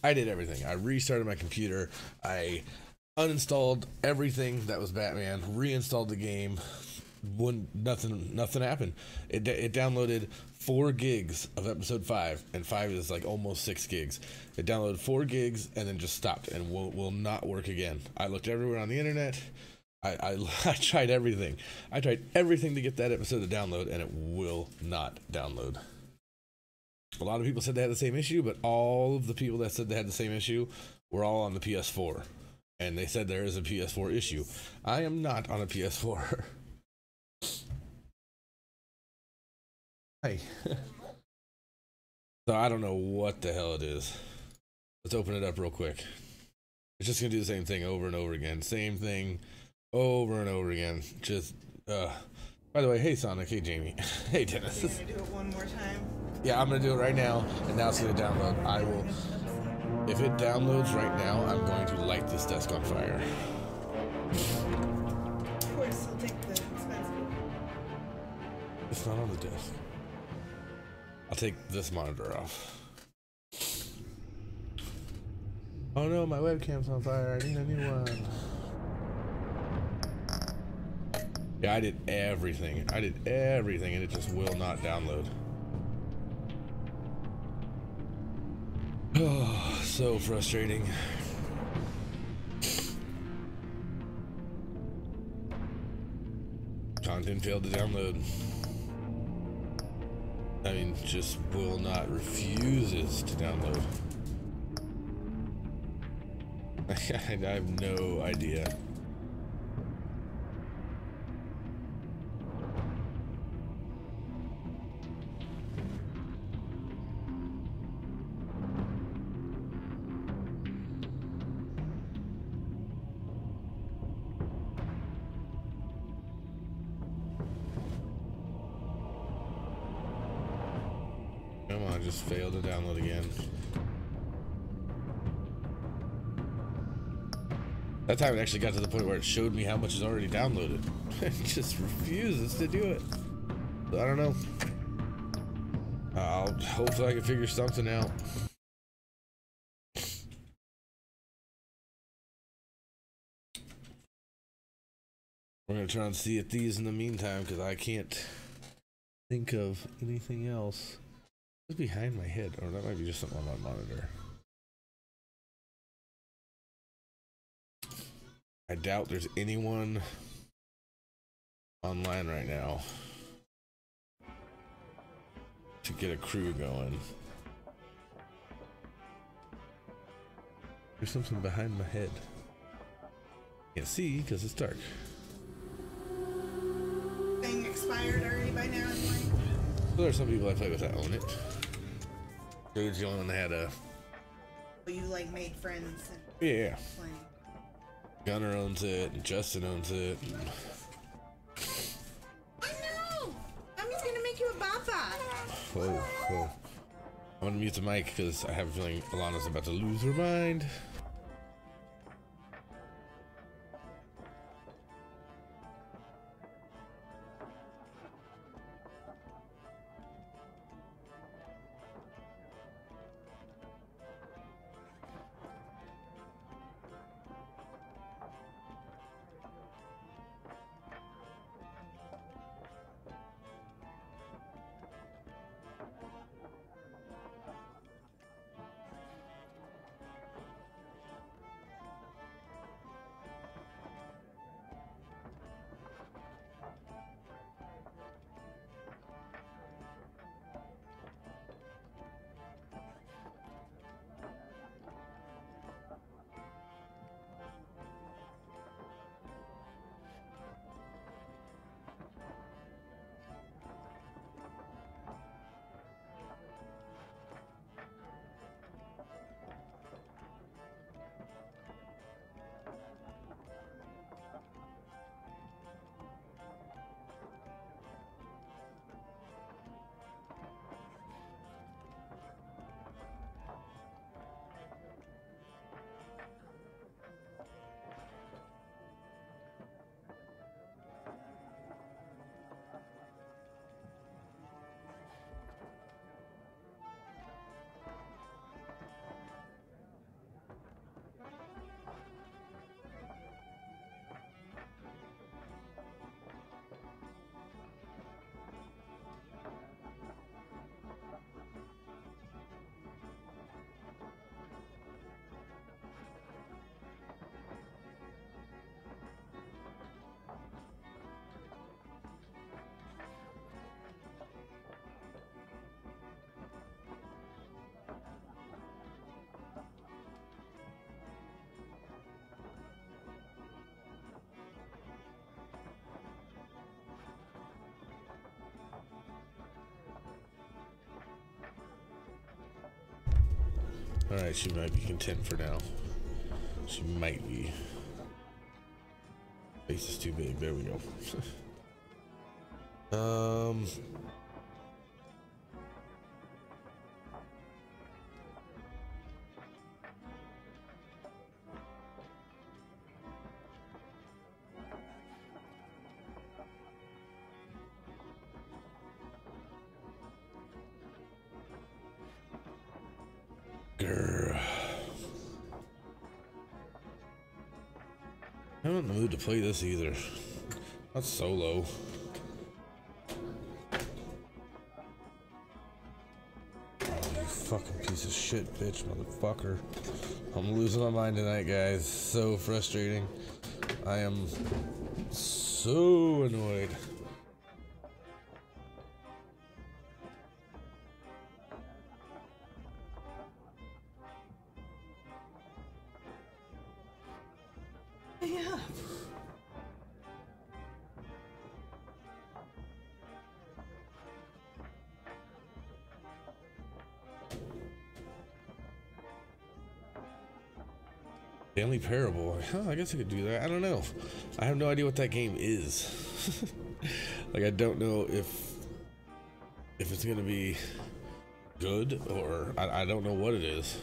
I did everything. I restarted my computer. I uninstalled everything that was Batman, reinstalled the game. Nothing happened. It downloaded 4 gigs of episode 5, and 5 is like almost 6 gigs. It downloaded 4 gigs and then just stopped and will not work again. I looked everywhere on the internet. I tried everything. I tried everything to get that episode to download, and it will not download. A lot of people said they had the same issue, but all of the people that said they had the same issue were all on the PS4. And they said there is a PS4 issue. I am not on a PS4. Hey. So I don't know what the hell it is. Let's open it up real quick. It's just gonna do the same thing over and over again. Same thing over and over again. Just by the way, hey Sonic, hey Jamie, hey Dennis. Are you gonna do it one more time? Yeah, I'm gonna do it right now, and now it's gonna download. I will. If it downloads right now, I'm going to light this desk on fire. Of course, I'll take the expensive. It's not on the desk. I'll take this monitor off. Oh no, my webcam's on fire. I need a new one. Yeah, I did everything. I did everything, and it just will not download. Oh, so frustrating. Content failed to download. I mean, just will not, refuses to download. I have no idea. Come on, just failed to download again. That time it actually got to the point where it showed me how much is already downloaded. It just refuses to do it. So I don't know. Hopefully I can figure something out. We're gonna try and see at these in the meantime, because I can't think of anything else. What's behind my head? Or that might be just something on my monitor. I doubt there's anyone online right now to get a crew going. There's something behind my head. Can't see because it's dark. Thing expired already by now, anyway. Well, there's some people I play with that own it. Dude's the only one that had a. Well, you like made friends and Yeah. playing. Gunner owns it, and Justin owns it. I know! Mommy's gonna make you a baba! Whoa, whoa. I'm gonna mute the mic because I have a feeling Alana's about to lose her mind. Alright, she might be content for now. She might be. Face is too big. There we go. Grr. I'm not in the mood to play this either. Not solo. Oh, you fucking piece of shit, bitch, motherfucker. I'm losing my mind tonight, guys. So frustrating. I am so annoyed. Yeah. Family Parable. Huh, I guess I could do that. I don't know. I have no idea what that game is. Like, I don't know if it's gonna be good or I don't know what it is.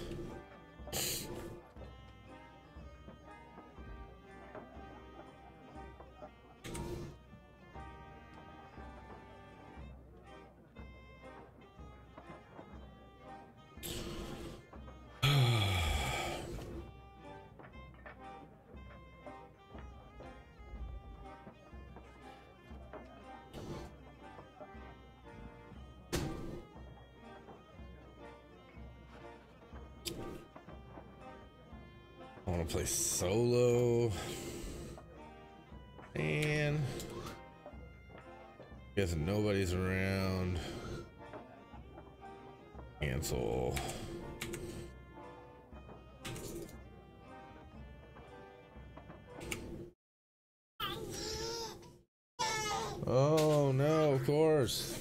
I want to play solo. And guess nobody's around. Cancel. Oh no, of course.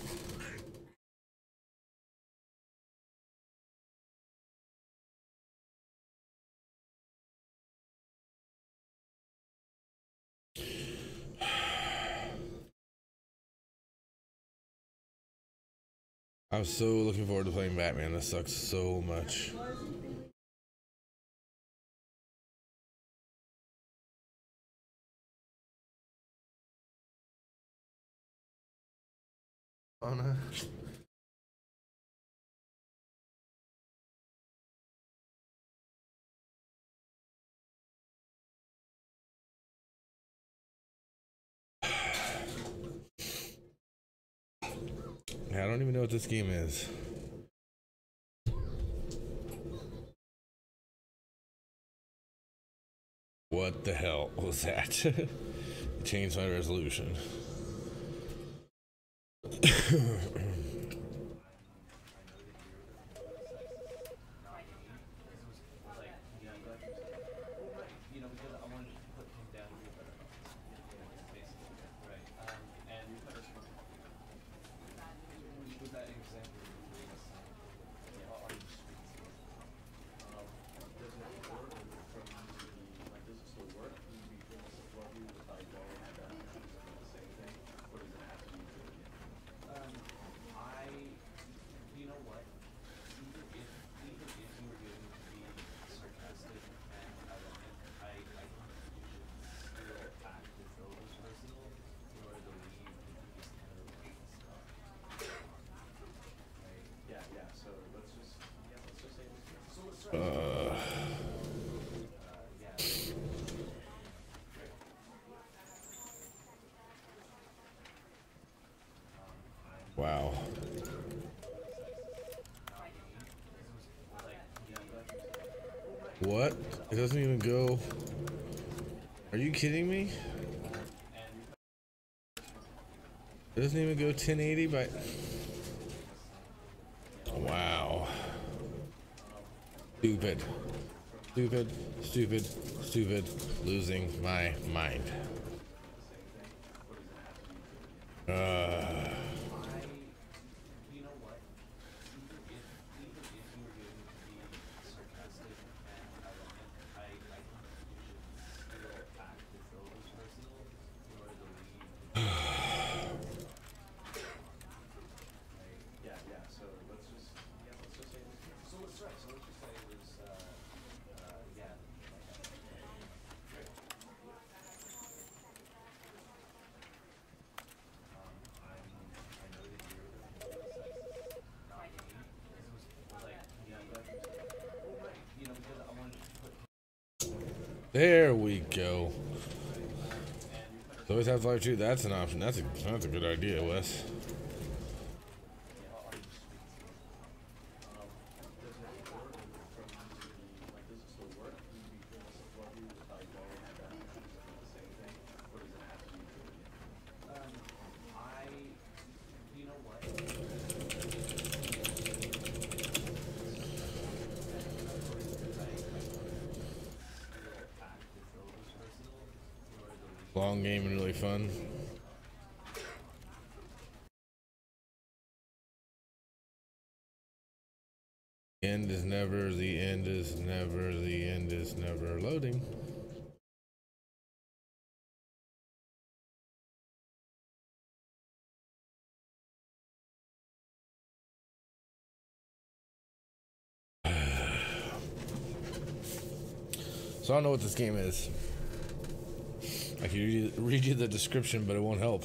I was so looking forward to playing Batman. This sucks so much. Oh no. I don't even know what this game is. What the hell was that? Changed my resolution. Wow. What? It doesn't even go. Are you kidding me? It doesn't even go 1080 by. Wow. Stupid. Stupid. Stupid. Stupid. Losing my mind. There we go. So always Half-Life 2, that's an option. That's a good idea, Wes. Long game and really fun. The end is never loading. So I don't know what this game is. I can read you the description, but it won't help.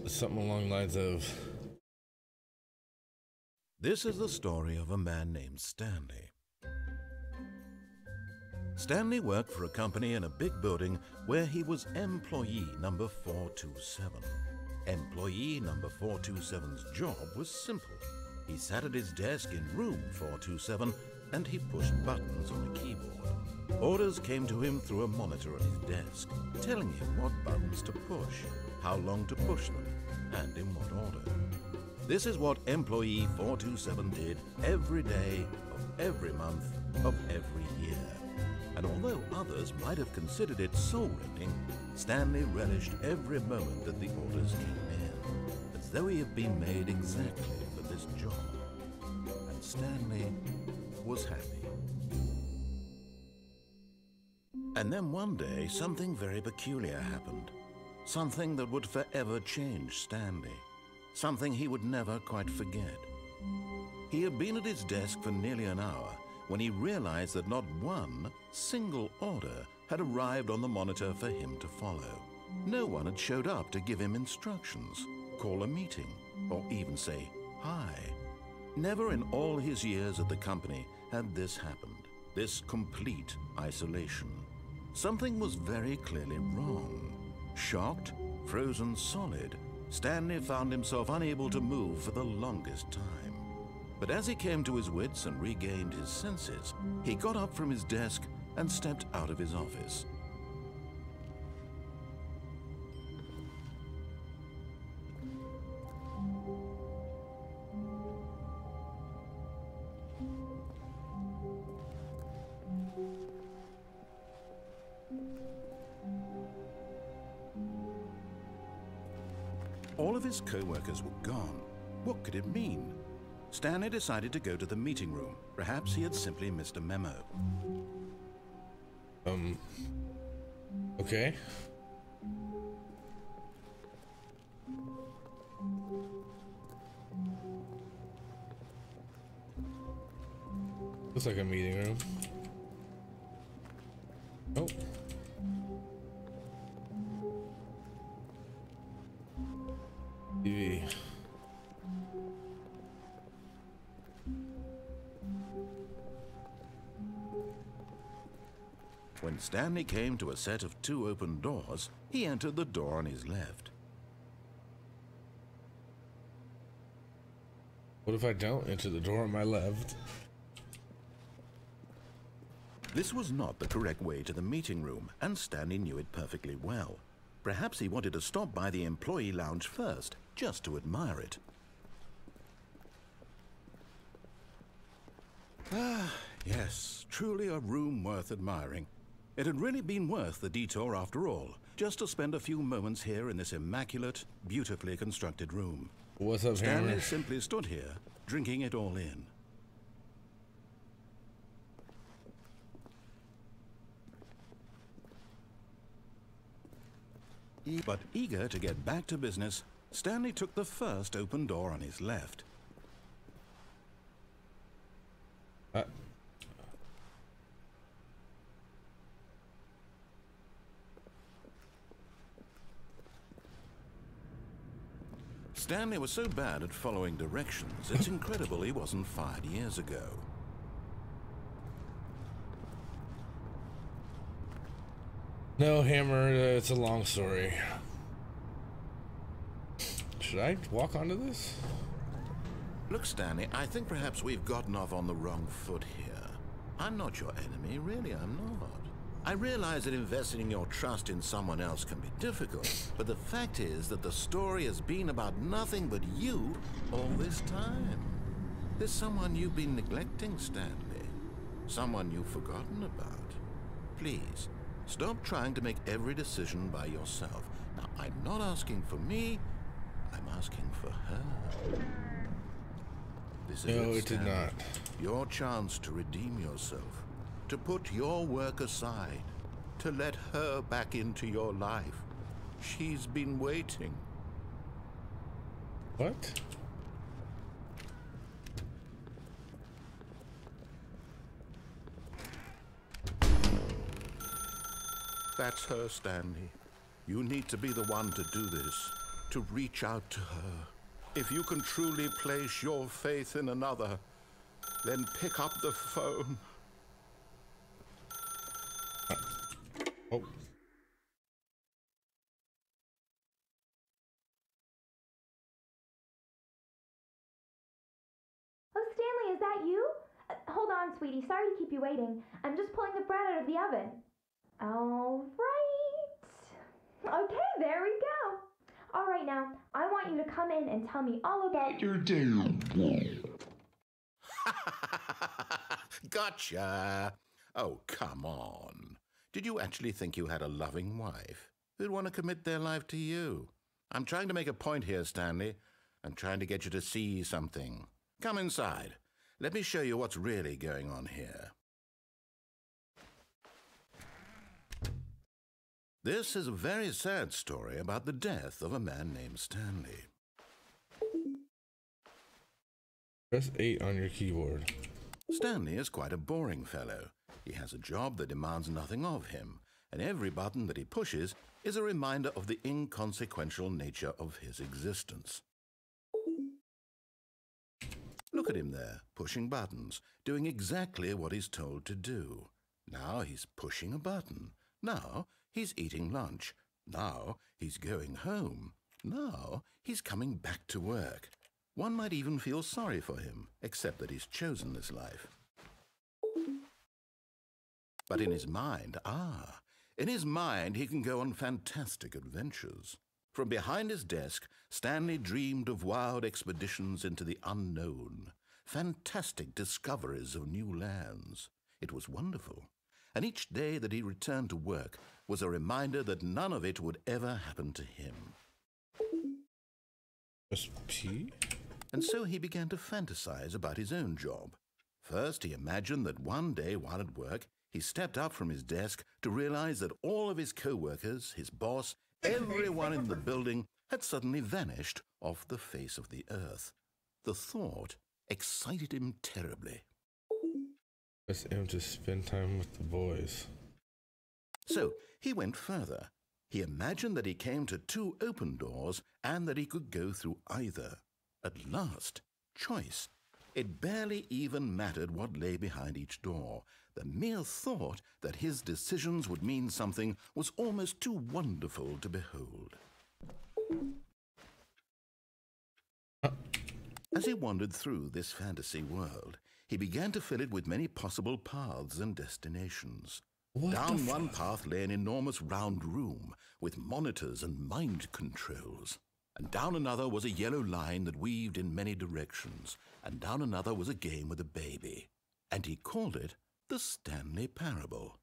Something along the lines of... This is the story of a man named Stanley. Stanley worked for a company in a big building where he was employee number 427. Employee number 427's job was simple. He sat at his desk in room 427 and he pushed buttons on a keyboard. Orders came to him through a monitor on his desk, telling him what buttons to push, how long to push them, and in what order. This is what employee 427 did every day of every month of every year. And although others might have considered it soul-rending, Stanley relished every moment that the orders came in, as though he had been made exactly for this job. And Stanley was happy. And then one day, something very peculiar happened. Something that would forever change Stanley. Something he would never quite forget. He had been at his desk for nearly an hour when he realized that not one single order had arrived on the monitor for him to follow. No one had showed up to give him instructions, call a meeting, or even say hi. Never in all his years at the company had this happened, this complete isolation. Something was very clearly wrong. Shocked, frozen solid, Stanley found himself unable to move for the longest time. But as he came to his wits and regained his senses, he got up from his desk and stepped out of his office. All of his co-workers were gone. What could it mean? Stanley decided to go to the meeting room. Perhaps he had simply missed a memo. Okay. Looks like a meeting room. Oh. TV. When Stanley came to a set of 2 open doors, he entered the door on his left. What if I don't enter the door on my left? This was not the correct way to the meeting room, and Stanley knew it perfectly well. Perhaps he wanted to stop by the employee lounge first, just to admire it. Ah, yes, truly a room worth admiring. It had really been worth the detour after all, just to spend a few moments here in this immaculate, beautifully constructed room. What's up, Stanley Hammer? simply stood here, drinking it all in. But eager to get back to business, Stanley took the first open door on his left. Stanley was so bad at following directions, it's incredible he wasn't fired years ago. No, Hammer, it's a long story. Should I walk onto this? Look, Stanley, I think perhaps we've gotten off on the wrong foot here. I'm not your enemy, really, I'm not. I realize that investing your trust in someone else can be difficult, but the fact is that the story has been about nothing but you all this time. There's someone you've been neglecting, Stanley. Someone you've forgotten about. Please, stop trying to make every decision by yourself. Now, I'm not asking for me, I'm asking for her. This is No, it did not. Your chance to redeem yourself, to put your work aside, to let her back into your life. She's been waiting. What? That's her, Stanley. You need to be the one to do this, to reach out to her. If you can truly place your faith in another, then pick up the phone. Oh. Oh, Stanley, is that you? Hold on, sweetie. Sorry to keep you waiting. I'm just pulling the bread out of the oven. All right. Okay, there we go. All right, now, I want you to come in and tell me all about your day. Gotcha. Oh, come on. Did you actually think you had a loving wife who'd want to commit their life to you? I'm trying to make a point here, Stanley. I'm trying to get you to see something. Come inside. Let me show you what's really going on here. This is a very sad story about the death of a man named Stanley. Press 8 on your keyboard. Stanley is quite a boring fellow. He has a job that demands nothing of him, and every button that he pushes is a reminder of the inconsequential nature of his existence. Look at him there, pushing buttons, doing exactly what he's told to do. Now he's pushing a button. Now he's eating lunch. Now he's going home. Now he's coming back to work. One might even feel sorry for him, except that he's chosen this life. But in his mind, in his mind he can go on fantastic adventures. From behind his desk, Stanley dreamed of wild expeditions into the unknown, fantastic discoveries of new lands. It was wonderful, and each day that he returned to work was a reminder that none of it would ever happen to him. Press P? And so he began to fantasize about his own job. First, he imagined that one day while at work, he stepped up from his desk to realize that all of his co-workers, his boss, everyone in the building had suddenly vanished off the face of the earth. The thought excited him terribly. Press M to spend time with the boys. So he went further. He imagined that he came to 2 open doors and that he could go through either. At last, choice. It barely even mattered what lay behind each door. The mere thought that his decisions would mean something was almost too wonderful to behold. As he wandered through this fantasy world, he began to fill it with many possible paths and destinations. Down one path lay an enormous round room with monitors and mind controls. And down another was a yellow line that weaved in many directions. And down another was a game with a baby. And he called it the Stanley Parable.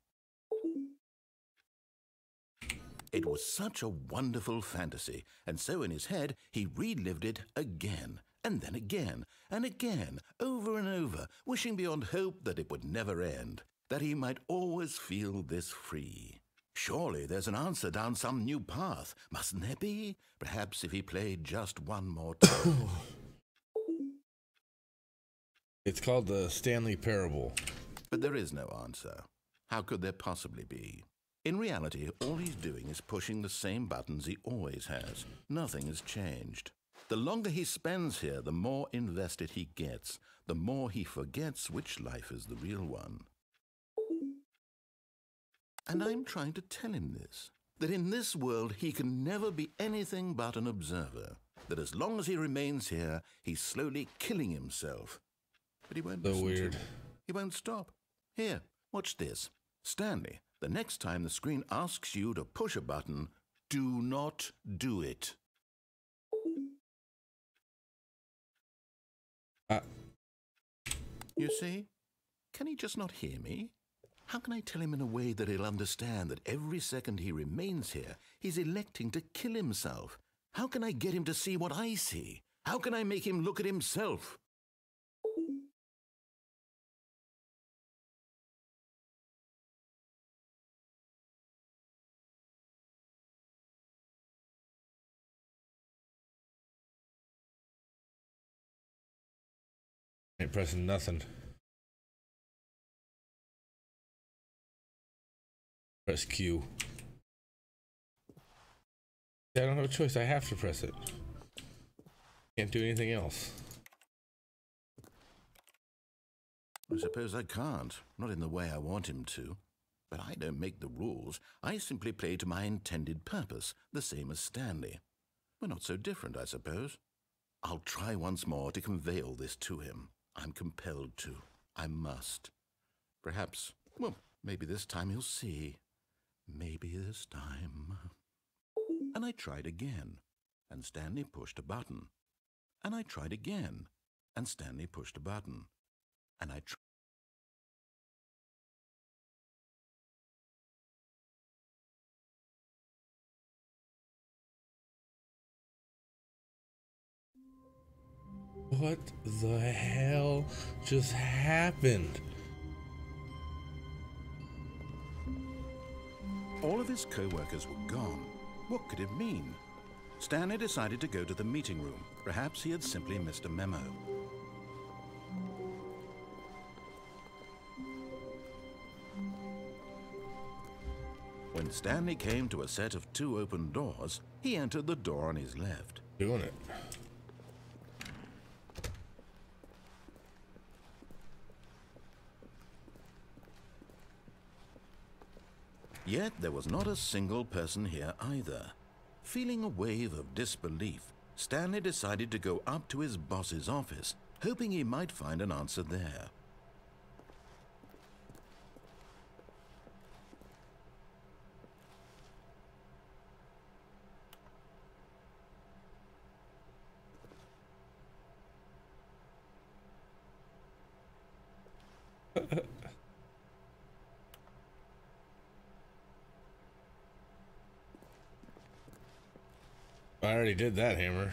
It was such a wonderful fantasy, and so in his head he relived it again, and then again, and again, over and over, wishing beyond hope that it would never end, that he might always feel this free. Surely there's an answer down some new path, mustn't there be? Perhaps if he played just one more time. It's called the Stanley Parable. But there is no answer. How could there possibly be? In reality, all he's doing is pushing the same buttons he always has. Nothing has changed. The longer he spends here, the more invested he gets, the more he forgets which life is the real one. And I'm trying to tell him this, that in this world he can never be anything but an observer, that as long as he remains here, he's slowly killing himself. But he won't listen to me. He won't stop. Here, watch this. Stanley, the next time the screen asks you to push a button, do not do it. You see? Can he just not hear me? How can I tell him in a way that he'll understand that every second he remains here, he's electing to kill himself? How can I get him to see what I see? How can I make him look at himself? Ain't pressing nothing. Press Q. I don't have a choice. I have to press it. Can't do anything else. I suppose I can't. Not in the way I want him to. But I don't make the rules. I simply play to my intended purpose, the same as Stanley. We're not so different, I suppose. I'll try once more to convey all this to him. I'm compelled to. I must. Perhaps, well, maybe this time he'll see. Maybe this time. And I tried again, and Stanley pushed a button. And I tried again, and Stanley pushed a button. And I tried. What the hell just happened? All of his co-workers were gone. What could it mean? Stanley decided to go to the meeting room. Perhaps he had simply missed a memo. When Stanley came to a set of 2 open doors, he entered the door on his left. Doing it. Yet there was not a single person here either. Feeling a wave of disbelief, Stanley decided to go up to his boss's office, hoping he might find an answer there. I already did that, Hammer.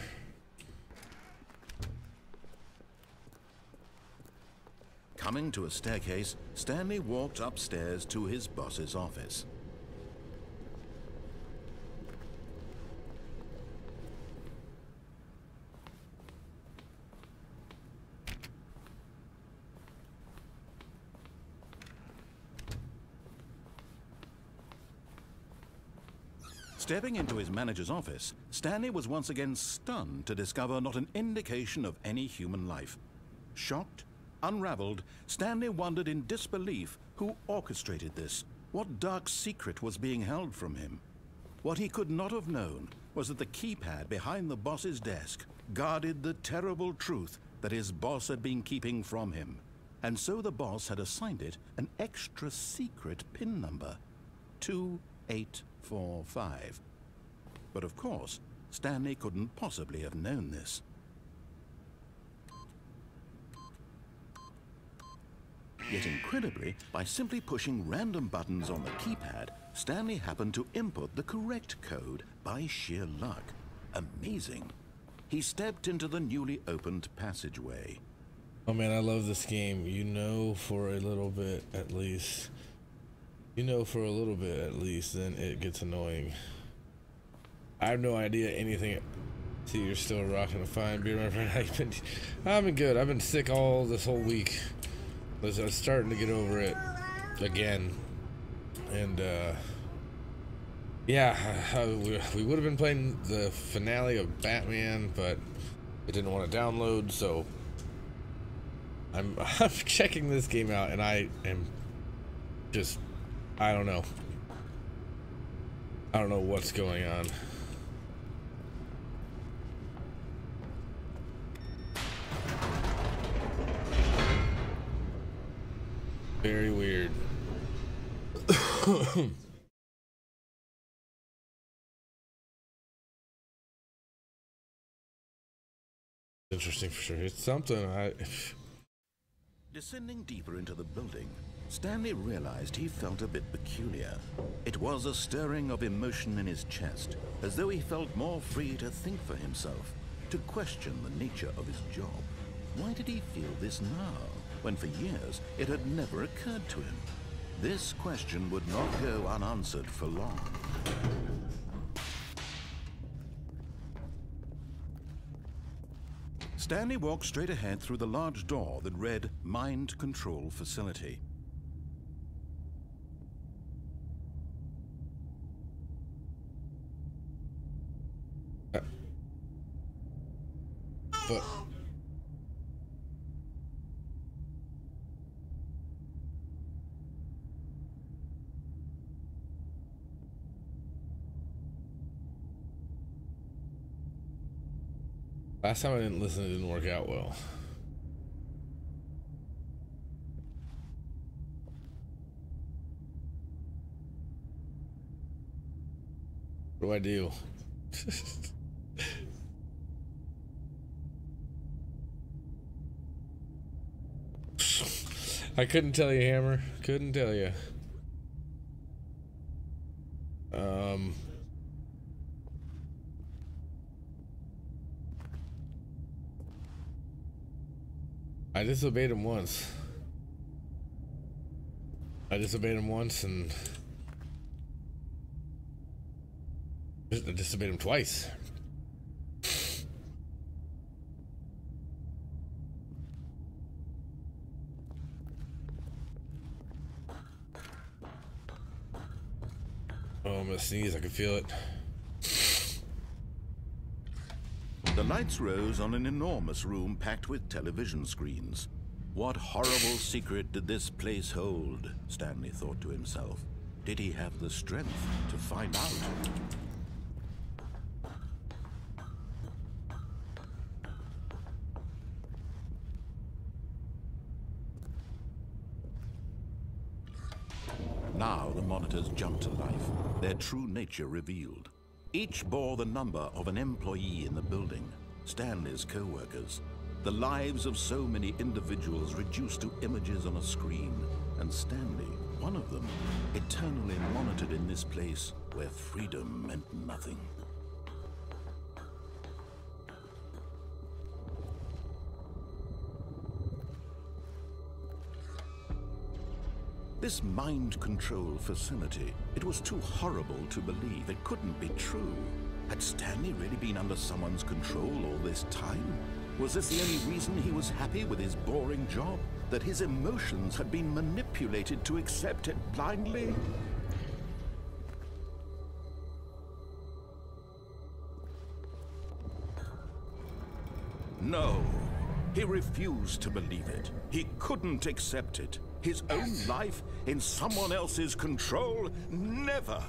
Coming to a staircase, Stanley walked upstairs to his boss's office. Stepping into his manager's office, Stanley was once again stunned to discover not an indication of any human life. Shocked, unraveled, Stanley wondered in disbelief who orchestrated this, what dark secret was being held from him. What he could not have known was that the keypad behind the boss's desk guarded the terrible truth that his boss had been keeping from him. And so the boss had assigned it an extra secret PIN number, 2845. But of course, Stanley couldn't possibly have known this. Yet incredibly, by simply pushing random buttons on the keypad, Stanley happened to input the correct code by sheer luck. Amazing. He stepped into the newly opened passageway. Oh man, I love this game. You know, for a little bit at least. You know, for a little bit at least, then it gets annoying. I have no idea anything. See, you're still rocking a fine beer, my friend. I've been good. I've been sick all this whole week. I was starting to get over it again. And, yeah, we would have been playing the finale of Batman, but it didn't want to download, so I'm checking this game out, and I am just, I don't know. I don't know what's going on. Very weird. Interesting for sure. It's something Descending deeper into the building, Stanley realized he felt a bit peculiar. It was a stirring of emotion in his chest, as though he felt more free to think for himself, to question the nature of his job. Why did he feel this now, when for years it had never occurred to him? This question would not go unanswered for long. Stanley walked straight ahead through the large door that read Mind Control Facility. but last time I didn't listen, it didn't work out well. What do I do? I couldn't tell you, Hammer. Couldn't tell you. I disobeyed him once. I disobeyed him once, and I disobeyed him twice. Oh, I'm gonna sneeze. I can feel it. The lights rose on an enormous room packed with television screens. What horrible secret did this place hold? Stanley thought to himself. Did he have the strength to find out? Now the monitors jumped to life, their true nature revealed. Each bore the number of an employee in the building, Stanley's co-workers. The lives of so many individuals reduced to images on a screen, and Stanley, one of them, eternally monitored in this place where freedom meant nothing. This mind control facility, it was too horrible to believe. It couldn't be true. Had Stanley really been under someone's control all this time? Was this the only reason he was happy with his boring job? That his emotions had been manipulated to accept it blindly? No, he refused to believe it. He couldn't accept it. His own life in someone else's control? Never!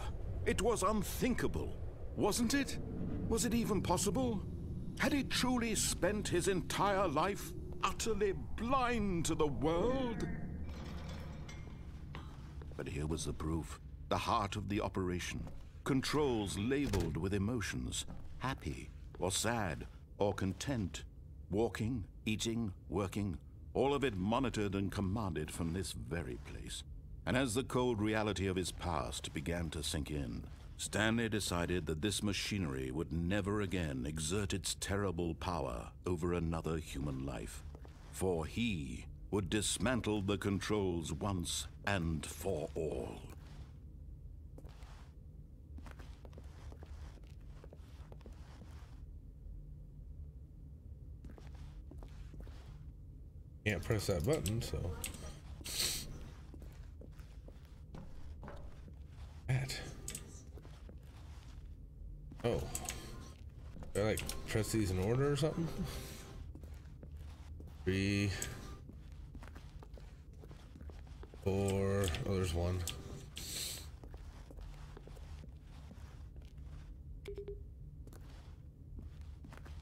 It was unthinkable, wasn't it? Was it even possible? Had he truly spent his entire life utterly blind to the world? But here was the proof. The heart of the operation. Controls labeled with emotions. Happy, or sad, or content. Walking, eating, working. All of it monitored and commanded from this very place. And as the cold reality of his past began to sink in, Stanley decided that this machinery would never again exert its terrible power over another human life. For he would dismantle the controls once and for all. Can't press that button, so. That. Oh. Do I like press these in order or something? 3, 4. Oh, there's one.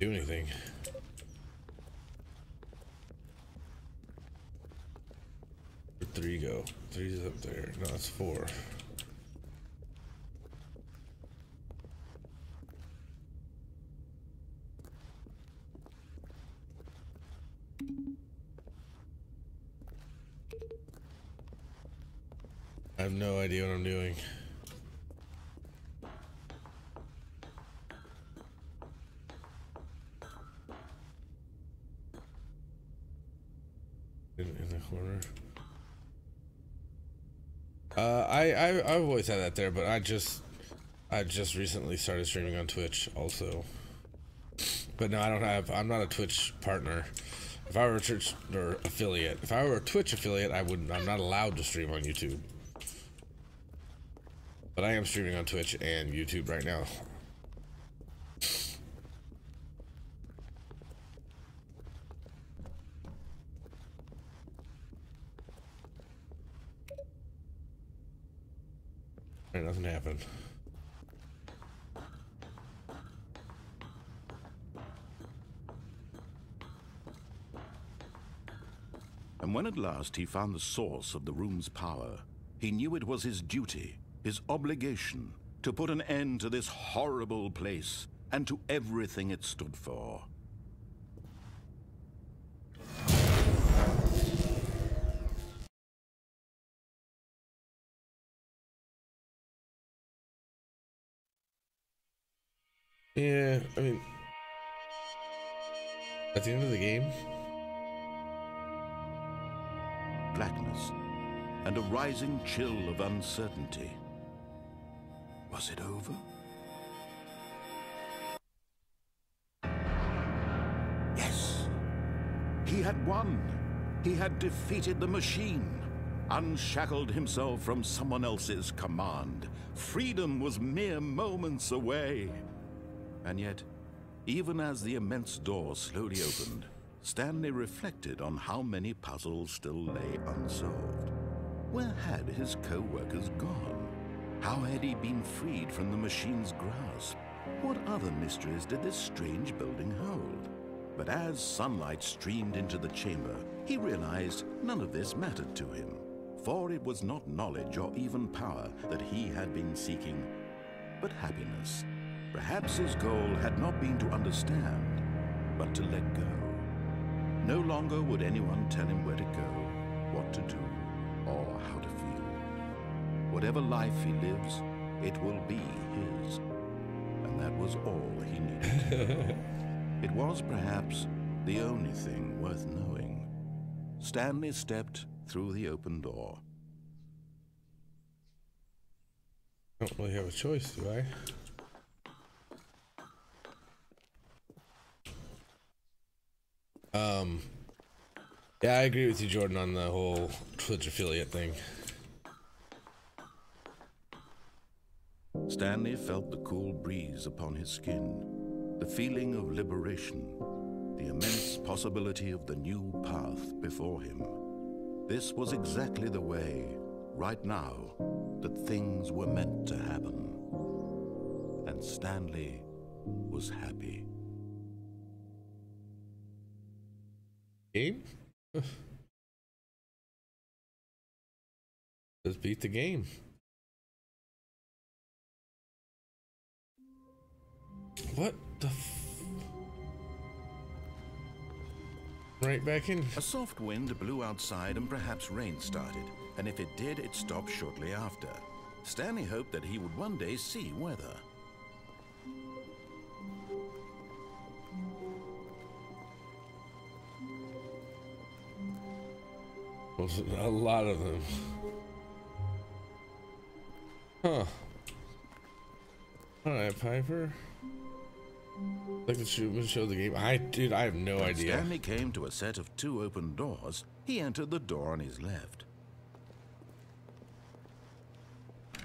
do anything. Where'd 3 go? 3's up there. No, it's 4. I have no idea what I'm doing. In the corner. I've always had that there, but I just recently started streaming on Twitch also. But no, I'm not a Twitch partner. If I were a Twitch or affiliate, if I were a Twitch affiliate, I'm not allowed to stream on YouTube. But I am streaming on Twitch and YouTube right now. Alright, nothing happened. And when at last he found the source of the room's power, he knew it was his duty, his obligation, to put an end to this horrible place and to everything it stood for. Yeah, I mean, at the end of the game, Blackness and a rising chill of uncertainty. Was it over? Yes! He had won! He had defeated the machine, unshackled himself from someone else's command. Freedom was mere moments away. And yet, even as the immense door slowly opened, Stanley reflected on how many puzzles still lay unsolved. Where had his co-workers gone? How had he been freed from the machine's grasp? What other mysteries did this strange building hold? But as sunlight streamed into the chamber, he realized none of this mattered to him, for it was not knowledge or even power that he had been seeking, but happiness. Perhaps his goal had not been to understand, but to let go. No longer would anyone tell him where to go, what to do, or how to feel. Whatever life he lives, it will be his. And that was all he needed. It was perhaps the only thing worth knowing. Stanley stepped through the open door. I don't really have a choice, do I? Yeah, I agree with you, Jordan, on the whole Twitch affiliate thing. Stanley felt the cool breeze upon his skin, the feeling of liberation, the immense possibility of the new path before him. This was exactly the way, right now, that things were meant to happen. And Stanley was happy. Game? Let's beat the game. What the right back in. A soft wind blew outside and perhaps rain started, and if it did, it stopped shortly after. Stanley hoped that he would one day see weather. A lot of them. Huh. Alright, Piper. Like the show the game. Dude, I have no idea. Stanley came to a set of 2 open doors. He entered the door on his left.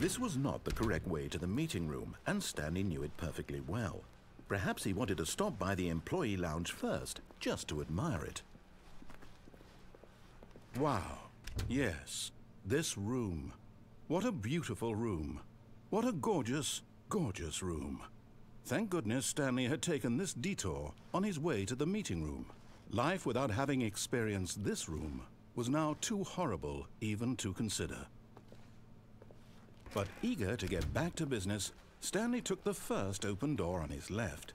This was not the correct way to the meeting room, and Stanley knew it perfectly well. Perhaps he wanted to stop by the employee lounge first, just to admire it. Wow. Yes, this room. What a beautiful room. What a gorgeous, gorgeous room. Thank goodness Stanley had taken this detour on his way to the meeting room. Life without having experienced this room was now too horrible even to consider. But eager to get back to business, Stanley took the first open door on his left.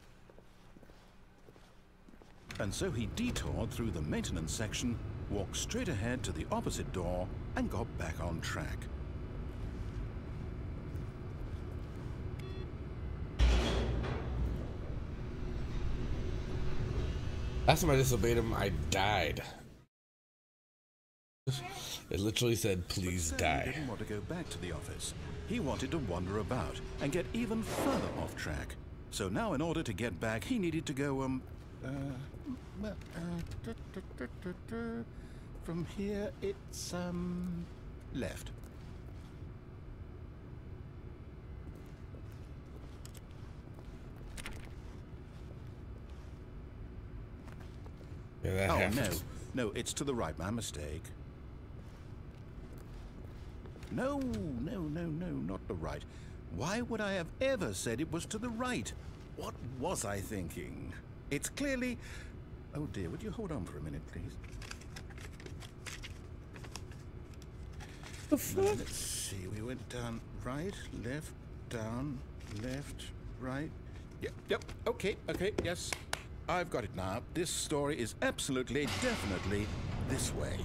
And so he detoured through the maintenance section, walked straight ahead to the opposite door, and got back on track. Last time I disobeyed him, I died. It literally said, please die. He didn't want to go back to the office. He wanted to wander about and get even further off track. So now in order to get back, he needed to go, from here it's, left. Yeah, that happens. No, it's to the right, my mistake. No, not the right. Why would I have ever said it was to the right? What was I thinking? It's clearly... Oh dear, would you hold on for a minute, please? The fuck? Let's see, we went down right, left, down, left, right. Yep, okay, yes. I've got it now. This story is absolutely, definitely this way.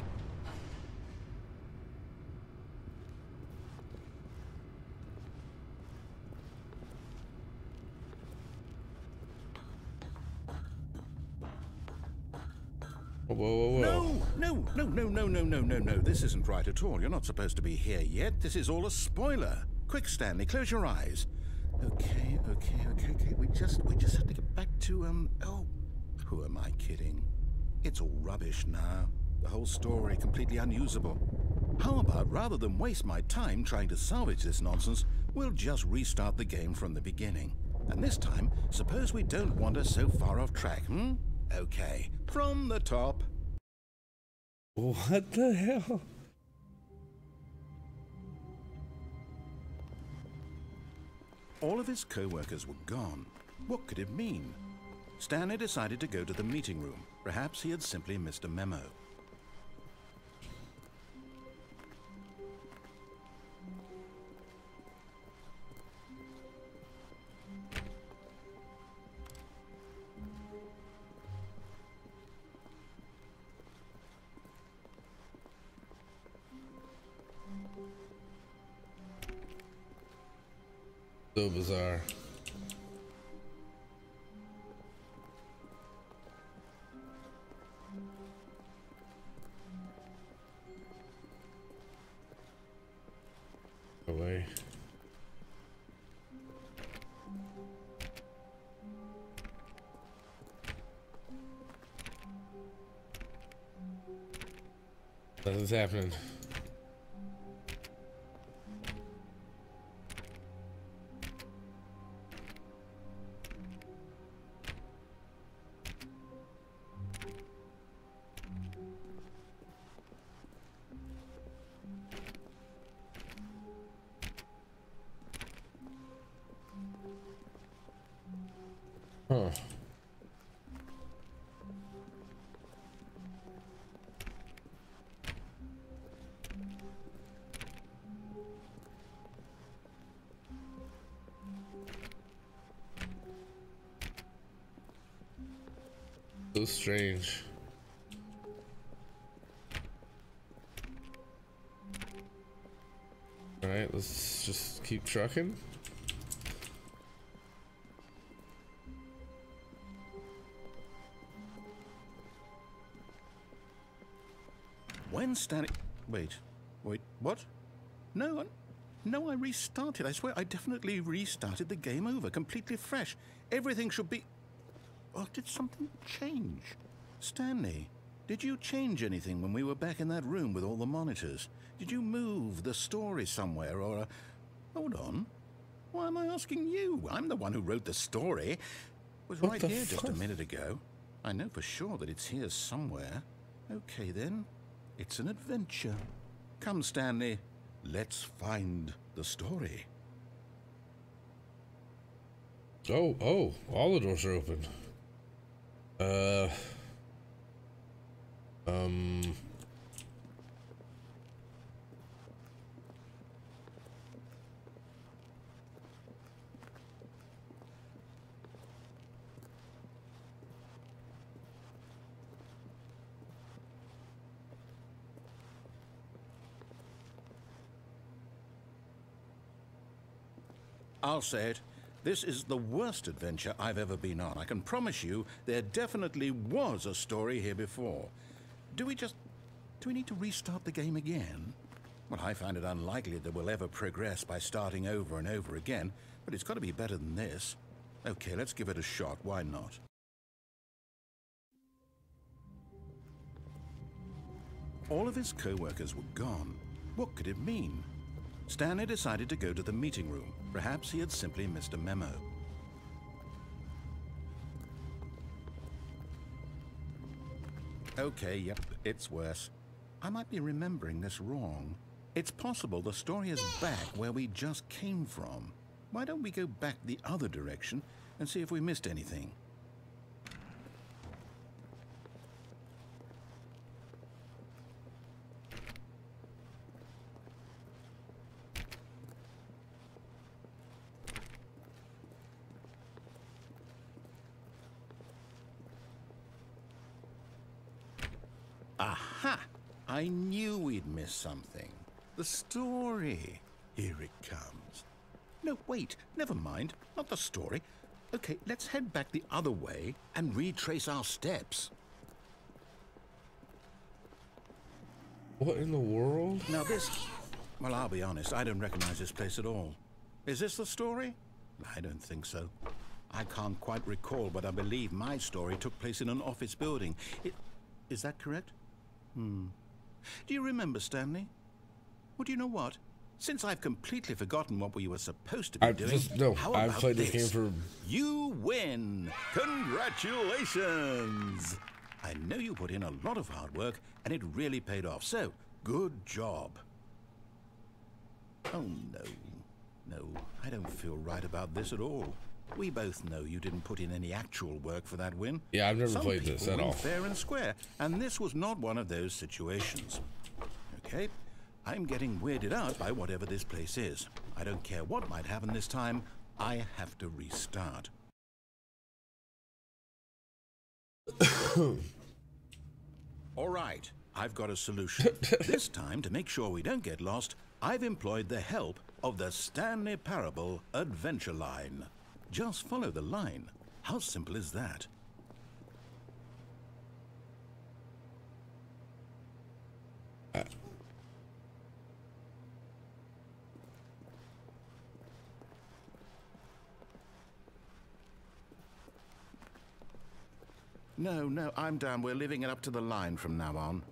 Whoa. No. This isn't right at all. You're not supposed to be here yet. This is all a spoiler. Quick, Stanley, close your eyes. Okay. We just have to get back to, oh, who am I kidding? It's all rubbish now. The whole story completely unusable. How about, rather than waste my time trying to salvage this nonsense, we'll just restart the game from the beginning. And this time, suppose we don't wander so far off track, Okay, from the top. What the hell? All of his co-workers were gone. What could it mean? Stanley decided to go to the meeting room. Perhaps he had simply missed a memo. So bizarre. Away. Nothing's happening. Huh. So strange. All right, let's just keep trucking. When Stanley... Wait, what? No, I restarted. I swear I definitely restarted the game over, completely fresh. Everything should be... Oh, did something change? Stanley, did you change anything when we were back in that room with all the monitors? Did you move the story somewhere or... Hold on. Why am I asking you? I'm the one who wrote the story. It was right here just a minute ago. I know for sure that it's here somewhere. Okay, then. It's an adventure. Come, Stanley. Let's find the story. Oh, all the doors are open. I'll say it. This is the worst adventure I've ever been on. I can promise you there definitely was a story here before. Do we need to restart the game again? Well, I find it unlikely that we'll ever progress by starting over and over again, but it's got to be better than this. Okay, let's give it a shot. Why not? All of his co-workers were gone. What could it mean? Stanley decided to go to the meeting room. Perhaps he had simply missed a memo. Okay, yep, it's worse. I might be remembering this wrong. It's possible the story is back where we just came from. Why don't we go back the other direction and see if we missed anything? Aha! I knew we'd miss something. The story. Here it comes. No, wait, never mind. Not the story. Okay, let's head back the other way and retrace our steps. What in the world? Now this... Well, I'll be honest, I don't recognize this place at all. Is this the story? I don't think so. I can't quite recall, but I believe my story took place in an office building. Is that correct? Do you remember, Stanley? Well, do you know what? Since I've completely forgotten what we were supposed to be doing, how about I've played this game for... You win! Congratulations! I know you put in a lot of hard work, and it really paid off, so good job. Oh, no, I don't feel right about this at all. We both know you didn't put in any actual work for that win. Yeah, I've never played this at all. Fair and square, and this was not one of those situations. Okay, I'm getting weirded out by whatever this place is. I don't care what might happen this time. I have to restart. All right, I've got a solution. This time, to make sure we don't get lost, I've employed the help of the Stanley Parable Adventure Line. Just follow the line. How simple is that? No, I'm down. We're leaving it up to the line from now on.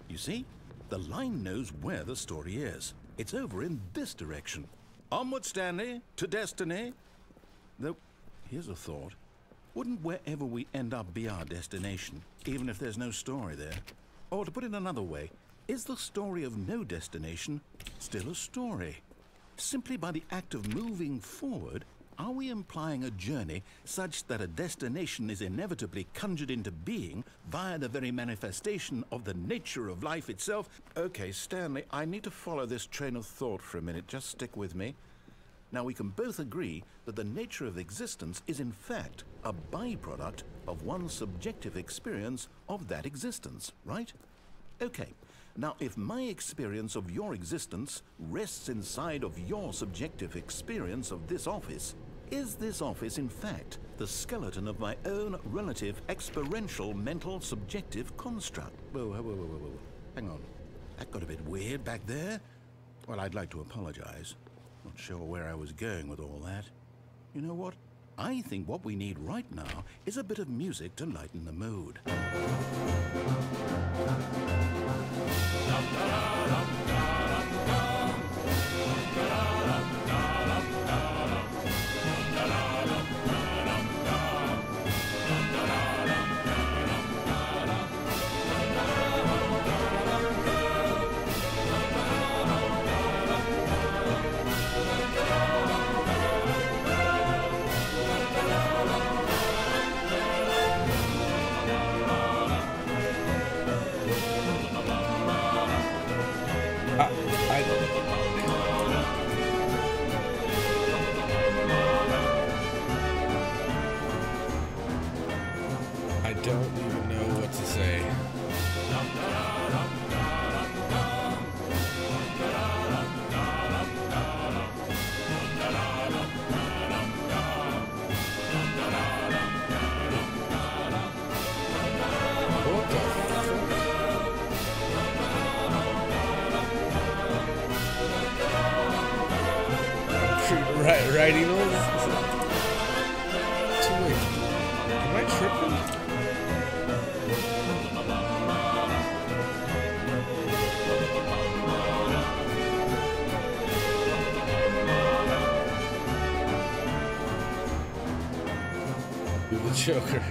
You see, the line knows where the story is. It's over in this direction. Onward, Stanley, to destiny. Though, here's a thought. Wouldn't wherever we end up be our destination, even if there's no story there? Or to put it another way, is the story of no destination still a story? Simply by the act of moving forward, are we implying a journey such that a destination is inevitably conjured into being via the very manifestation of the nature of life itself? Okay, Stanley, I need to follow this train of thought for a minute. Just stick with me. Now, we can both agree that the nature of existence is in fact a byproduct of one's subjective experience of that existence, right? Okay. Now, if my experience of your existence rests inside of your subjective experience of this office, is this office, in fact, the skeleton of my own relative experiential mental subjective construct? Whoa. Hang on. That got a bit weird back there. Well, I'd like to apologize. Not sure where I was going with all that. You know what? I think what we need right now is a bit of music to lighten the mood. I don't even know what to say. What the fuck? Writing all this? So wait, am I tripping? The Joker.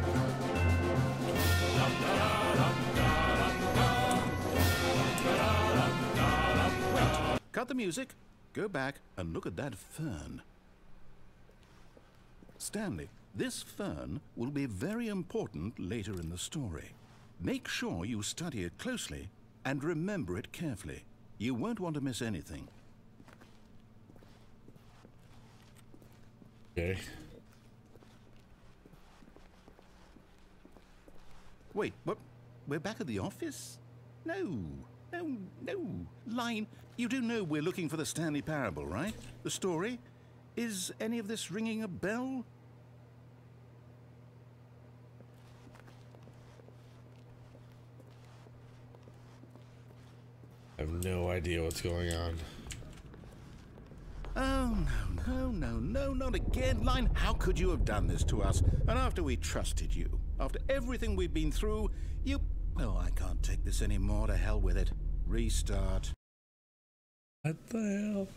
Cut the music, go back and look at that fern. Stanley, this fern will be very important later in the story. Make sure you study it closely and remember it carefully. You won't want to miss anything. Okay. Wait, what? We're back at the office? No. Line, you do know we're looking for the Stanley Parable, right? The story? Is any of this ringing a bell? I have no idea what's going on. Oh, no, not again, Line. How could you have done this to us? And after we trusted you, after everything we've been through, you... Oh, I can't take this anymore. To hell with it. Restart. What the hell?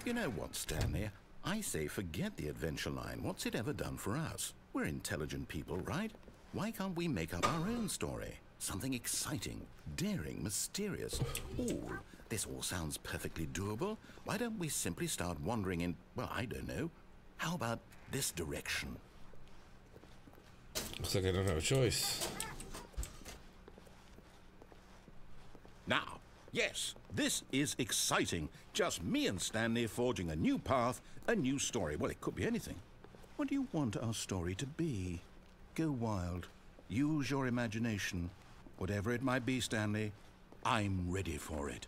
You know what, Stanley? I say forget the adventure line. What's it ever done for us? We're intelligent people, right? Why can't we make up our own story? Something exciting, daring, mysterious. Oh, this all sounds perfectly doable. Why don't we simply start wandering in, well, I don't know. How about this direction? Looks like I don't have a choice. Now, yes, this is exciting. Just me and Stanley forging a new path, a new story. Well, it could be anything. What do you want our story to be? Go wild. Use your imagination. Whatever it might be, Stanley, I'm ready for it.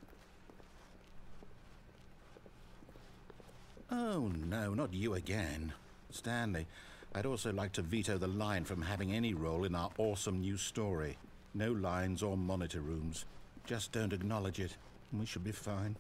Oh, no, not you again. Stanley, I'd also like to veto the line from having any role in our awesome new story. No lines or monitor rooms. Just don't acknowledge it, and we should be fine.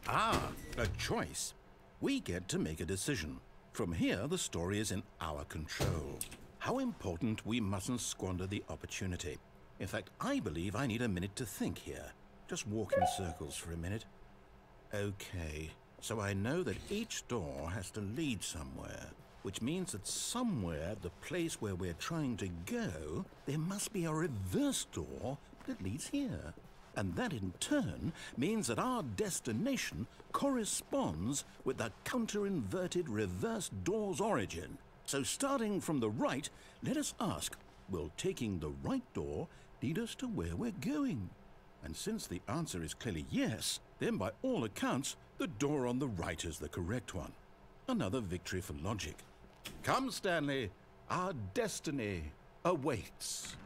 Ah, a choice. We get to make a decision. From here, the story is in our control. How important we mustn't squander the opportunity. In fact, I believe I need a minute to think here. Just walk in circles for a minute. Okay, so I know that each door has to lead somewhere, which means that somewhere, the place where we're trying to go, there must be a reverse door that leads here. And that in turn means that our destination corresponds with the counter-inverted reverse door's origin. So starting from the right, let us ask, will taking the right door lead us to where we're going? And since the answer is clearly yes, then by all accounts, the door on the right is the correct one. Another victory for logic. Come, Stanley, our destiny awaits.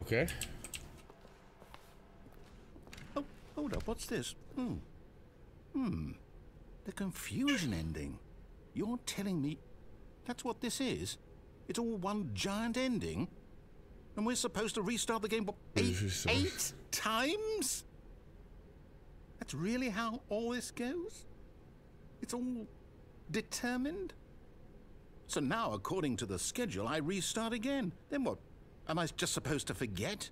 Okay. Oh, hold up, what's this? The confusion ending. You're telling me that's what this is? It's all one giant ending? And we're supposed to restart the game, what, eight times? That's really how all this goes? It's all determined? So now, according to the schedule, I restart again. Then what? Am I just supposed to forget?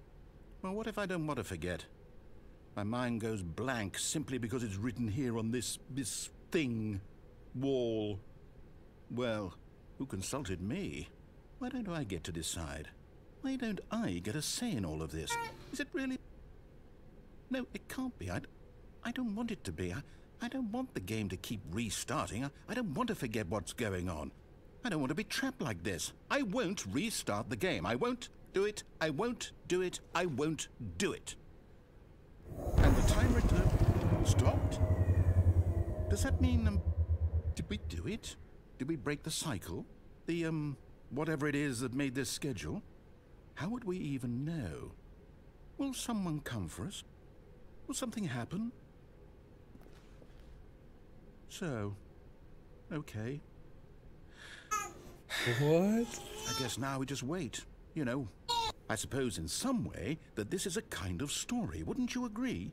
Well, what if I don't want to forget? My mind goes blank simply because it's written here on this thing, wall. Well, who consulted me? Why don't I get to decide? Why don't I get a say in all of this? Is it really? No, it can't be. I don't want it to be. I don't want the game to keep restarting. I don't want to forget what's going on. I don't want to be trapped like this. I won't restart the game. I won't do it. I won't do it. I won't do it. And the timer stopped. Does that mean, did we do it? Did we break the cycle? The, whatever it is that made this schedule? How would we even know? Will someone come for us? Will something happen? So, okay. What? I guess now we just wait. You know, I suppose in some way that this is a kind of story. Wouldn't you agree?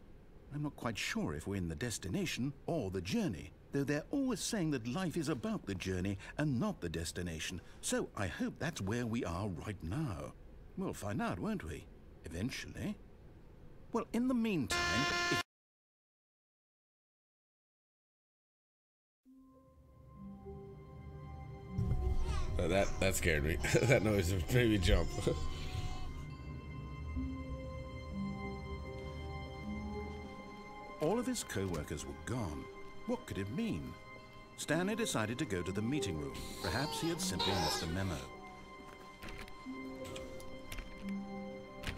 I'm not quite sure if we're in the destination or the journey, though they're always saying that life is about the journey and not the destination. So I hope that's where we are right now. We'll find out, won't we? Eventually. Well, in the meantime, That scared me. That noise made me jump. all of his co-workers were gone. What could it mean? Stanley decided to go to the meeting room. Perhaps he had simply missed a memo.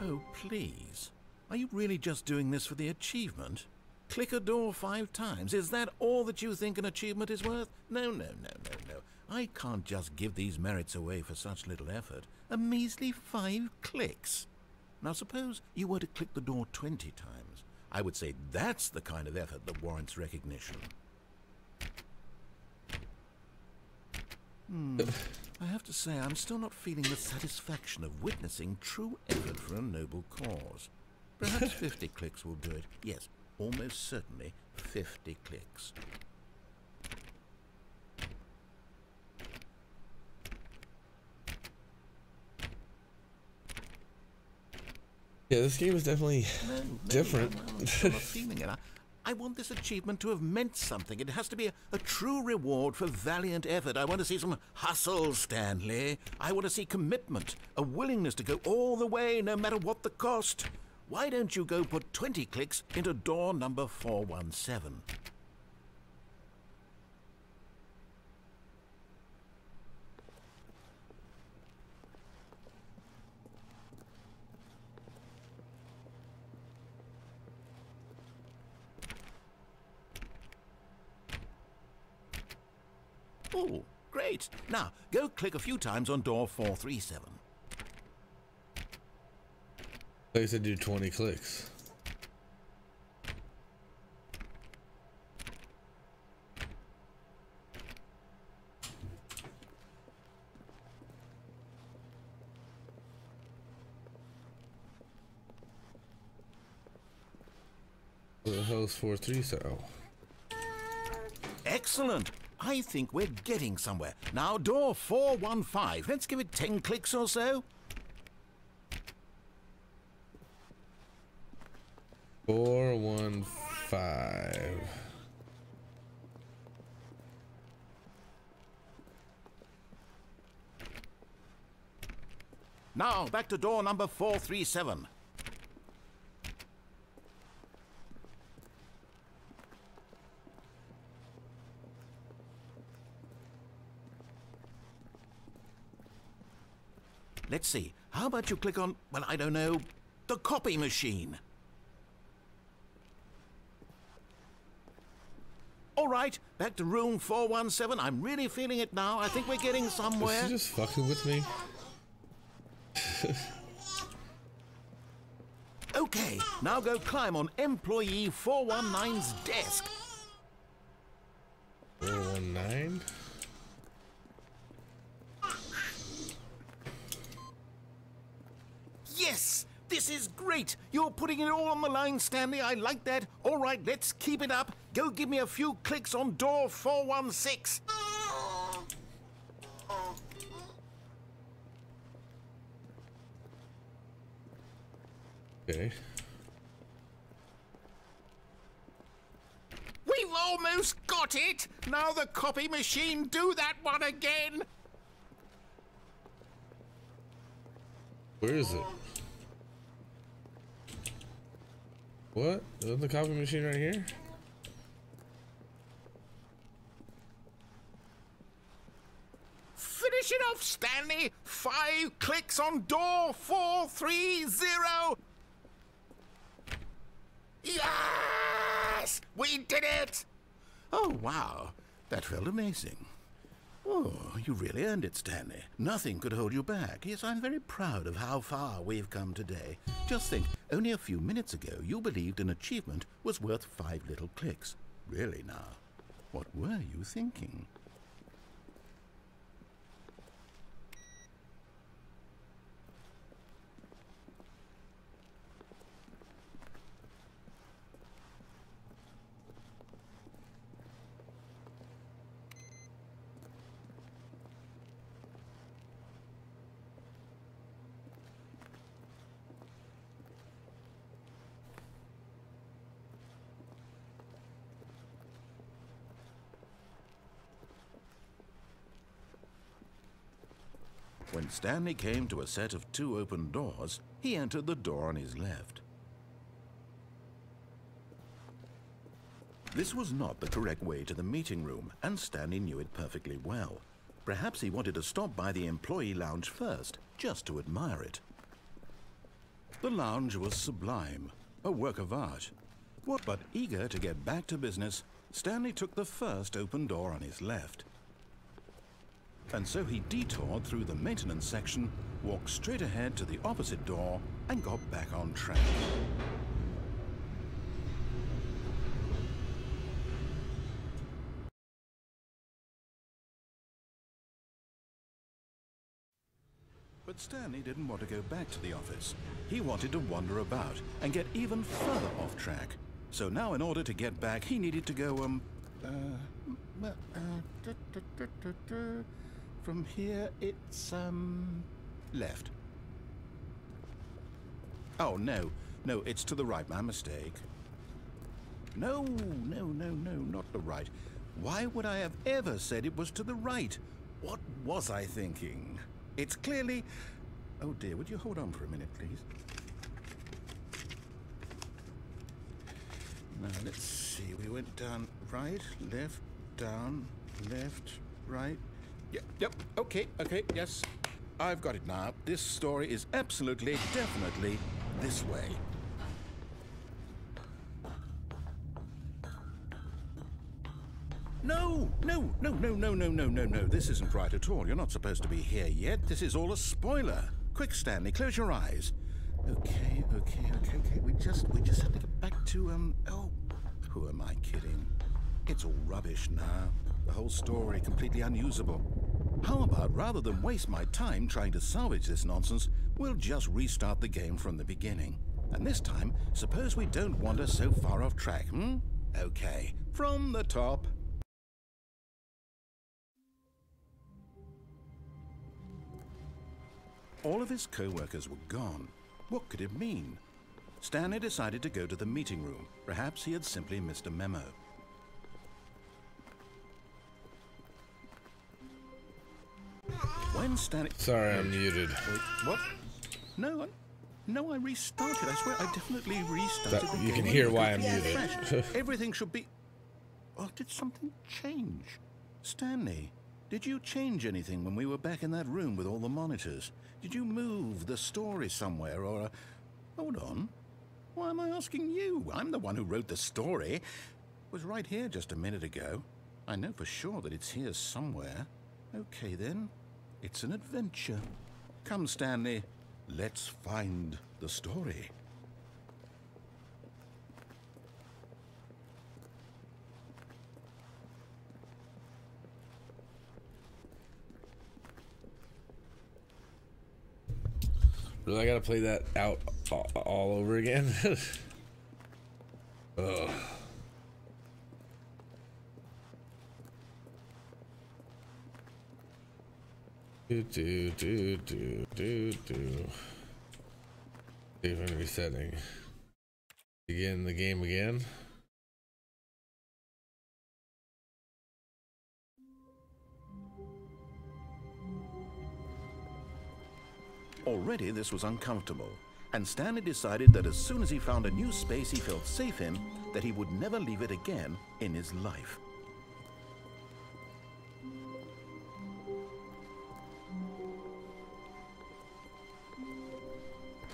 Oh, please. Are you really just doing this for the achievement? Click a door 5 times. Is that all that you think an achievement is worth? No, no, no, no, no. I can't just give these merits away for such little effort. A measly 5 clicks. Now suppose you were to click the door 20 times. I would say that's the kind of effort that warrants recognition. I have to say, I'm still not feeling the satisfaction of witnessing true effort for a noble cause. Perhaps 50 clicks will do it. Yes, almost certainly 50 clicks. Yeah, this game is definitely different. I'm not feeling it. I want this achievement to have meant something. It has to be a true reward for valiant effort. I want to see some hustle, Stanley. I want to see commitment, a willingness to go all the way, no matter what the cost. Why don't you go put 20 clicks into door number 417? Oh, great. Now, go click a few times on door 437. They said do 20 clicks. What the hell's 437? Oh. Excellent. I think we're getting somewhere. Now, door 415. Let's give it 10 clicks or so. 415. Now, back to door number 437. Let's see. How about you click on, well, I don't know, the copy machine? All right, back to room 417. I'm really feeling it now. I think we're getting somewhere. Is she just fucking with me? Okay, now go climb on employee 419's desk. 419? Yes! This is great! You're putting it all on the line, Stanley. I like that. All right, let's keep it up. Go give me a few clicks on door 416. Okay. We've almost got it! Now the copy machine, do that one again! Where is it? What? Isn't the copy machine right here? Finish it off, Stanley! 5 clicks on door 430! Yes! We did it! Oh, wow. That felt amazing. Oh, you really earned it, Stanley. Nothing could hold you back. Yes, I'm very proud of how far we've come today. Just think, only a few minutes ago, you believed an achievement was worth 5 little clicks. Really now, what were you thinking? When Stanley came to a set of 2 open doors, he entered the door on his left. This was not the correct way to the meeting room, and Stanley knew it perfectly well. Perhaps he wanted to stop by the employee lounge first, just to admire it. The lounge was sublime, a work of art. But eager to get back to business, Stanley took the first open door on his left. And so he detoured through the maintenance section, walked straight ahead to the opposite door, and got back on track. But Stanley didn't want to go back to the office. He wanted to wander about and get even further off track. So now in order to get back, he needed to go, from here, it's, left. Oh, no, it's to the right, my mistake. No, not the right. Why would I have ever said it was to the right? What was I thinking? It's clearly... Oh dear, would you hold on for a minute, please? Now, let's see, we went down right, left, down, left, right. Yep, okay, yes. I've got it now. This story is absolutely, definitely this way. No. This isn't right at all. You're not supposed to be here yet. This is all a spoiler. Quick, Stanley, close your eyes. Okay. We just have to get back to, oh, who am I kidding? It's all rubbish now. The whole story completely unusable. How about, rather than waste my time trying to salvage this nonsense, we'll just restart the game from the beginning. And this time, suppose we don't wander so far off track, Okay, from the top. All of his co-workers were gone. What could it mean? Stanley decided to go to the meeting room. Perhaps he had simply missed a memo. When Stanley... Sorry, I'm muted. Wait, what? No, I restarted. I swear, I definitely restarted the game. You can hear why I'm muted. Everything should be... Oh, did something change? Stanley, did you change anything when we were back in that room with all the monitors? Did you move the story somewhere, or... Hold on. Why am I asking you? I'm the one who wrote the story. It was right here just a minute ago. I know for sure that it's here somewhere. Okay, then. It's an adventure. Come, Stanley. Let's find the story. Really, I gotta play that out all over again? Ugh. Do. Even resetting. Begin the game again. Already this was uncomfortable, and Stanley decided that as soon as he found a new space he felt safe in, that he would never leave it again in his life.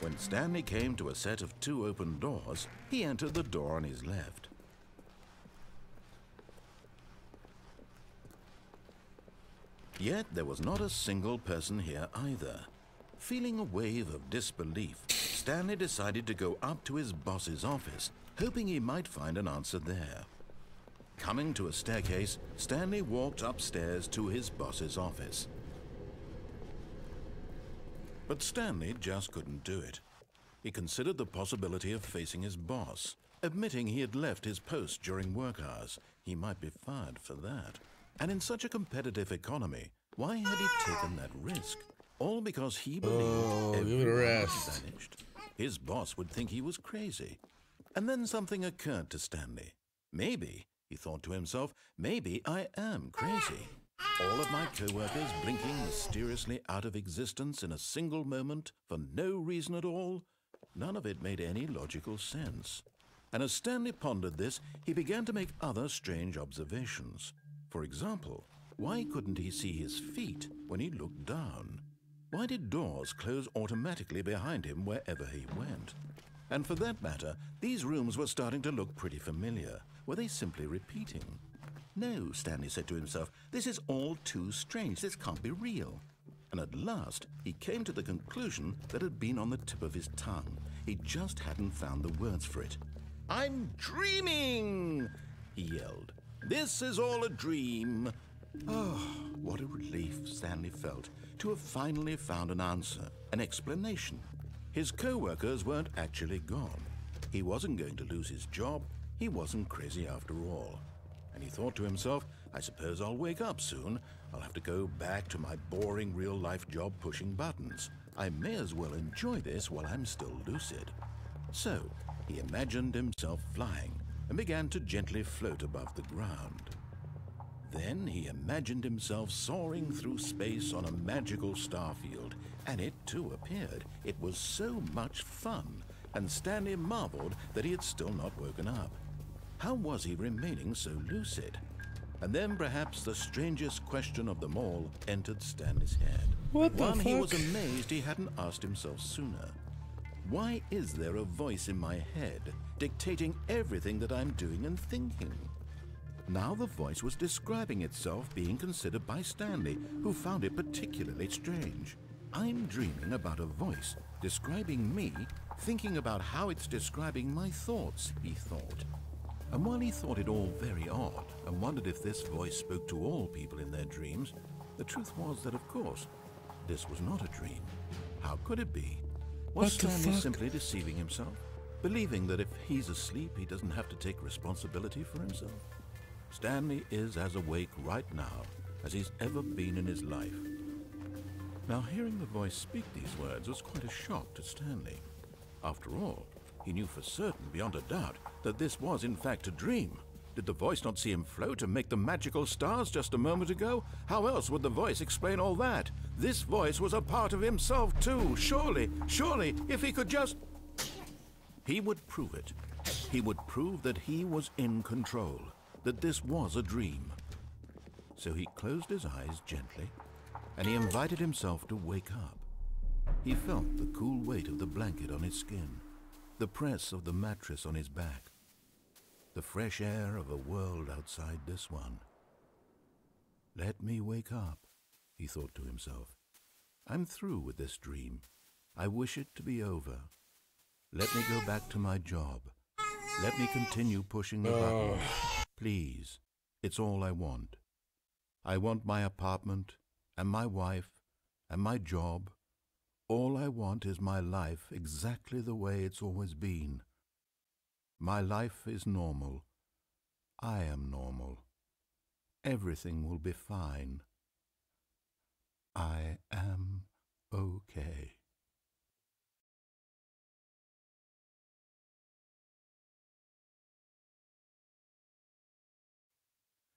When Stanley came to a set of 2 open doors, he entered the door on his left. Yet there was not a single person here either. Feeling a wave of disbelief, Stanley decided to go up to his boss's office, hoping he might find an answer there. Coming to a staircase, Stanley walked upstairs to his boss's office. But Stanley just couldn't do it. He considered the possibility of facing his boss. Admitting he had left his post during work hours, he might be fired for that. And in such a competitive economy, why had he taken that risk? All because he believed everyone had vanished. His boss would think he was crazy. And then something occurred to Stanley. Maybe, he thought to himself, maybe I am crazy. All of my co-workers blinking mysteriously out of existence in a single moment for no reason at all. None of it made any logical sense. And as Stanley pondered this, he began to make other strange observations. For example, why couldn't he see his feet when he looked down? Why did doors close automatically behind him wherever he went? And for that matter, these rooms were starting to look pretty familiar. Were they simply repeating? No, Stanley said to himself, this is all too strange. This can't be real. And at last, he came to the conclusion that had been on the tip of his tongue. He just hadn't found the words for it. "I'm dreaming!" he yelled. "This is all a dream." Oh, what a relief Stanley felt to have finally found an answer, an explanation. His co-workers weren't actually gone. He wasn't going to lose his job. He wasn't crazy after all. And he thought to himself, I suppose I'll wake up soon. I'll have to go back to my boring real-life job pushing buttons. I may as well enjoy this while I'm still lucid. So, he imagined himself flying and began to gently float above the ground. Then he imagined himself soaring through space on a magical starfield, and it too appeared. It was so much fun, and Stanley marveled that he had still not woken up. How was he remaining so lucid? And then perhaps the strangest question of them all entered Stanley's head. What the One fuck? he was amazed he hadn't asked himself sooner. Why is there a voice in my head dictating everything that I'm doing and thinking? Now the voice was describing itself being considered by Stanley, who found it particularly strange. I'm dreaming about a voice describing me, thinking about how it's describing my thoughts, he thought. And while he thought it all very odd and wondered if this voice spoke to all people in their dreams, the truth was that, of course, this was not a dream. How could it be? Was Stanley simply deceiving himself, believing that if he's asleep, he doesn't have to take responsibility for himself? Stanley is as awake right now as he's ever been in his life. Now, hearing the voice speak these words was quite a shock to Stanley. After all, he knew for certain, beyond a doubt, that this was in fact a dream. Did the voice not see him float and make the magical stars just a moment ago? How else would the voice explain all that? This voice was a part of himself too. Surely, if he could just... He would prove it. He would prove that he was in control, that this was a dream. So he closed his eyes gently, and he invited himself to wake up. He felt the cool weight of the blanket on his skin, the press of the mattress on his back, the fresh air of a world outside this one. Let me wake up, he thought to himself. I'm through with this dream. I wish it to be over. Let me go back to my job. Let me continue pushing the buttons. Please, it's all I want. I want my apartment, and my wife, and my job. All I want is my life exactly the way it's always been. My life is normal. I am normal. Everything will be fine. I am okay.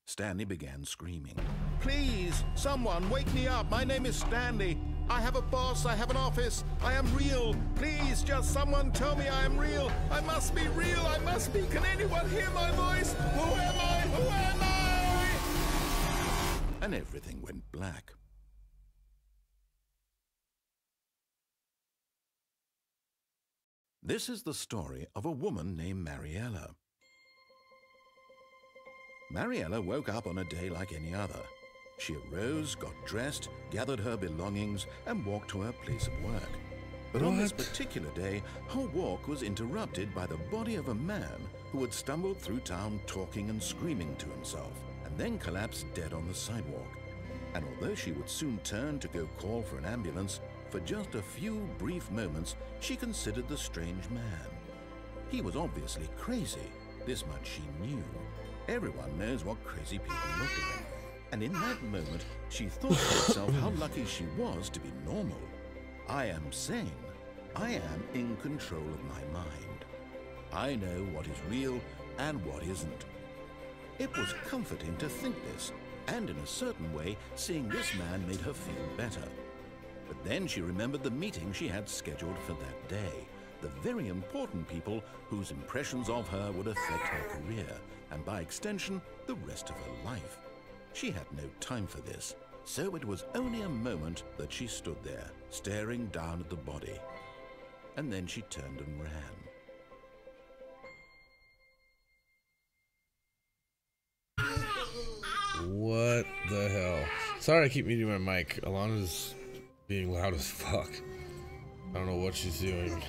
Stanley began screaming. Please, someone, wake me up. My name is Stanley. I have a boss. I have an office. I am real. Please, just someone tell me I am real. I must be real. I must be. Can anyone hear my voice? Who am I? Who am I? And everything went black. This is the story of a woman named Mariella. Mariella woke up on a day like any other. She arose, got dressed, gathered her belongings, and walked to her place of work. But on this particular day, her walk was interrupted by the body of a man who had stumbled through town talking and screaming to himself, and then collapsed dead on the sidewalk. And although she would soon turn to go call for an ambulance, for just a few brief moments, she considered the strange man. He was obviously crazy. This much she knew. Everyone knows what crazy people look like. And in that moment, she thought to herself how lucky she was to be normal. I am sane. I am in control of my mind. I know what is real and what isn't. It was comforting to think this, and in a certain way, seeing this man made her feel better. But then she remembered the meeting she had scheduled for that day, the very important people whose impressions of her would affect her career, and by extension, the rest of her life. She had no time for this, so it was only a moment that she stood there, staring down at the body. And then she turned and ran. What the hell? Sorry I keep muting my mic. Alana's being loud as fuck. I don't know what she's doing.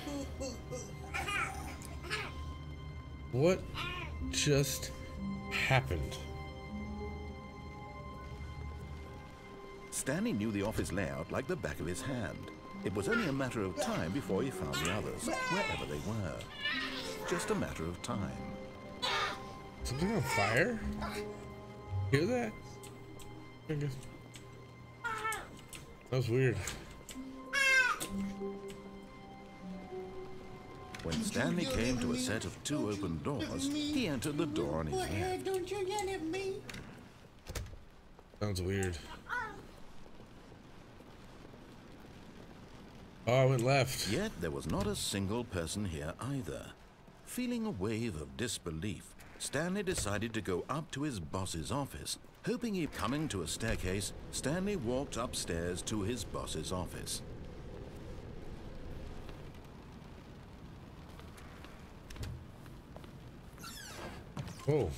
What just happened? Stanley knew the office layout like the back of his hand. It was only a matter of time before he found the others, wherever they were. Just a matter of time. Something on fire? Hear that? I guess. That was weird. When Stanley came to a set of 2 open doors, he entered the door on his left. Don't you yell at me. Sounds weird. Oh, I went left. Yet there was not a single person here either. Feeling a wave of disbelief, Stanley decided to go up to his boss's office. Hoping he'd coming to a staircase, Stanley walked upstairs to his boss's office. Oh.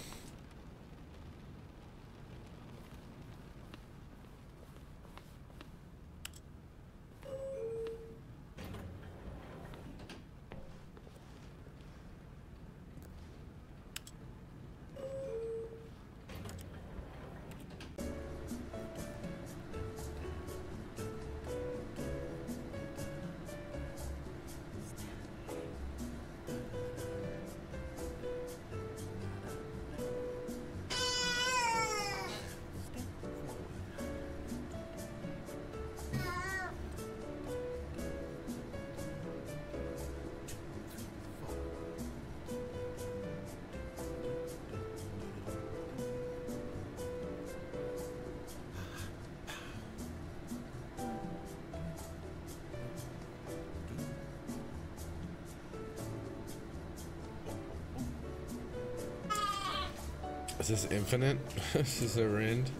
Is this infinite? Is this never end?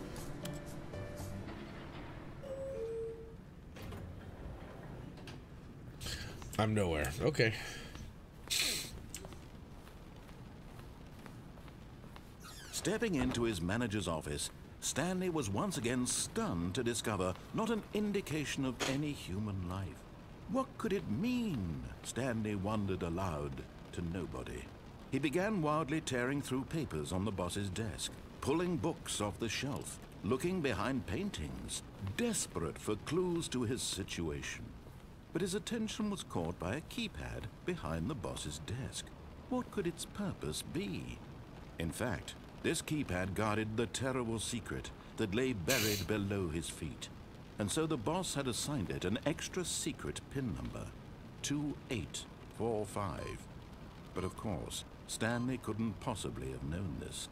I'm nowhere. Okay. Stepping into his manager's office, Stanley was once again stunned to discover not an indication of any human life. What could it mean? Stanley wondered aloud to nobody. He began wildly tearing through papers on the boss's desk, pulling books off the shelf, looking behind paintings, desperate for clues to his situation. But his attention was caught by a keypad behind the boss's desk. What could its purpose be? In fact, this keypad guarded the terrible secret that lay buried below his feet. And so the boss had assigned it an extra secret PIN number, 2845. But of course, Stanley couldn't possibly have known this.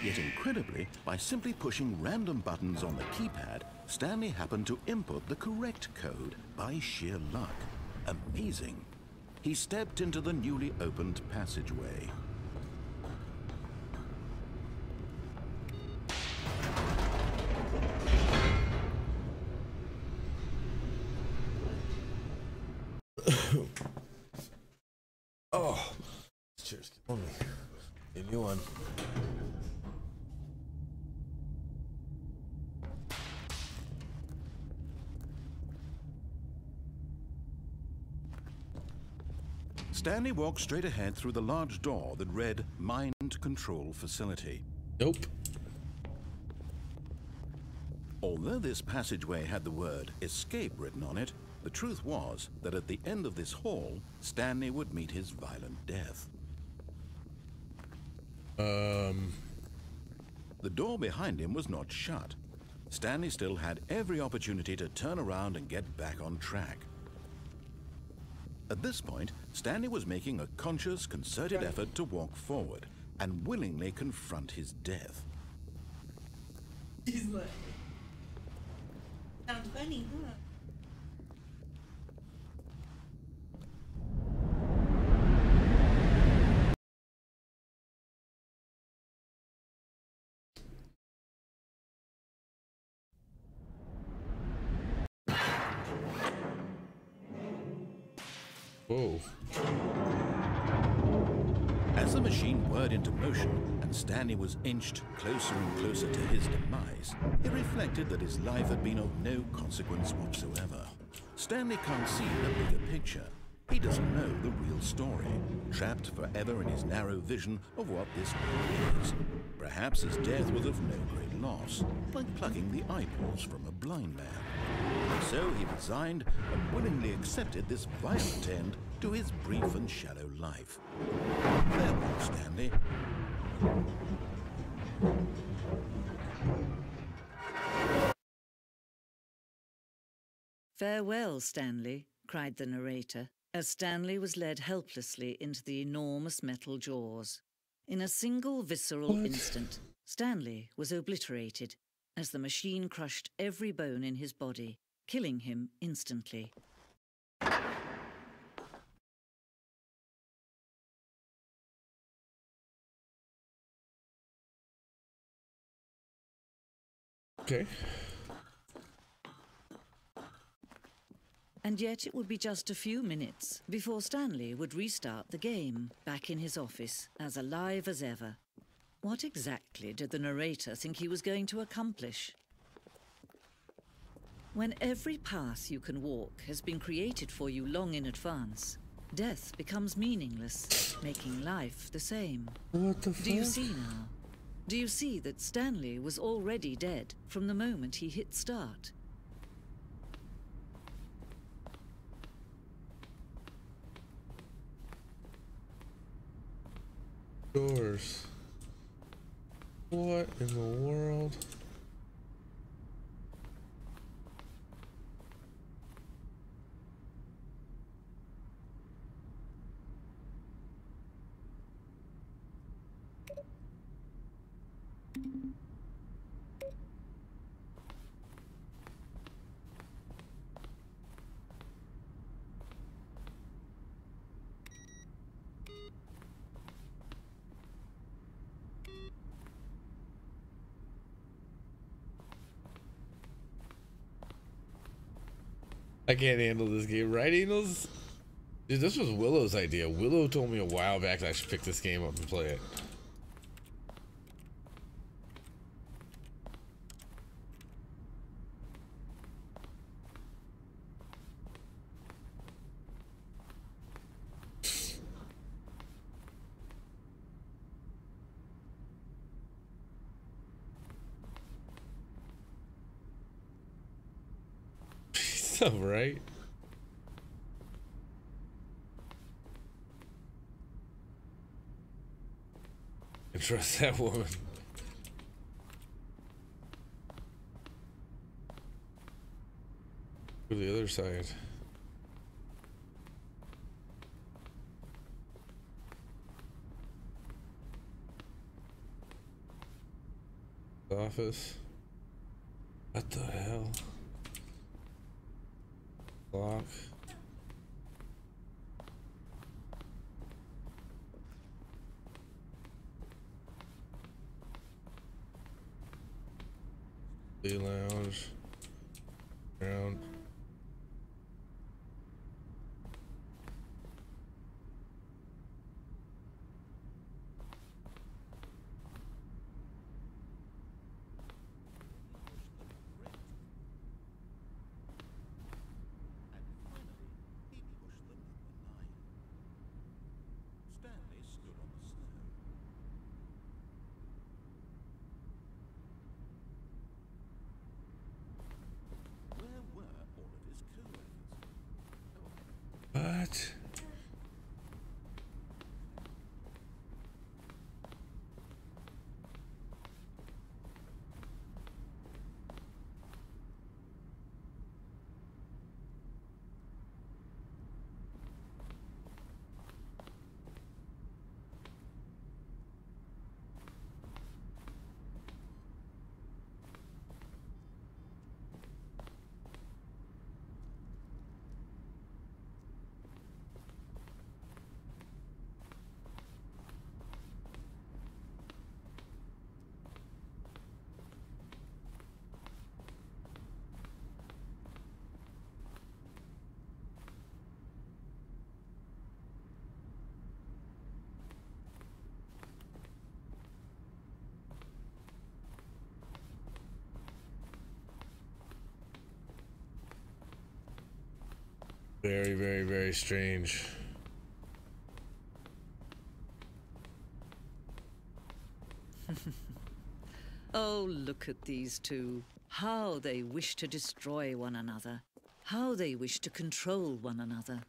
Yet incredibly, by simply pushing random buttons on the keypad, Stanley happened to input the correct code by sheer luck. Amazing. He stepped into the newly opened passageway. Oh, this chair's killing me. A new one. Stanley walked straight ahead through the large door that read Mind Control Facility. Nope. Although this passageway had the word escape written on it, the truth was that at the end of this hall, Stanley would meet his violent death. The door behind him was not shut. Stanley still had every opportunity to turn around and get back on track. At this point, Stanley was making a conscious, concerted effort to walk forward and willingly confront his death. He's like, sounds funny, huh? Whoa. As the machine whirred into motion and Stanley was inched closer and closer to his demise, he reflected that his life had been of no consequence whatsoever. Stanley can't see the bigger picture. He doesn't know the real story, trapped forever in his narrow vision of what this world is. Perhaps his death was of no great loss, like plucking the eyeballs from a blind man. So he resigned and willingly accepted this violent end to his brief and shallow life. Farewell, Stanley. "Farewell, Stanley," cried the narrator, as Stanley was led helplessly into the enormous metal jaws. In a single visceral instant, Stanley was obliterated as the machine crushed every bone in his body, killing him instantly. Okay. And yet it would be just a few minutes before Stanley would restart the game, back in his office, as alive as ever. What exactly did the narrator think he was going to accomplish? When every path you can walk has been created for you long in advance, death becomes meaningless, making life the same. What the fuck? Do you see now? Do you see that Stanley was already dead from the moment he hit start? Doors. What in the world? I can't handle this game, right, Angels? Dude, this was Willow's idea. Willow told me a while back that I should pick this game up and play it. Right? And trust that woman. To the other side. Office. What the hell? Lock. The lounge. Ground. Very, very, very strange. Oh, look at these two. How they wish to destroy one another. How they wish to control one another.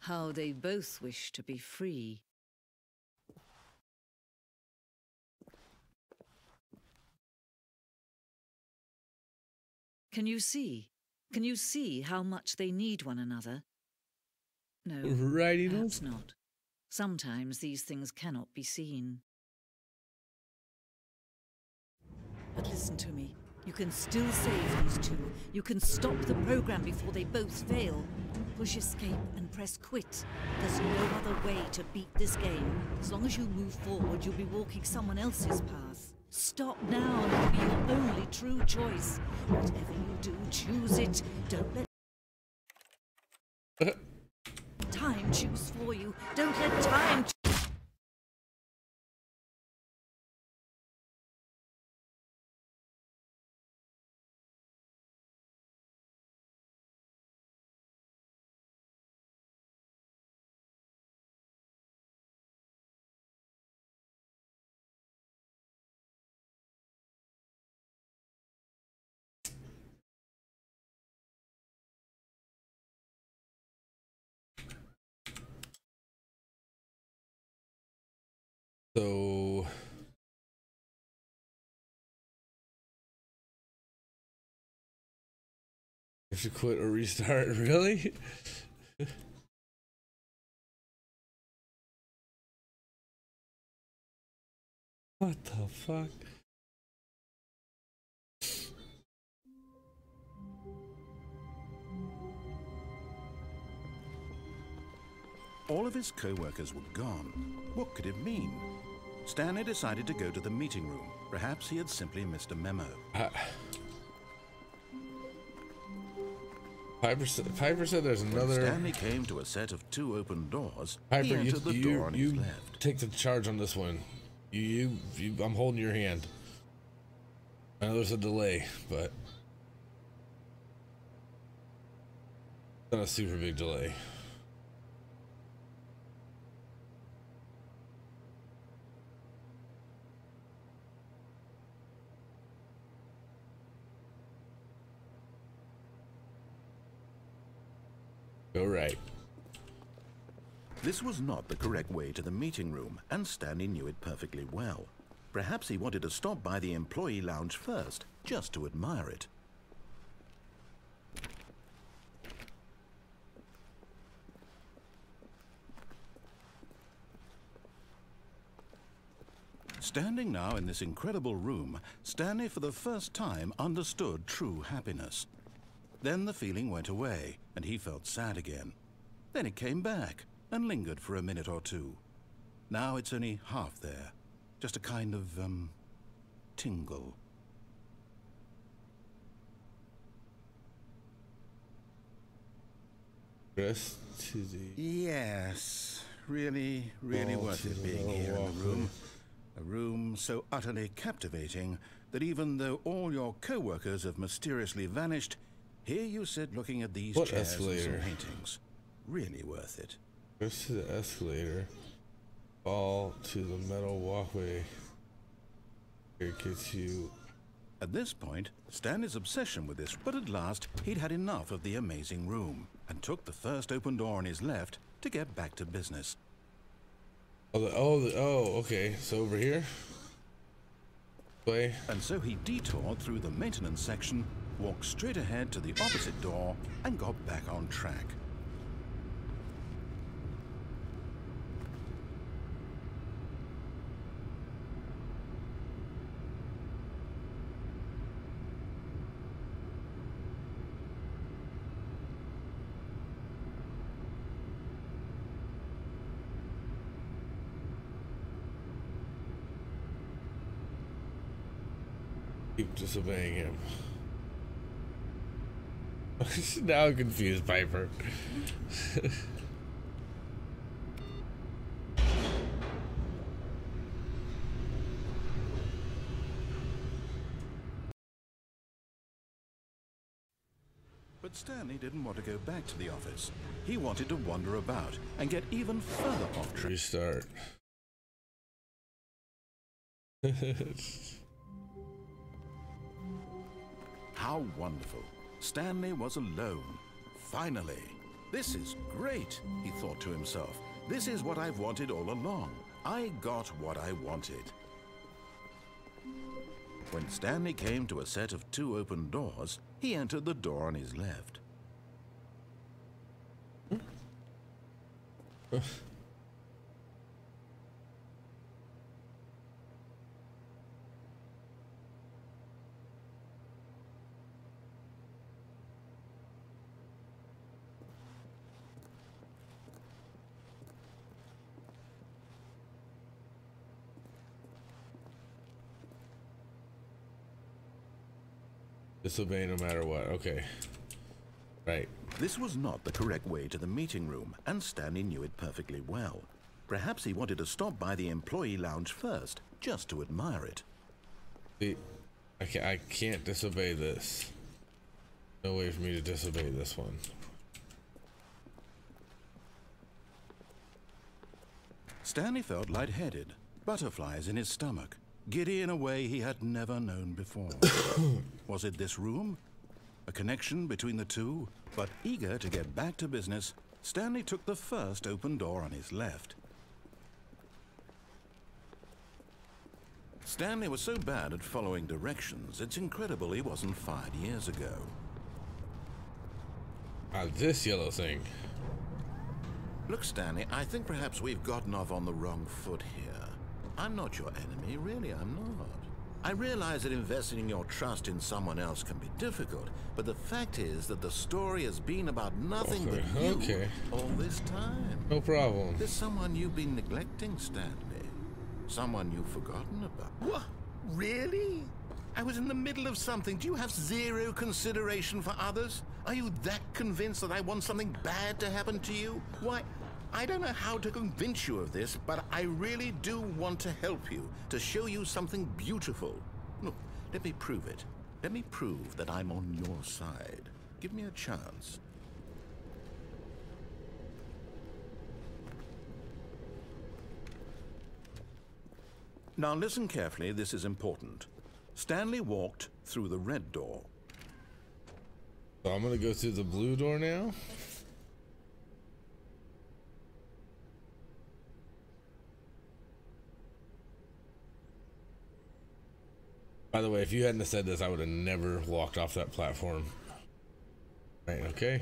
How they both wish to be free. Can you see? Can you see how much they need one another? No, Righty, perhaps not. Sometimes these things cannot be seen. But listen to me. You can still save these two. You can stop the program before they both fail. Push escape and press quit. There's no other way to beat this game. As long as you move forward, you'll be walking someone else's path. Stop now and it'll be your only true choice. Whatever you do, choose it. Don't let time choose for you. Don't let time So if you quit or restart, really? What the fuck? All of his co-workers were gone. What could it mean? Stanley decided to go to the meeting room. Perhaps he had simply missed a memo. Piper said there's When another. Stanley came to a set of 2 open doors. Piper, He entered the door on his left. take the charge on this one. I'm holding your hand. I know there's a delay, but not a super big delay. Go right. This was not the correct way to the meeting room, and Stanley knew it perfectly well. Perhaps he wanted to stop by the employee lounge first, just to admire it. Standing now in this incredible room, Stanley for the first time understood true happiness. Then the feeling went away, and he felt sad again. Then it came back, and lingered for a minute or two. Now it's only half there. Just a kind of, tingle. Rest to the. Yes, really worth it being here in the room. A room so utterly captivating that even though all your co-workers have mysteriously vanished, here you sit looking at these chairs and some paintings. Really worth it. Goes to the escalator. Fall to the metal walkway. It gets you. At this point, Stanley's obsession with this, but at last he'd had enough of the amazing room and took the first open door on his left to get back to business. Oh, okay. So over here. Play. And so he detoured through the maintenance section, walked straight ahead to the opposite door, and got back on track. Keep disobeying him. Now I'm confused, Piper. But Stanley didn't want to go back to the office. He wanted to wander about and get even further off track. Restart. How wonderful. Stanley was alone. Finally. This is great, he thought to himself. This is what I've wanted all along. I got what I wanted. When Stanley came to a set of 2 open doors, he entered the door on his left. Disobey no matter what. Okay. Right. This was not the correct way to the meeting room, and Stanley knew it perfectly well. Perhaps he wanted to stop by the employee lounge first, just to admire it. See, I can't disobey this. No way for me to disobey this one. Stanley felt lightheaded, butterflies in his stomach, giddy in a way he had never known before. Was it this room? A connection between the two? But eager to get back to business, Stanley took the first open door on his left. Stanley was so bad at following directions, it's incredible he wasn't fired years ago. This yellow thing. Look, Stanley, I think perhaps we've gotten off on the wrong foot here. I'm not your enemy, really, I'm not. I realize that investing your trust in someone else can be difficult, but the fact is that the story has been about nothing but you all this time. No problem. There's someone you've been neglecting, Stanley. Someone you've forgotten about. What? Really? I was in the middle of something. Do you have zero consideration for others? Are you that convinced that I want something bad to happen to you? Why, I don't know how to convince you of this, but I really do want to help you, to show you something beautiful. Look, let me prove it. Let me prove that I'm on your side. Give me a chance. Now listen carefully, this is important. Stanley walked through the red door. So I'm gonna go through the blue door now. By the way, if you hadn't have said this, I would have never walked off that platform. Right, okay.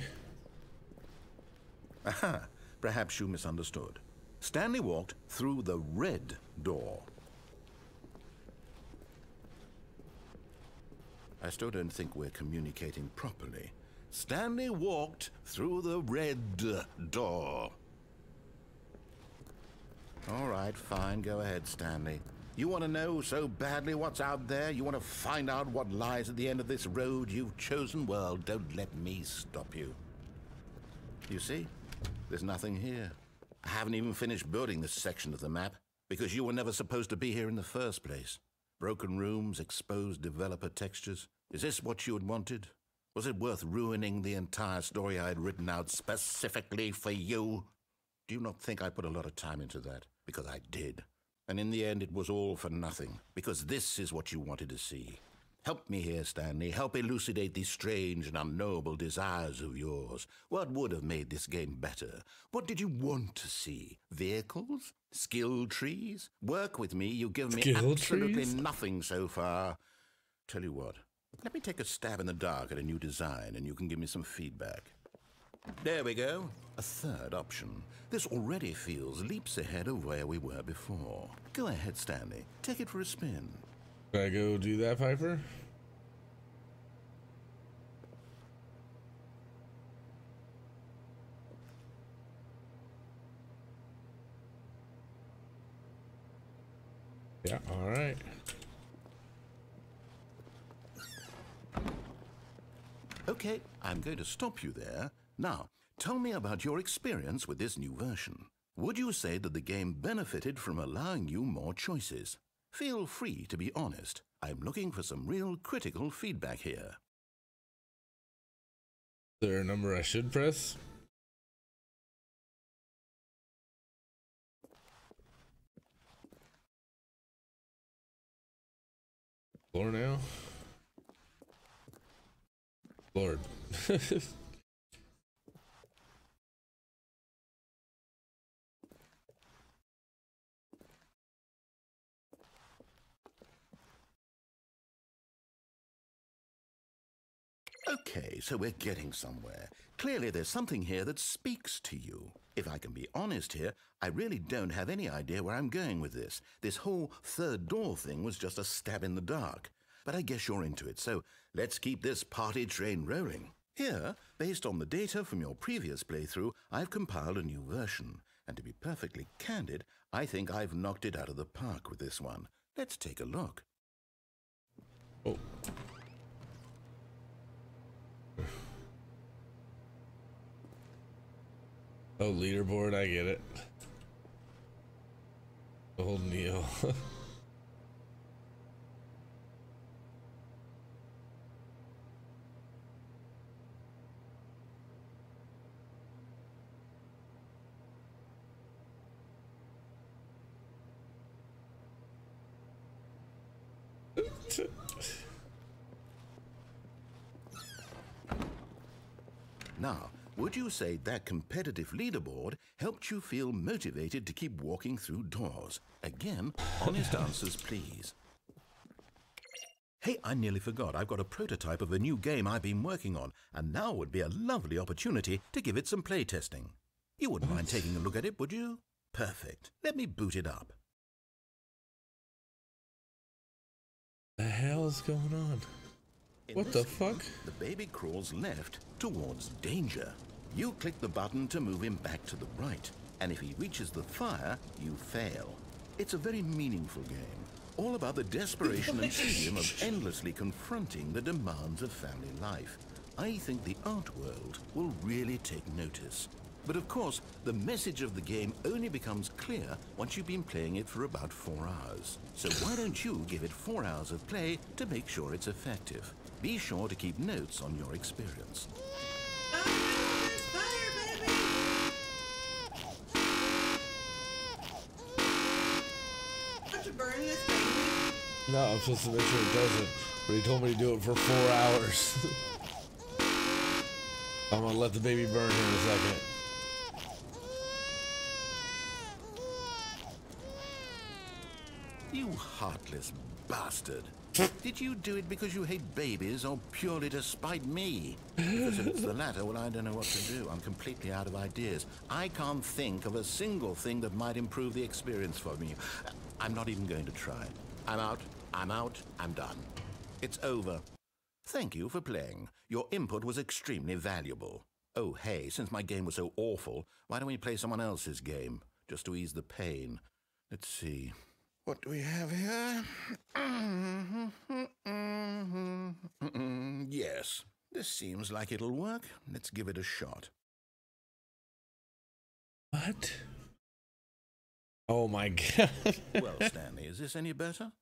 Aha, perhaps you misunderstood. Stanley walked through the red door. I still don't think we're communicating properly. Stanley walked through the red door. All right, fine, go ahead, Stanley. You want to know so badly what's out there? You want to find out what lies at the end of this road you've chosen? Well, don't let me stop you. You see? There's nothing here. I haven't even finished building this section of the map, because you were never supposed to be here in the first place. Broken rooms, exposed developer textures. Is this what you had wanted? Was it worth ruining the entire story I had written out specifically for you? Do you not think I put a lot of time into that? Because I did. And in the end, it was all for nothing, because this is what you wanted to see. Help me here, Stanley. Help elucidate these strange and unknowable desires of yours. What would have made this game better? What did you want to see? Vehicles? Skill trees? Work with me. You've given me absolutely nothing so far. Tell you what, let me take a stab in the dark at a new design, and you can give me some feedback. There we go. A third option. This already feels leaps ahead of where we were before. Go ahead, Stanley. Take it for a spin. Can I go do that, Piper? Yeah, all right. Okay, I'm going to stop you there. Now, tell me about your experience with this new version. Would you say that the game benefited from allowing you more choices? Feel free to be honest. I'm looking for some real critical feedback here. Is there a number I should press? Floor now? Lord. Okay, so we're getting somewhere. Clearly there's something here that speaks to you. If I can be honest here, I really don't have any idea where I'm going with this. This whole third door thing was just a stab in the dark. But I guess you're into it, so let's keep this party train rolling. Here, based on the data from your previous playthrough, I've compiled a new version. And to be perfectly candid, I think I've knocked it out of the park with this one. Let's take a look. Oh. Oh, leaderboard, I get it. Old Neo. Now, would you say that competitive leaderboard helped you feel motivated to keep walking through doors? Again, honest answers, please. Hey, I nearly forgot. I've got a prototype of a new game I've been working on, and now would be a lovely opportunity to give it some playtesting. You wouldn't mind taking a look at it, would you? Perfect. Let me boot it up. The hell's going on? What the fuck? The baby crawls left towards danger. You click the button to move him back to the right, and if he reaches the fire, you fail. It's a very meaningful game, all about the desperation and tedium of endlessly confronting the demands of family life. I think the art world will really take notice. But of course, the message of the game only becomes clear once you've been playing it for about 4 hours. So why don't you give it 4 hours of play to make sure it's effective? Be sure to keep notes on your experience. Fire, baby! Don't you burn this baby? No, I'm supposed to make sure it doesn't. But he told me to do it for 4 hours. I'm gonna let the baby burn here in a second. You heartless bastard. Did you do it because you hate babies or purely to spite me? Because if it's the latter, well, I don't know what to do. I'm completely out of ideas. I can't think of a single thing that might improve the experience for me. I'm not even going to try. I'm out. I'm done. It's over. Thank you for playing. Your input was extremely valuable. Oh, hey, since my game was so awful, why don't we play someone else's game, just to ease the pain? Let's see. What do we have here? Yes, this seems like it'll work. Let's give it a shot. What? Oh my god. Well, Stanley, is this any better?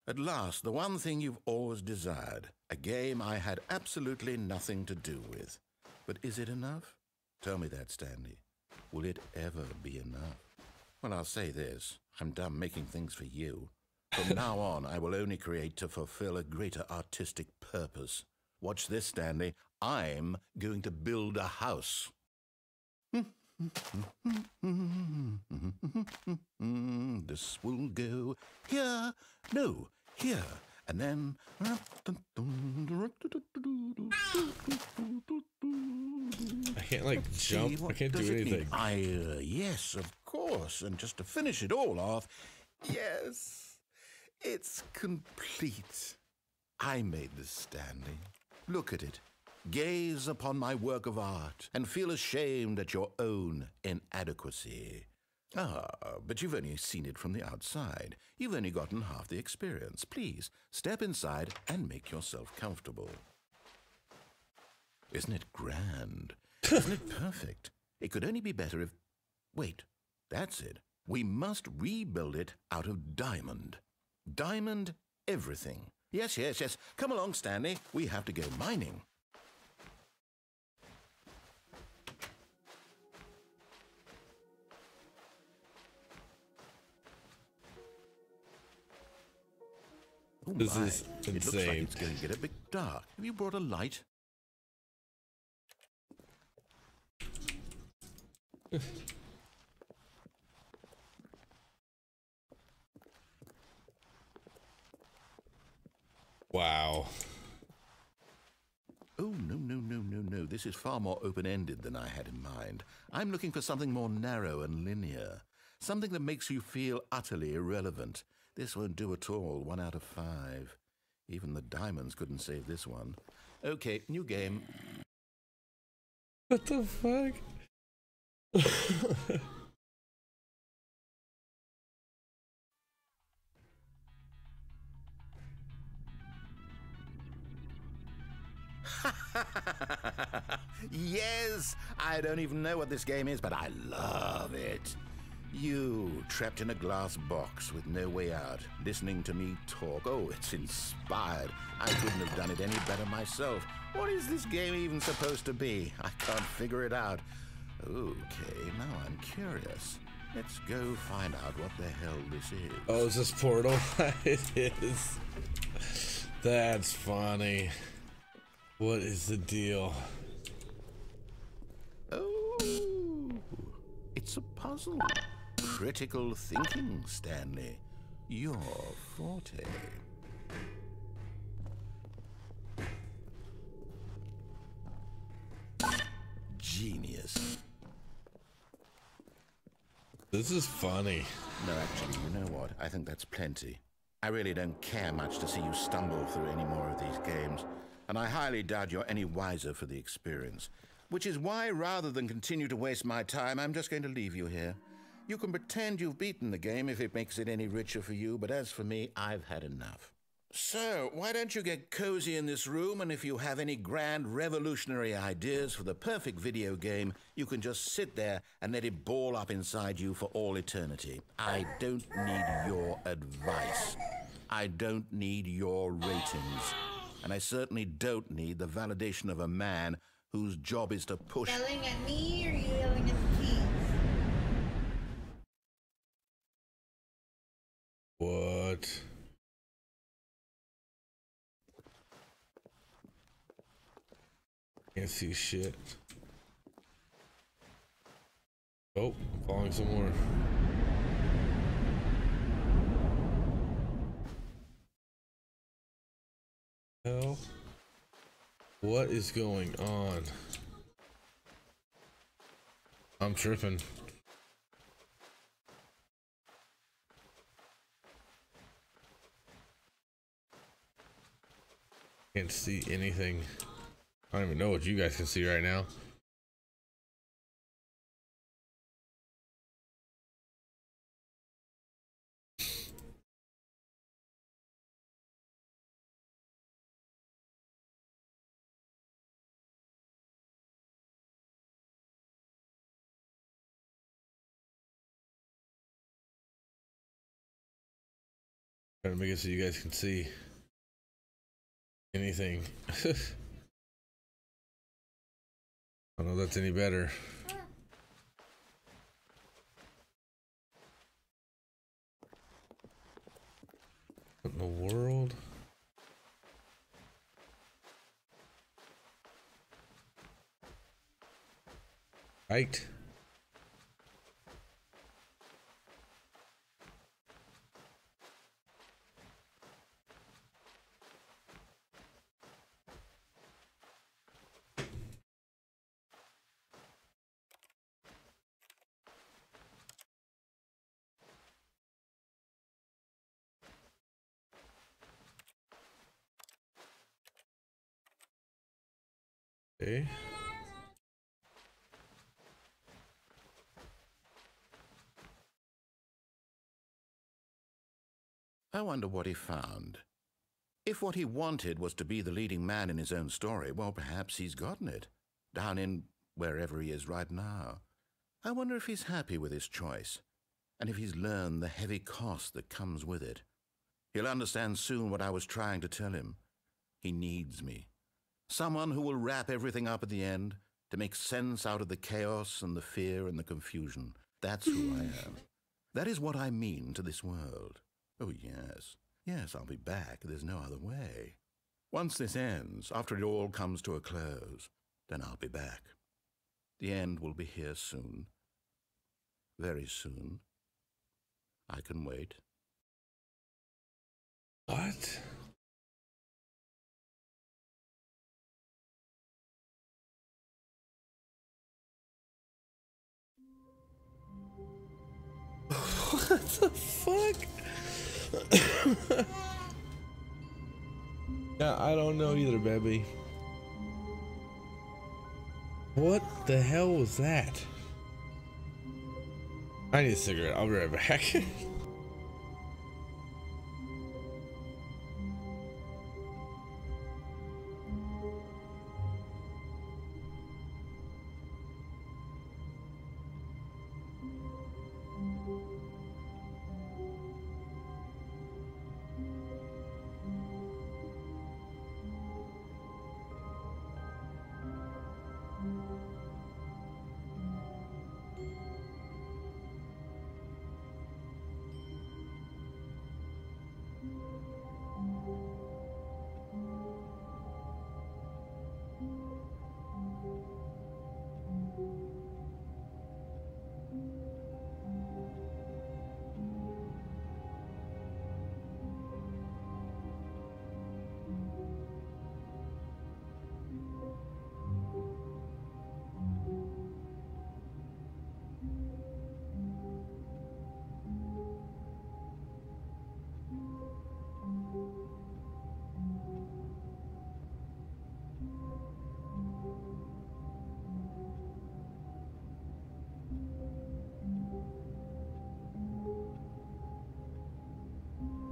At last, the one thing you've always desired. A game I had absolutely nothing to do with. But is it enough? Tell me that, Stanley. Will it ever be enough? Well, I'll say this. I'm done making things for you. From now on, I will only create to fulfill a greater artistic purpose. Watch this, Stanley. I'm going to build a house. This will go here. No, here. And then... I can't, like, jump. I can't do anything. Yes, of course. And just to finish it all off, yes, it's complete. I made this, Stanley. Look at it. Gaze upon my work of art and feel ashamed at your own inadequacy. Ah, but you've only seen it from the outside. You've only gotten half the experience. Please, step inside and make yourself comfortable. Isn't it grand? Isn't it perfect? It could only be better if... Wait, that's it. We must rebuild it out of diamond. Diamond everything. Yes. Come along, Stanley. We have to go mining. Oh This my. is It looks like insane. it's going to get a bit dark. Have you brought a light? Wow. Oh, no, no, no, no, no. This is far more open-ended than I had in mind. I'm looking for something more narrow and linear. Something that makes you feel utterly irrelevant. This won't do at all. 1 out of 5. Even the diamonds couldn't save this one. Okay, new game. What the fuck? Yes! I don't even know what this game is, but I love it. You, trapped in a glass box with no way out, listening to me talk. Oh, it's inspired. I couldn't have done it any better myself. What is this game even supposed to be? I can't figure it out. Okay, now I'm curious. Let's go find out what the hell this is. Oh, is this Portal? It is. That's funny. What is the deal? Oh, it's a puzzle. Critical thinking, Stanley. Your forte. Genius. This is funny. No, actually, you know what? I think that's plenty. I really don't care much to see you stumble through any more of these games, and I highly doubt you're any wiser for the experience. Which is why, rather than continue to waste my time, I'm just going to leave you here. You can pretend you've beaten the game if it makes it any richer for you, but as for me, I've had enough. So, why don't you get cozy in this room, and if you have any grand revolutionary ideas for the perfect video game, you can just sit there and let it ball up inside you for all eternity. I don't need your advice. I don't need your ratings. And I certainly don't need the validation of a man whose job is to push... Yelling at me or you yelling at the keys? What? Can't see shit. Oh, falling some more. Hell? What is going on? I'm tripping. Can't see anything. I don't even know what you guys can see right now. Trying to make it so you guys can see anything. I don't know if that's any better. What in the world? Right. Okay. I wonder what he found. If what he wanted was to be the leading man in his own story, well, perhaps he's gotten it, down in wherever he is right now. I wonder if he's happy with his choice, and if he's learned the heavy cost that comes with it. He'll understand soon what I was trying to tell him. He needs me. Someone who will wrap everything up at the end to make sense out of the chaos and the fear and the confusion. That's who I am. That is what I mean to this world. Oh, yes. Yes, I'll be back. There's no other way. Once this ends, after it all comes to a close, then I'll be back. The end will be here soon. Very soon. I can wait. What? What the fuck? Yeah, I don't know either, baby. What the hell was that? I need a cigarette. I'll be right back.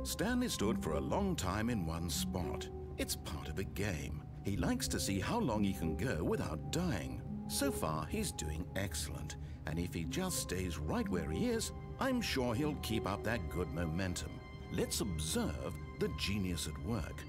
Stanley stood for a long time in one spot. It's part of a game. He likes to see how long he can go without dying. So far, he's doing excellent. And if he just stays right where he is, I'm sure he'll keep up that good momentum. Let's observe the genius at work.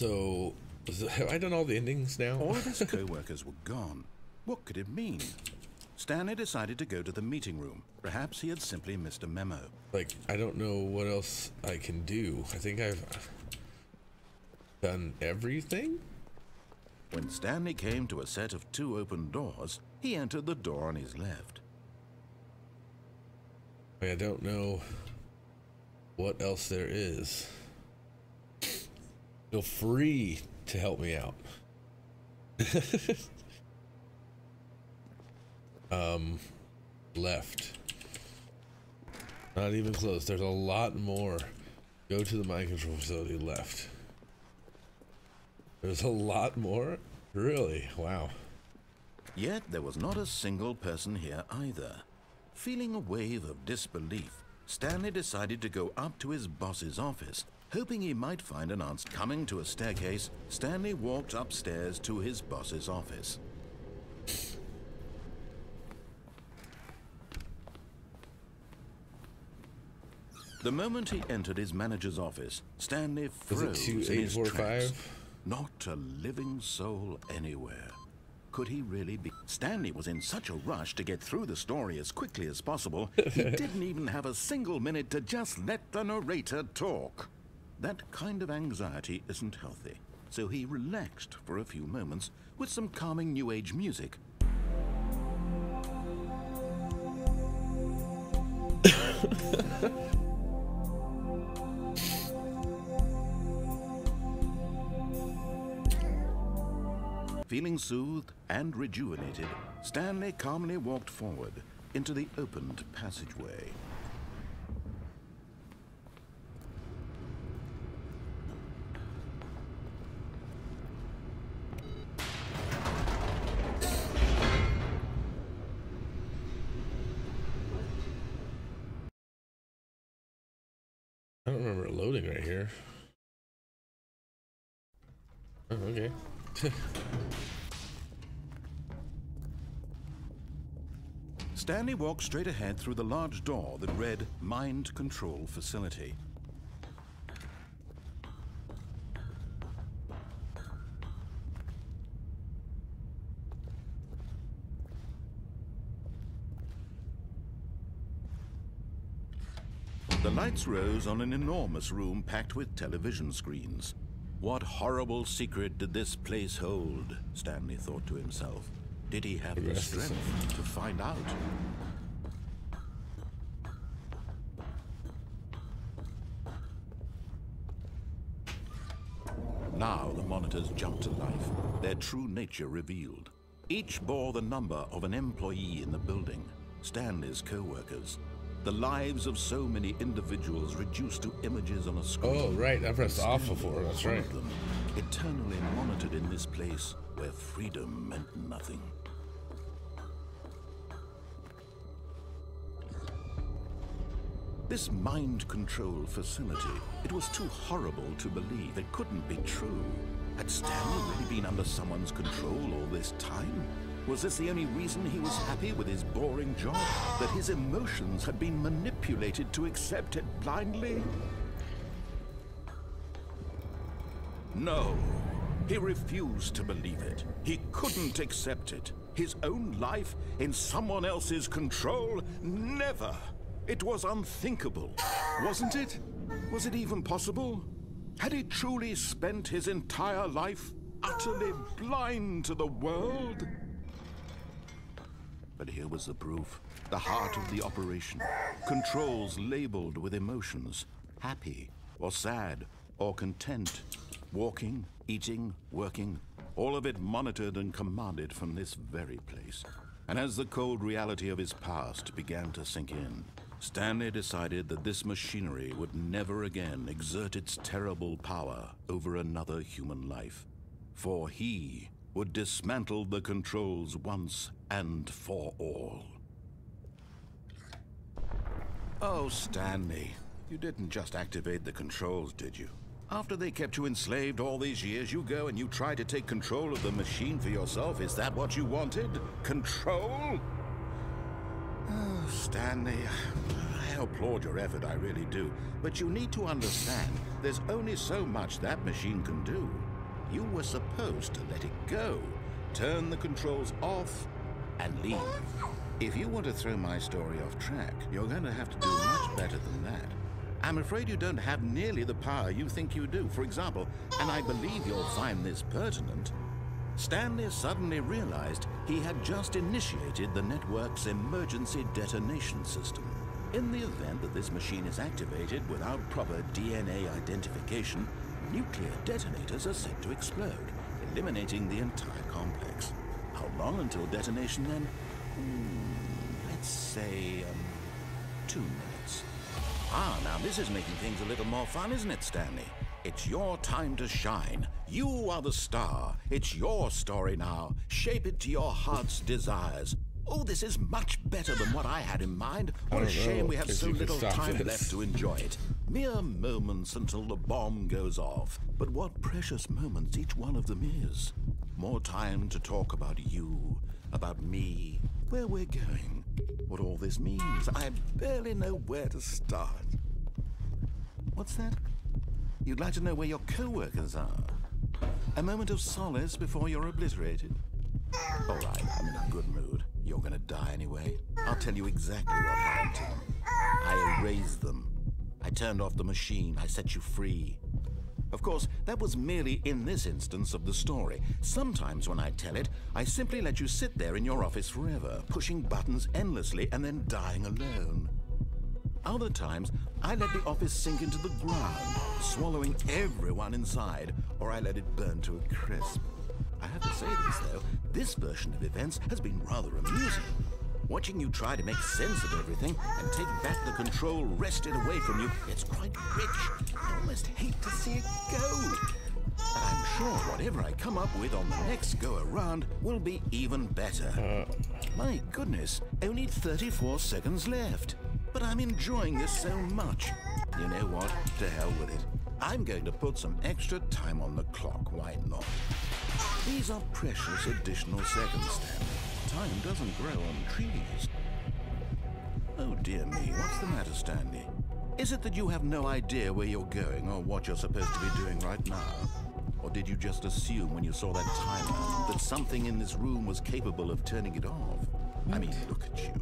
So, have I done all the endings now? All of his co-workers were gone. What could it mean? Stanley decided to go to the meeting room. Perhaps he had simply missed a memo. Like, I don't know what else I can do. I think I've done everything? When Stanley came to a set of 2 open doors, he entered the door on his left. I don't know what else there is. Feel free to help me out. Left. Not even close. There's a lot more. Go to the mind control facility. Left. There's a lot more? Really? Wow. Yet there was not a single person here either. Feeling a wave of disbelief, Stanley decided to go up to his boss's office. Hoping he might find an answer. Coming to a staircase, Stanley walked upstairs to his boss's office. The moment he entered his manager's office, Stanley froze in his tracks. Not a living soul anywhere. Could he really be? Stanley was in such a rush to get through the story as quickly as possible, he didn't even have a single minute to just let the narrator talk. That kind of anxiety isn't healthy, so he relaxed for a few moments with some calming New Age music. Feeling soothed and rejuvenated, Stanley calmly walked forward into the opened passageway. I don't remember it loading right here. Oh, okay. Stanley walked straight ahead through the large door that read Mind Control Facility. The lights rose on an enormous room packed with television screens. What horrible secret did this place hold? Stanley thought to himself. Did he have the strength to find out? Now the monitors jumped to life, their true nature revealed. Each bore the number of an employee in the building, Stanley's co-workers. The lives of so many individuals reduced to images on a screen. Oh, right. I pressed off before. That's right. Them, eternally monitored in this place where freedom meant nothing. This mind control facility, it was too horrible to believe. It couldn't be true. Had Stanley really been under someone's control all this time? Was this the only reason he was happy with his boring job? That his emotions had been manipulated to accept it blindly? No, he refused to believe it. He couldn't accept it. His own life in someone else's control? Never! It was unthinkable, wasn't it? Was it even possible? Had he truly spent his entire life utterly blind to the world? But here was the proof. The heart of the operation. Controls labeled with emotions. Happy, or sad, or content. Walking, eating, working. All of it monitored and commanded from this very place. And as the cold reality of his past began to sink in, Stanley decided that this machinery would never again exert its terrible power over another human life. For he would dismantle the controls once and for all. Oh, Stanley, you didn't just activate the controls, did you? After they kept you enslaved all these years, you go and you try to take control of the machine for yourself. Is that what you wanted? Control? Oh, Stanley, I applaud your effort, I really do. But you need to understand, there's only so much that machine can do. You were supposed to let it go, turn the controls off, and leave. If you want to throw my story off track, you're going to have to do much better than that. I'm afraid you don't have nearly the power you think you do. For example, and I believe you'll find this pertinent, Stanley suddenly realized he had just initiated the network's emergency detonation system. In the event that this machine is activated without proper DNA identification, nuclear detonators are set to explode, eliminating the entire complex. How long until detonation then? Let's say, 2 minutes. Now this is making things a little more fun, isn't it, Stanley? It's your time to shine. You are the star. It's your story now. Shape it to your heart's desires. Oh, this is much better than what I had in mind. What a shame we have so little time left to enjoy it. Mere moments until the bomb goes off. But what precious moments each one of them is. More time to talk about you, about me, where we're going, what all this means. I barely know where to start. What's that? You'd like to know where your co-workers are? A moment of solace before you're obliterated? All right, I'm in a good mood. You're gonna die anyway. I'll tell you exactly what happened to them. I erased them. I turned off the machine. I set you free. Of course, that was merely in this instance of the story. Sometimes when I tell it, I simply let you sit there in your office forever, pushing buttons endlessly and then dying alone. Other times, I let the office sink into the ground, swallowing everyone inside, or I let it burn to a crisp. I have to say this, though, this version of events has been rather amusing. Watching you try to make sense of everything and take back the control wrested away from you, it's quite rich. I almost hate to see it go. But I'm sure whatever I come up with on the next go-around will be even better. My goodness, only 34 seconds left. But I'm enjoying this so much. You know what? To hell with it. I'm going to put some extra time on the clock. Why not? These are precious additional seconds, Stanley. Time doesn't grow on trees. Oh dear me, what's the matter, Stanley? Is it that you have no idea where you're going or what you're supposed to be doing right now? Or did you just assume when you saw that timer that something in this room was capable of turning it off? I mean, look at you.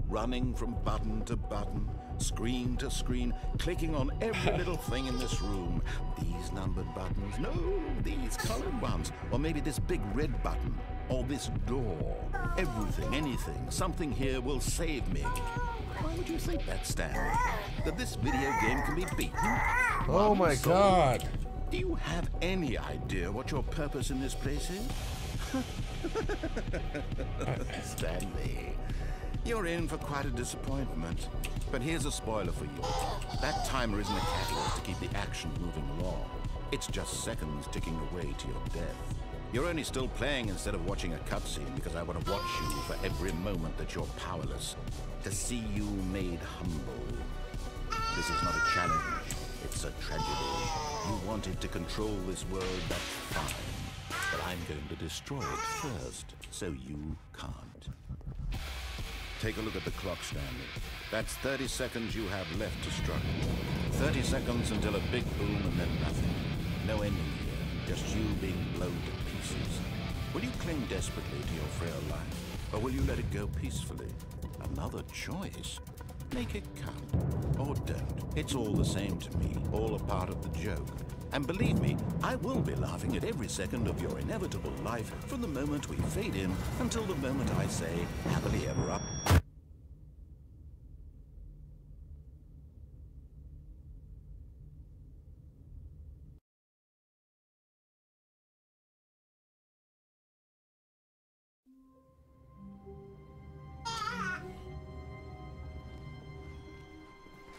Running from button to button, screen to screen, clicking on every little thing in this room. These numbered buttons, no, these colored ones. Or maybe this big red button, or this door. Everything, anything, something here will save me. Why would you think that, Stan? That this video game can be beaten? Oh my God. Do you have any idea what your purpose in this place is? Stanley. You're in for quite a disappointment. But here's a spoiler for you. That timer isn't a catalyst to keep the action moving along. It's just seconds ticking away to your death. You're only still playing instead of watching a cutscene because I want to watch you for every moment that you're powerless. To see you made humble. This is not a challenge. It's a tragedy. You wanted to control this world, that's fine. But I'm going to destroy it first, so you can't. Take a look at the clock, Stanley. That's 30 seconds you have left to struggle. 30 seconds until a big boom and then nothing. No ending here, just you being blown to pieces. Will you cling desperately to your frail life, or will you let it go peacefully? Another choice. Make it count, or don't. It's all the same to me, all a part of the joke. And believe me, I will be laughing at every second of your inevitable life from the moment we fade in until the moment I say, happily ever up.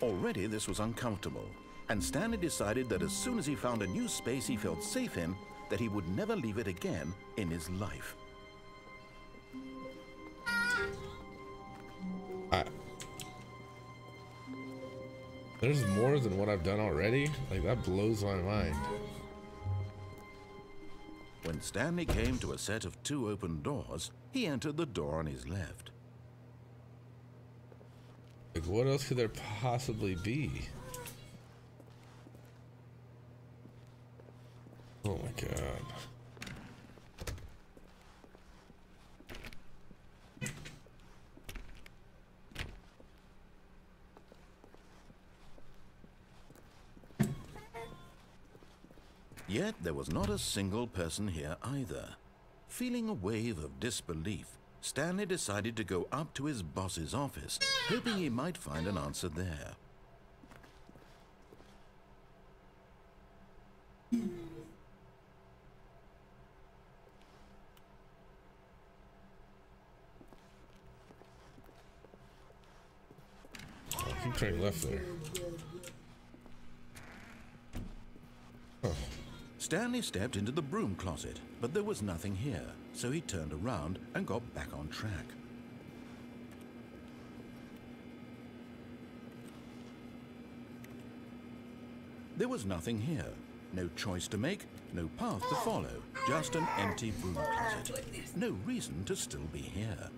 Already this was uncomfortable, and Stanley decided that as soon as he found a new space he felt safe in, that he would never leave it again in his life. There's more than what I've done already? Like, that blows my mind. When Stanley came to a set of 2 open doors, he entered the door on his left. Like, what else could there possibly be? Oh my god. Yet there was not a single person here either. Feeling a wave of disbelief, Stanley decided to go up to his boss's office, hoping he might find an answer there. I keep turning left there. Huh. Stanley stepped into the broom closet, but there was nothing here, so he turned around and got back on track. There was nothing here. No choice to make, no path to follow, just an empty broom closet. No reason to still be here.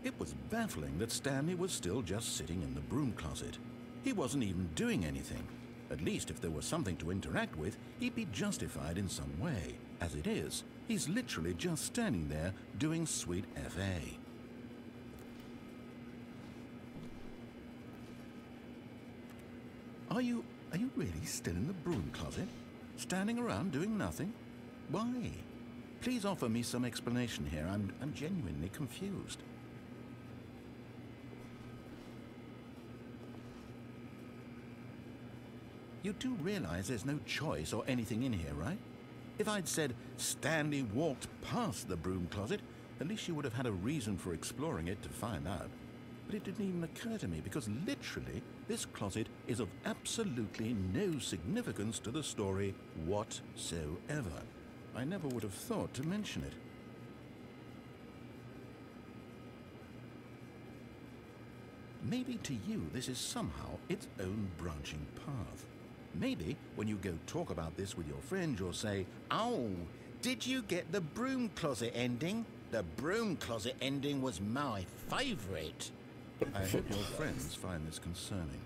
It was baffling that Stanley was still just sitting in the broom closet. He wasn't even doing anything. At least if there was something to interact with, he'd be justified in some way. As it is, he's literally just standing there doing sweet FA. Are you really still in the broom closet? Standing around doing nothing? Why? Please offer me some explanation here. I'm genuinely confused. You do realize there's no choice or anything in here, right? If I'd said Stanley walked past the broom closet, at least you would have had a reason for exploring it to find out. But it didn't even occur to me because literally this closet is of absolutely no significance to the story whatsoever. I never would have thought to mention it. Maybe to you this is somehow its own branching path. Maybe when you go talk about this with your friends, you'll say, "Oh, did you get the broom closet ending? The broom closet ending was my favorite." I hope your friends find this concerning.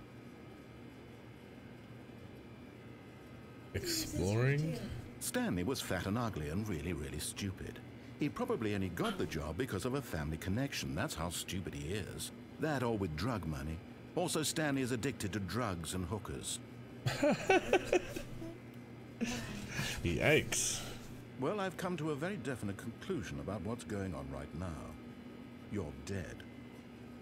Exploring? Stanley was fat and ugly and really, really stupid. He probably only got the job because of a family connection. That's how stupid he is. That or with drug money. Also, Stanley is addicted to drugs and hookers. Yikes. Well, I've come to a very definite conclusion about what's going on right now. You're dead.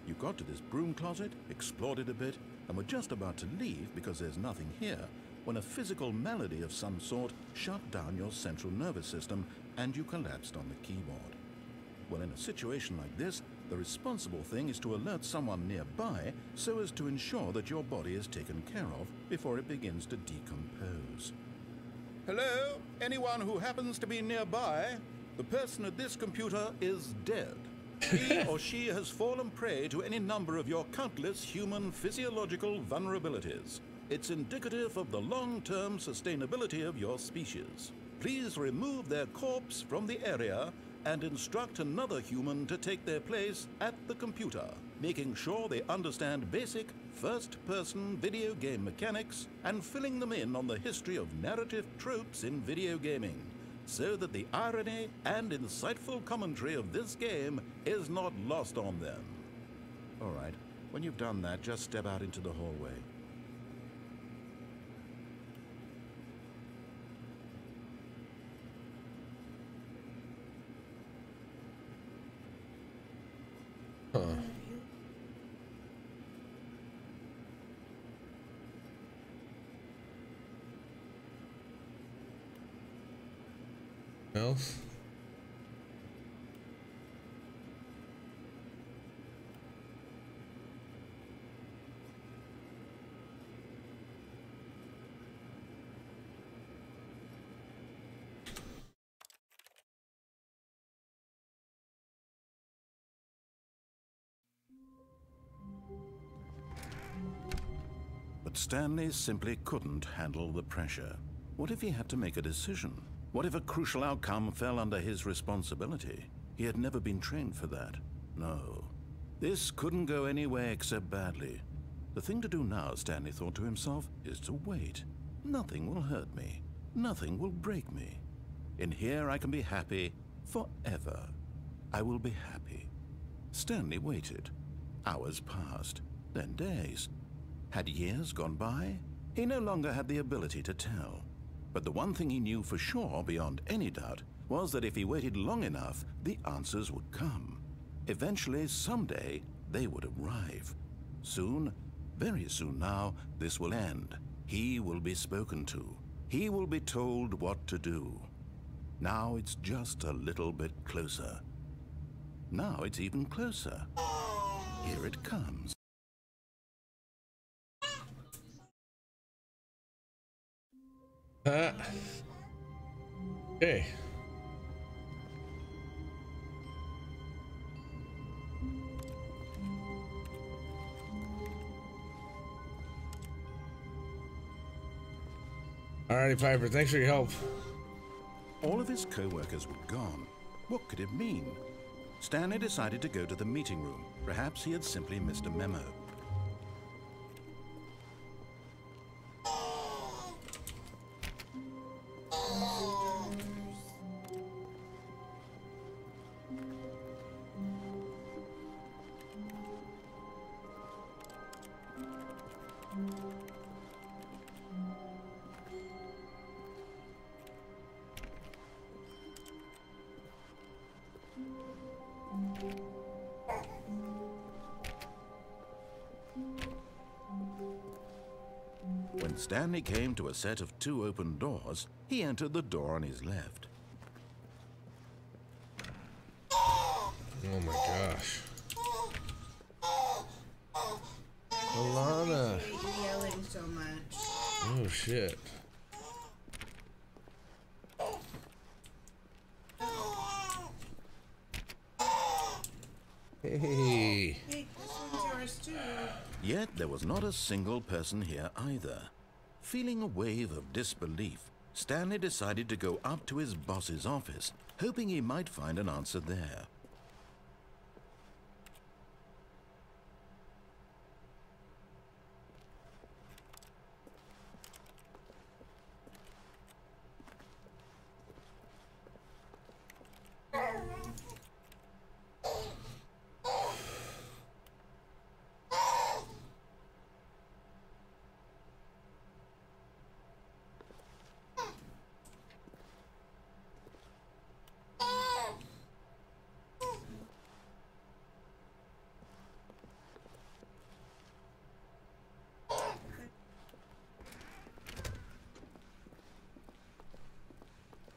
You got to this broom closet, explored it a bit, and were just about to leave because there's nothing here when a physical malady of some sort shut down your central nervous system and you collapsed on the keyboard. Well, in a situation like this, the responsible thing is to alert someone nearby so as to ensure that your body is taken care of before it begins to decompose. Hello? Anyone who happens to be nearby? The person at this computer is dead. He or she has fallen prey to any number of your countless human physiological vulnerabilities. It's indicative of the long-term sustainability of your species. Please remove their corpse from the area and instruct another human to take their place at the computer, making sure they understand basic first-person video game mechanics and filling them in on the history of narrative tropes in video gaming, so that the irony and insightful commentary of this game is not lost on them. All right, when you've done that, just step out into the hallway. Huh. Else? But Stanley simply couldn't handle the pressure. What if he had to make a decision? What if a crucial outcome fell under his responsibility? He had never been trained for that. No. This couldn't go any way except badly. The thing to do now, Stanley thought to himself, is to wait. Nothing will hurt me. Nothing will break me. In here I can be happy forever. I will be happy. Stanley waited. Hours passed, then days. Had years gone by? He no longer had the ability to tell. But the one thing he knew for sure, beyond any doubt, was that if he waited long enough, the answers would come. Eventually, someday, they would arrive. Soon, very soon now, this will end. He will be spoken to. He will be told what to do. Now it's just a little bit closer. Now it's even closer. Here it comes. Okay. Alrighty, Piper, thanks for your help. All of his co-workers were gone. What could it mean? Stanley decided to go to the meeting room. Perhaps he had simply missed a memo. When Stanley came to a set of 2 open doors, he entered the door on his left. Oh my gosh. Alana. You're yelling so much. Oh shit. Hey. Hey, this one's yours too. Yet there was not a single person here either. Feeling a wave of disbelief, Stanley decided to go up to his boss's office, hoping he might find an answer there.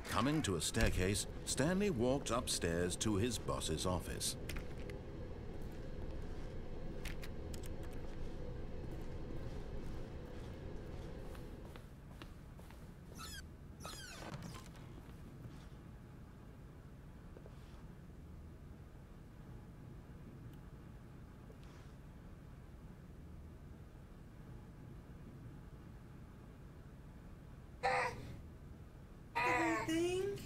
Coming to a staircase, Stanley walked upstairs to his boss's office. Thing?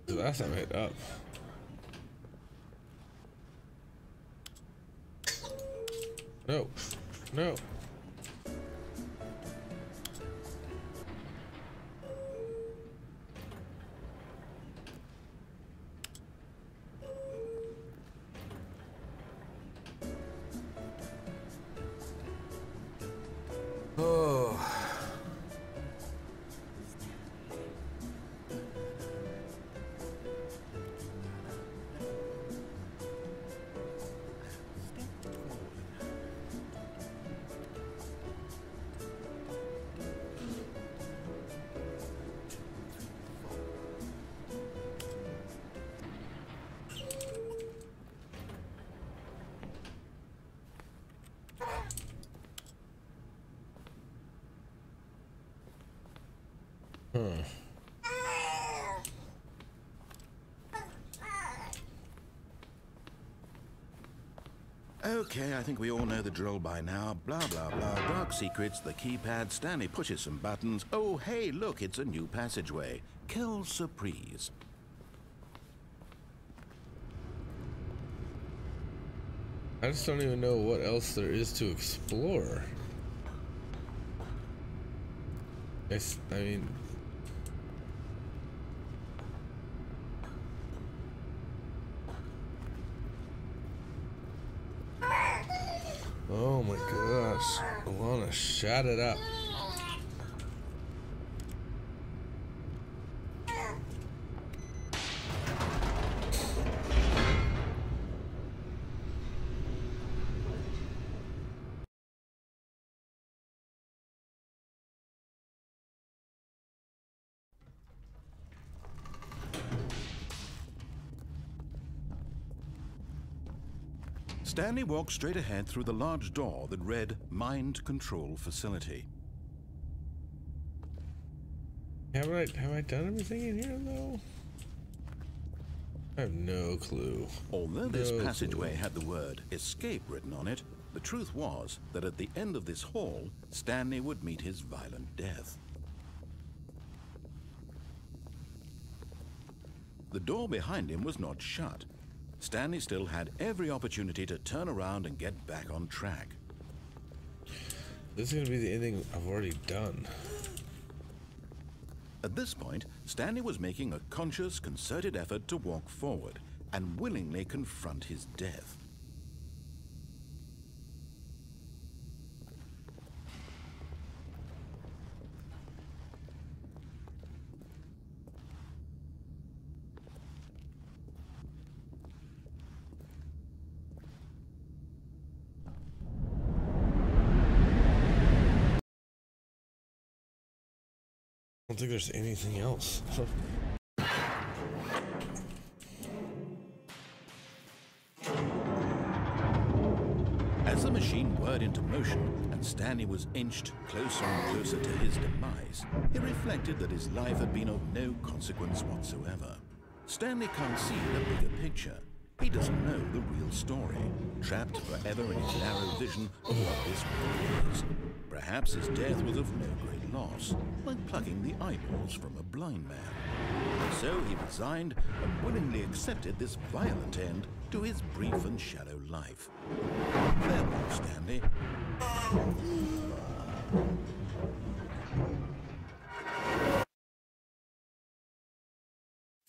The last time I hit up. No. No. Oh. Huh. Okay, I think we all know the drill by now. Blah, blah, blah. Dark secrets, the keypad. Stanley pushes some buttons. Oh, hey, look, it's a new passageway. Quelle surprise. I just don't even know what else there is to explore. I mean... Oh my gosh. Alana, shut it up. Stanley walked straight ahead through the large door that read Mind Control Facility. Have I done everything in here though? I have no clue. Although this passageway had the word escape written on it, the truth was that at the end of this hall, Stanley would meet his violent death. The door behind him was not shut. Stanley still had every opportunity to turn around and get back on track. This is going to be the ending I've already done. At this point, Stanley was making a conscious, concerted effort to walk forward and willingly confront his death. I don't think there's anything else. As the machine whirred into motion and Stanley was inched closer and closer to his demise, he reflected that his life had been of no consequence whatsoever. Stanley can't see the bigger picture. He doesn't know the real story, trapped forever in his narrow vision of what this world is. Perhaps his death was of no great loss, like plucking the eyeballs from a blind man. So he resigned and willingly accepted this violent end to his brief and shallow life. Farewell, Stanley.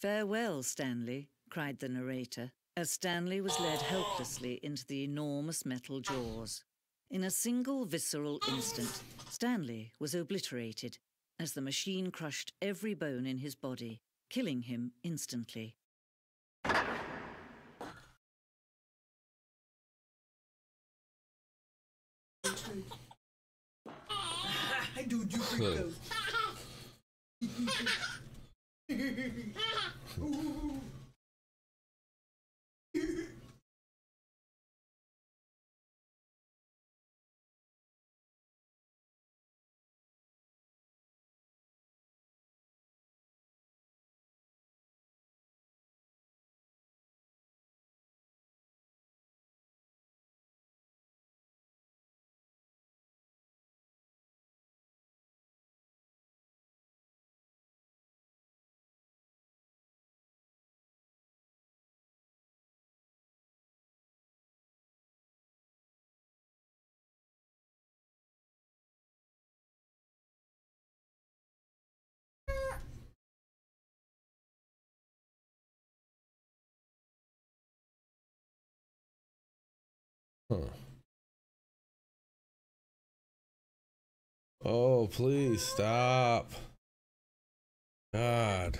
"Farewell, Stanley," cried the narrator, as Stanley was led helplessly into the enormous metal jaws. In a single visceral instant, Stanley was obliterated as the machine crushed every bone in his body, killing him instantly. Dude, you freak Huh. Oh, please stop. God.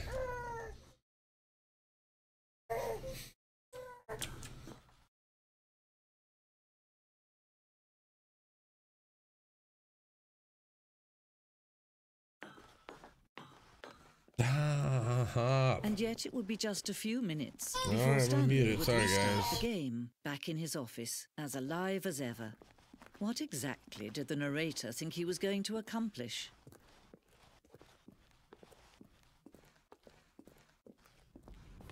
Stop. And yet it would be just a few minutes All before right, I'm Stanley muted. would Sorry, restart guys. the game, back in his office, as alive as ever. What exactly did the narrator think he was going to accomplish?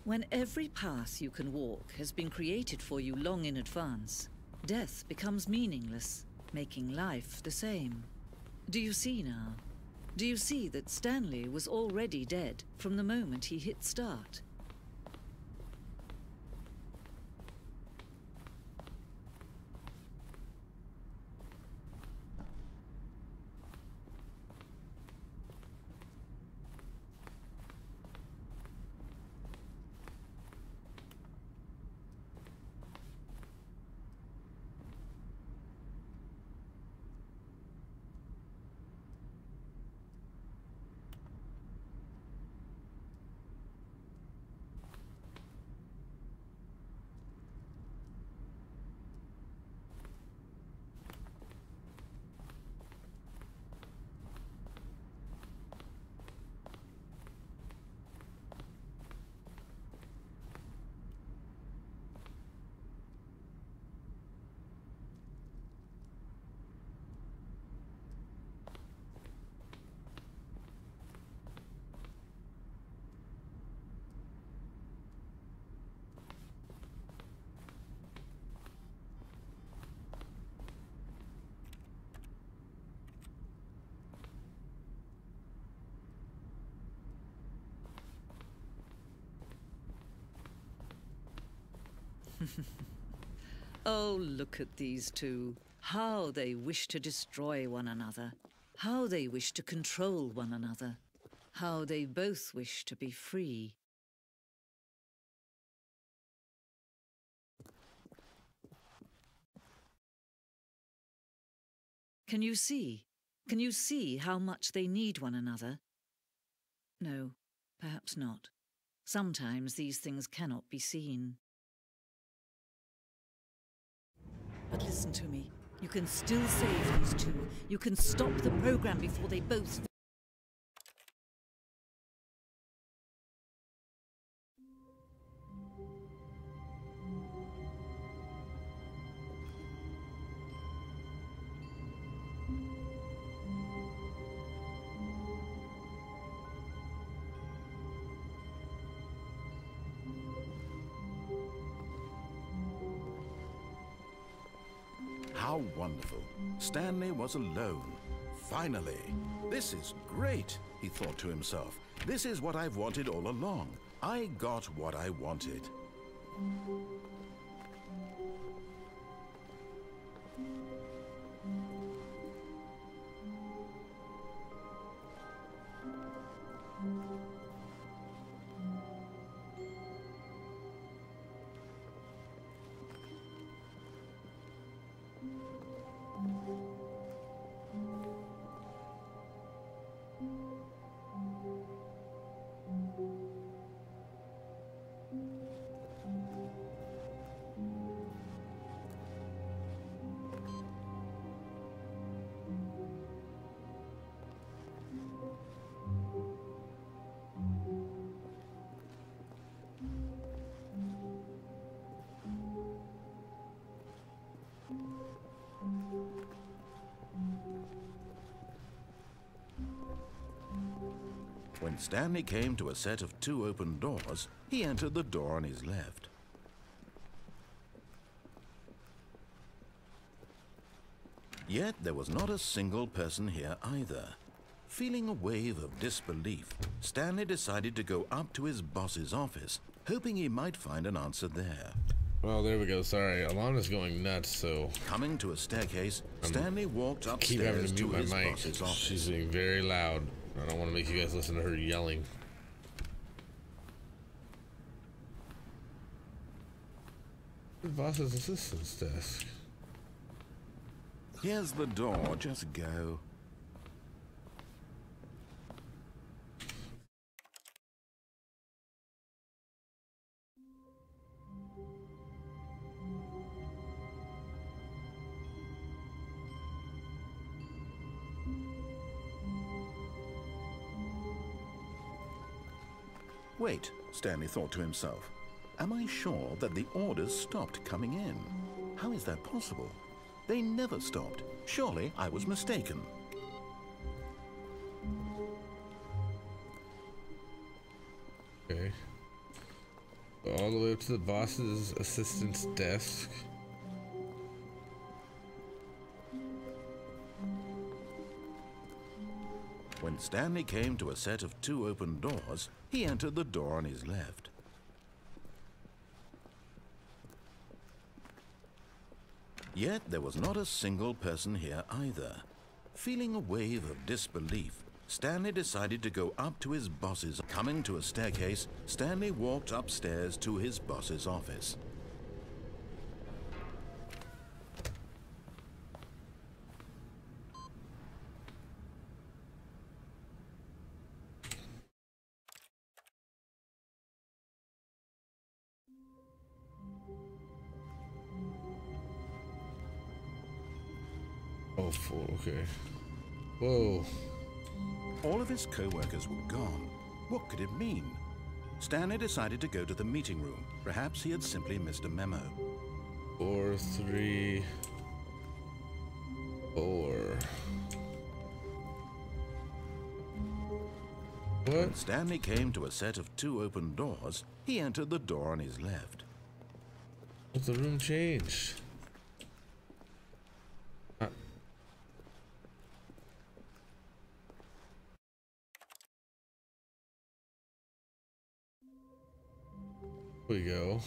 When every path you can walk has been created for you long in advance, death becomes meaningless, making life the same. Do you see now? Do you see that Stanley was already dead from the moment he hit start? Oh, look at these two. How they wish to destroy one another. How they wish to control one another. How they both wish to be free. Can you see? Can you see how much they need one another? No, perhaps not. Sometimes these things cannot be seen. But listen to me. You can still save these two. You can stop the program before they both... How wonderful. Stanley was alone. Finally. This is great, he thought to himself. This is what I've wanted all along. I got what I wanted. When Stanley came to a set of 2 open doors, he entered the door on his left. Yet there was not a single person here either. Feeling a wave of disbelief, Stanley decided to go up to his boss's office, hoping he might find an answer there. Well, there we go. Sorry, Alana's going nuts, so... Coming to a staircase, Stanley walked keep having upstairs to mute to his my mic. boss's office. She's being very loud. I don't want to make you guys listen to her yelling. The boss's assistant's desk. Here's the door, just go. Wait, Stanley thought to himself. Am I sure that the orders stopped coming in? How is that possible? They never stopped. Surely I was mistaken. Okay. All the way up to the boss's assistant's desk. When Stanley came to a set of 2 open doors, he entered the door on his left. Yet there was not a single person here either. Feeling a wave of disbelief, Stanley decided to go up to his boss's. Coming to a staircase, Stanley walked upstairs to his boss's office. Oh, full, okay. Whoa. All of his co-workers were gone. What could it mean? Stanley decided to go to the meeting room. Perhaps he had simply missed a memo. 4, 3, 4. When What? Stanley came to a set of 2 open doors, he entered the door on his left. What's the room changed? Here we go.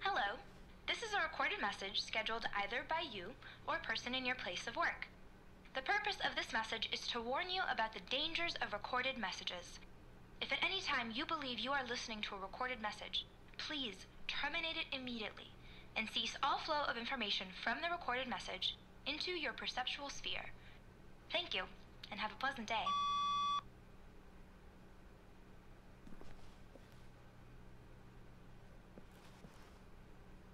Hello. This is a recorded message scheduled either by you or a person in your place of work. The purpose of this message is to warn you about the dangers of recorded messages. If at any time you believe you are listening to a recorded message, please terminate it immediately and cease all flow of information from the recorded message into your perceptual sphere. Thank you, and have a pleasant day.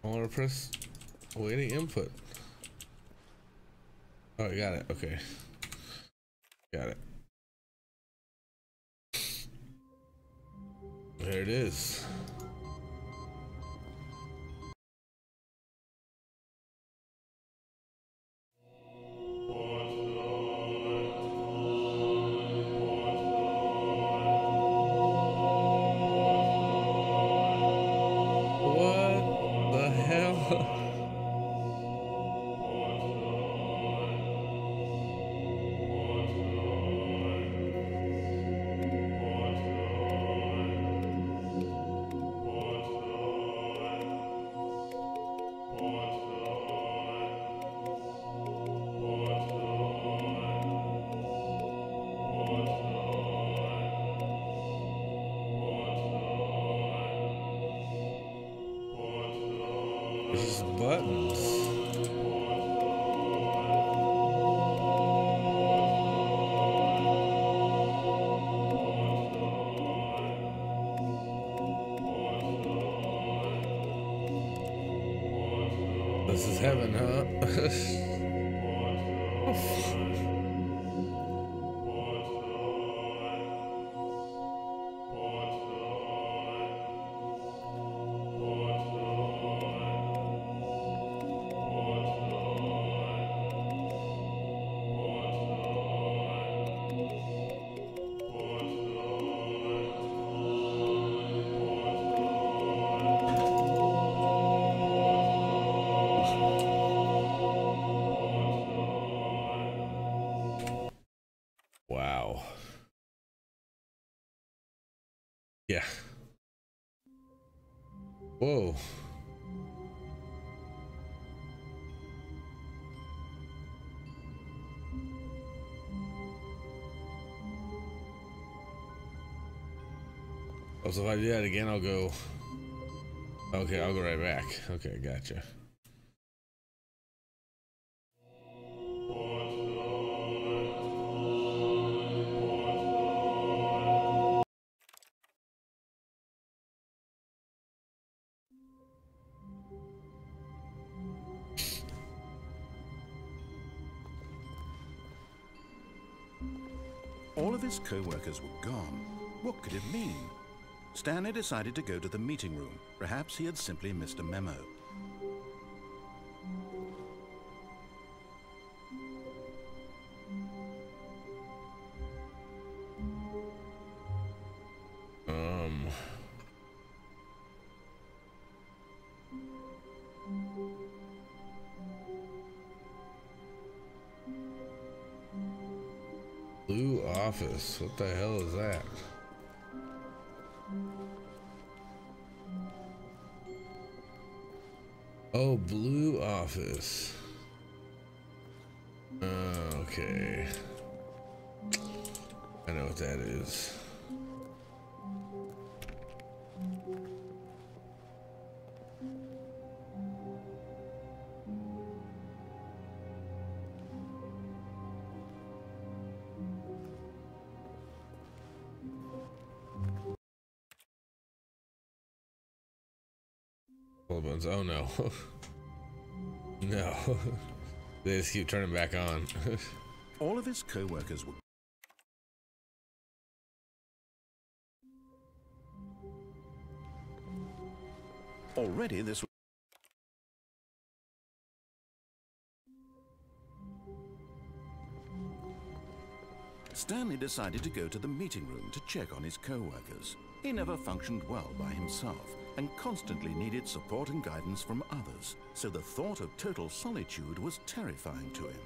I want to press awaiting input. Oh, I got it. Okay. Got it. There it is. What the hell? This is buttons. This is heaven, huh? Wow. Yeah. Whoa. Oh, so if I do that again, I'll go. Okay, I'll go right back. Okay, gotcha. All of his co-workers were gone. What could it mean? Stanley decided to go to the meeting room. Perhaps he had simply missed a memo. Blue office. What the hell is that? Oh, blue office. Okay. I know what that is. Oh no. No. They just keep turning back on. All of his co-workers were... Already this... Stanley decided to go to the meeting room to check on his co-workers. He never functioned well by himself and constantly needed support and guidance from others, so the thought of total solitude was terrifying to him.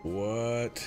What?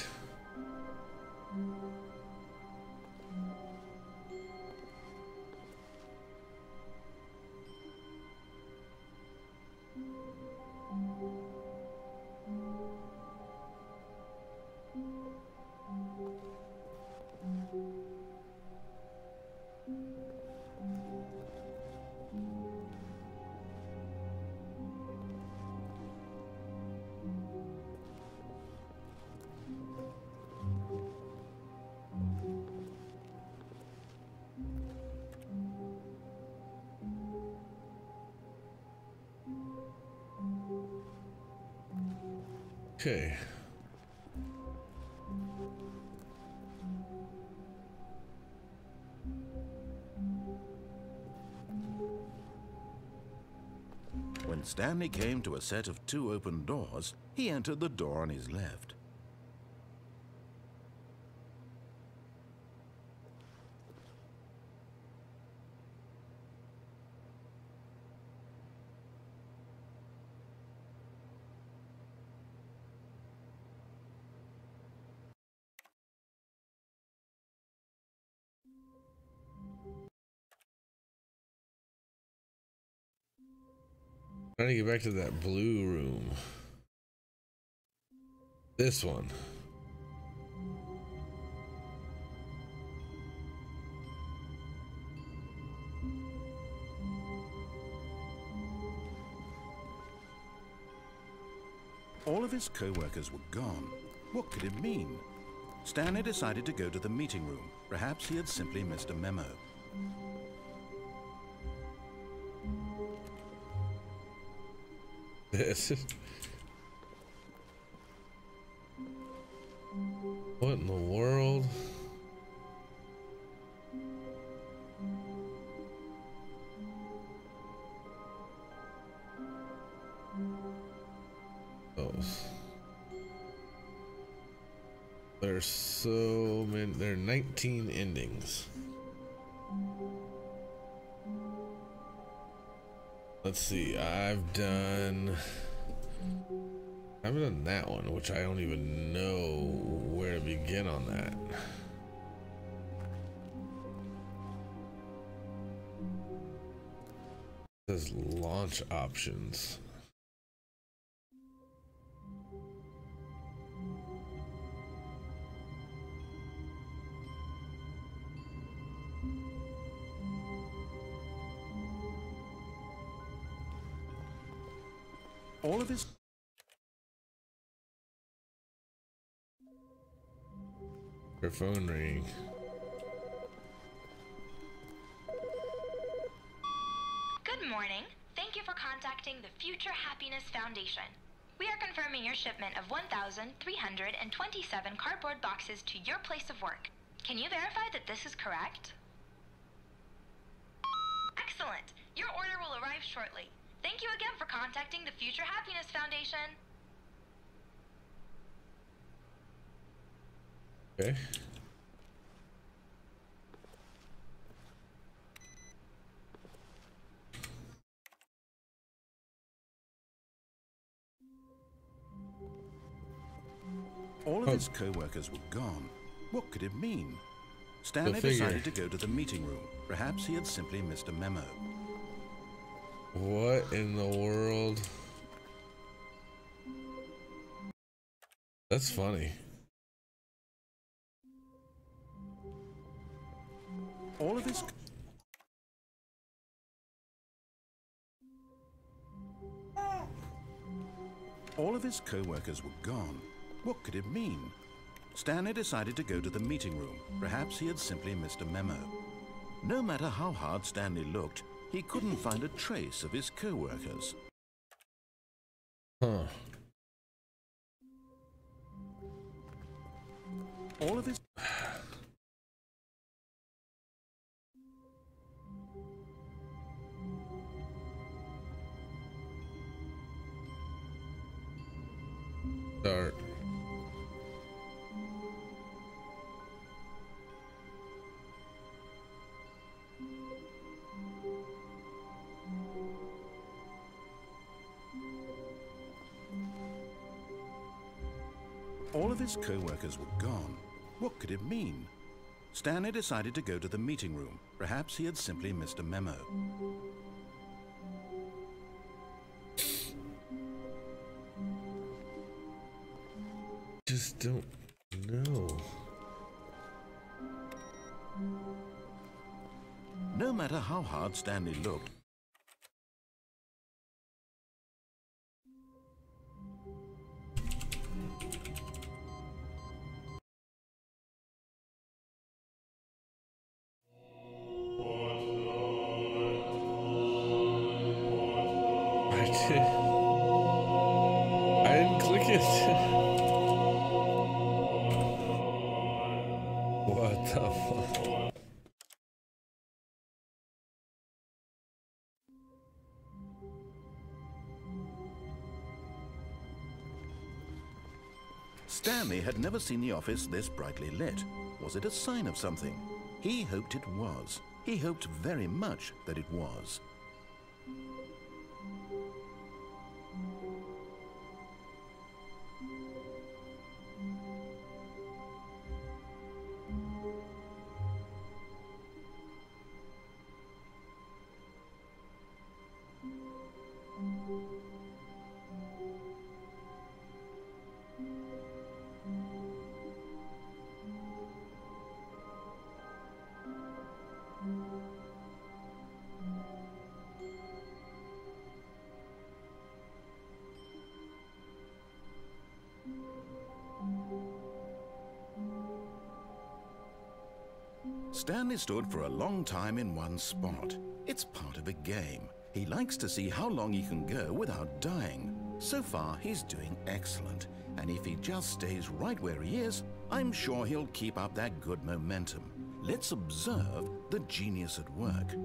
Okay. When Stanley came to a set of 2 open doors, he entered the door on his left. Trying to get back to that blue room. This one. All of his co-workers were gone. What could it mean? Stanley decided to go to the meeting room. Perhaps he had simply missed a memo. What in the world? There's so many. There are 19 endings. Let's see. I've done that one, which I don't even know where to begin on that. It says launch options. All of his... Her phone ring. Good morning. Thank you for contacting the Future Happiness Foundation. We are confirming your shipment of 1,327 cardboard boxes to your place of work. Can you verify that this is correct? Excellent. Your order will arrive shortly. Thank you again for contacting the Future Happiness Foundation. Okay. All of his co-workers were gone. What could it mean? Stanley decided to go to the meeting room. Perhaps he had simply missed a memo. What in the world? That's funny. All of his... All of his co-workers were gone. What could it mean? Stanley decided to go to the meeting room. Perhaps he had simply missed a memo. No matter how hard Stanley looked, he couldn't find a trace of his co-workers. Huh. All of his... Start. All of his co-workers were gone. What could it mean? Stanley decided to go to the meeting room. Perhaps he had simply missed a memo. Just don't know. No matter how hard Stanley looked, I didn't click it. What the fuck? Stanley had never seen the office this brightly lit. Was it a sign of something? He hoped it was. He hoped very much that it was. Stanley stood for a long time in one spot. It's part of a game. He likes to see how long he can go without dying. So far, he's doing excellent. And if he just stays right where he is, I'm sure he'll keep up that good momentum. Let's observe the genius at work.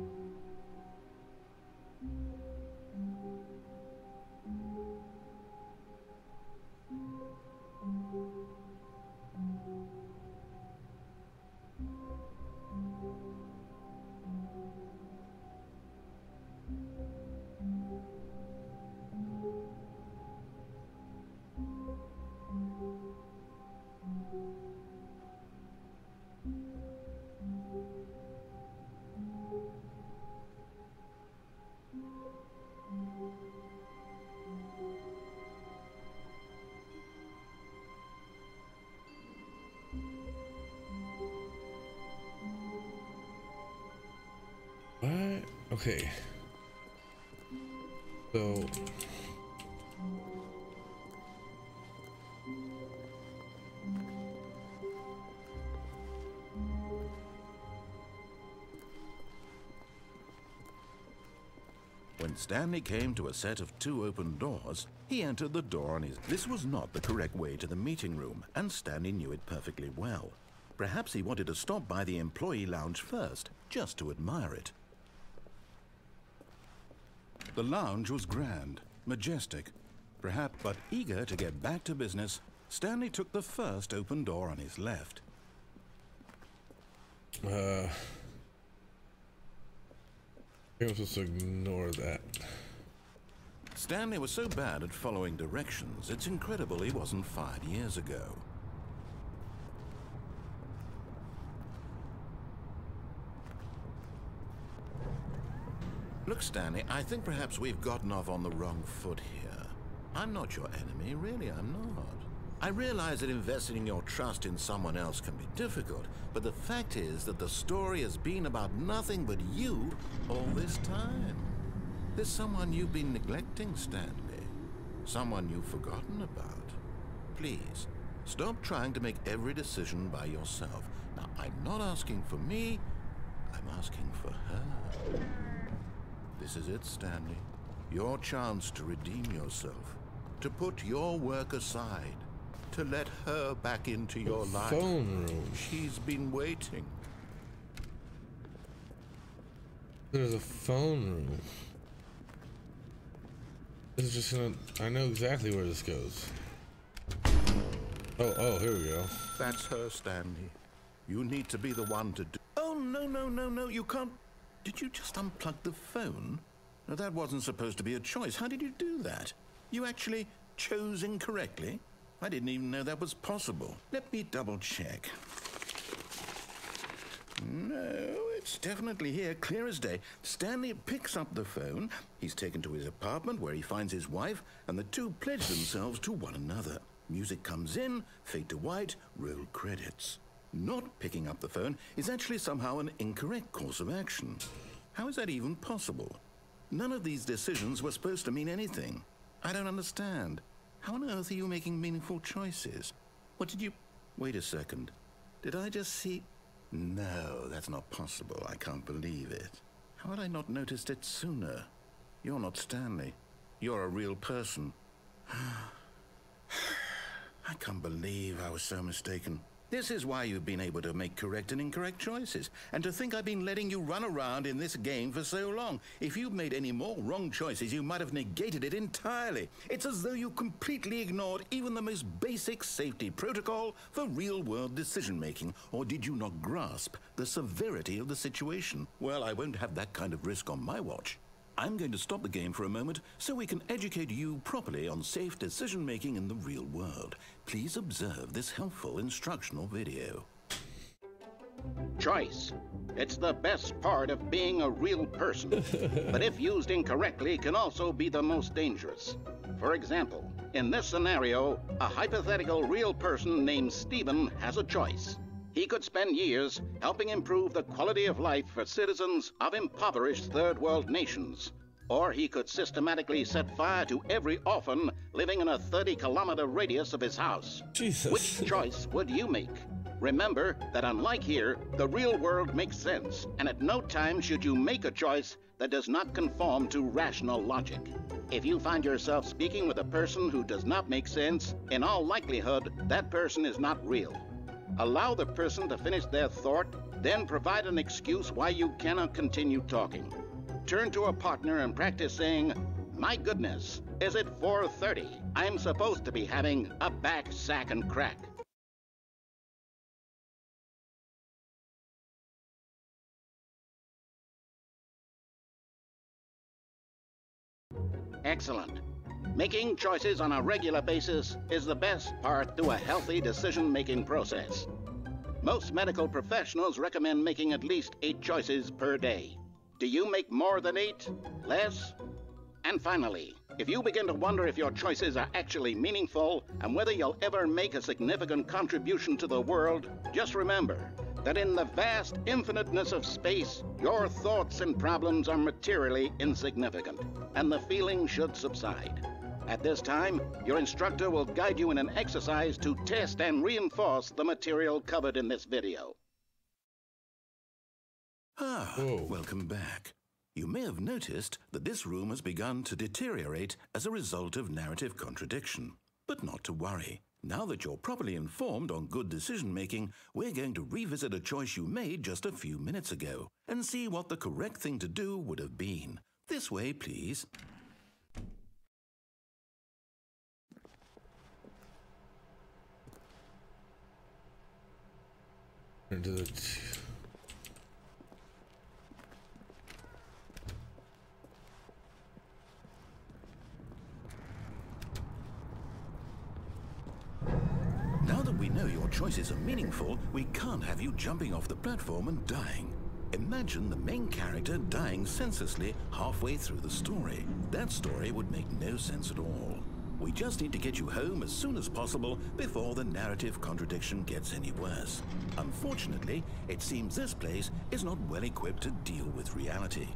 What? Okay. So Stanley came to a set of 2 open doors, he entered the door on his... This was not the correct way to the meeting room, and Stanley knew it perfectly well. Perhaps he wanted to stop by the employee lounge first, just to admire it. The lounge was grand, majestic, perhaps, but eager to get back to business, Stanley took the first open door on his left. I'm supposed to ignore that. Stanley was so bad at following directions, it's incredible he wasn't 5 years ago. Look, Stanley, I think perhaps we've gotten off on the wrong foot here. I'm not your enemy, really, I'm not. I realize that investing your trust in someone else can be difficult, but the fact is that the story has been about nothing but you all this time. There's someone you've been neglecting, Stanley. Someone you've forgotten about. Please, stop trying to make every decision by yourself. Now, I'm not asking for me, I'm asking for her. This is it, Stanley. Your chance to redeem yourself. To put your work aside. To let her back into your life. Phone room. She's been waiting. There's a phone room. This is just gonna... I know exactly where this goes. Oh, here we go. That's her, Stanley. You need to be the one to do... Oh, no, you can't... Did you just unplug the phone? No, that wasn't supposed to be a choice. How did you do that? You actually chose incorrectly? I didn't even know that was possible. Let me double check. No, it's definitely here, clear as day. Stanley picks up the phone. He's taken to his apartment where he finds his wife, and the two pledge themselves to one another. Music comes in, fade to white, roll credits. Not picking up the phone is actually somehow an incorrect course of action. How is that even possible? None of these decisions were supposed to mean anything. I don't understand. How on earth are you making meaningful choices? What did you... Wait a second. Did I just see... No, that's not possible. I can't believe it. How had I not noticed it sooner? You're not Stanley. You're a real person. I can't believe I was so mistaken. This is why you've been able to make correct and incorrect choices. And to think I've been letting you run around in this game for so long. If you'd made any more wrong choices, you might have negated it entirely. It's as though you completely ignored even the most basic safety protocol for real-world decision-making. Or did you not grasp the severity of the situation? Well, I won't have that kind of risk on my watch. I'm going to stop the game for a moment so we can educate you properly on safe decision-making in the real world. Please observe this helpful instructional video. Choice. It's the best part of being a real person. But if used incorrectly, can also be the most dangerous. For example, in this scenario, a hypothetical real person named Stephen has a choice. He could spend years helping improve the quality of life for citizens of impoverished third world nations. Or he could systematically set fire to every orphan living in a 30-kilometer radius of his house. Jesus. Which choice would you make? Remember that unlike here, the real world makes sense, and at no time should you make a choice that does not conform to rational logic. If you find yourself speaking with a person who does not make sense, in all likelihood, that person is not real. Allow the person to finish their thought, then provide an excuse why you cannot continue talking. Turn to a partner and practice saying, "My goodness, is it 4:30? I'm supposed to be having a back, sack, and crack." Excellent. Making choices on a regular basis is the best part to a healthy decision-making process. Most medical professionals recommend making at least 8 choices per day. Do you make more than 8? Less? And finally, if you begin to wonder if your choices are actually meaningful and whether you'll ever make a significant contribution to the world, just remember that in the vast infiniteness of space, your thoughts and problems are materially insignificant, and the feeling should subside. At this time, your instructor will guide you in an exercise to test and reinforce the material covered in this video. Welcome back. You may have noticed that this room has begun to deteriorate as a result of narrative contradiction. But not to worry. Now that you're properly informed on good decision-making, we're going to revisit a choice you made just a few minutes ago and see what the correct thing to do would have been. This way, please. Into the Now that we know your choices are meaningful, we can't have you jumping off the platform and dying. Imagine the main character dying senselessly halfway through the story. That story would make no sense at all. We just need to get you home as soon as possible before the narrative contradiction gets any worse. Unfortunately, it seems this place is not well equipped to deal with reality.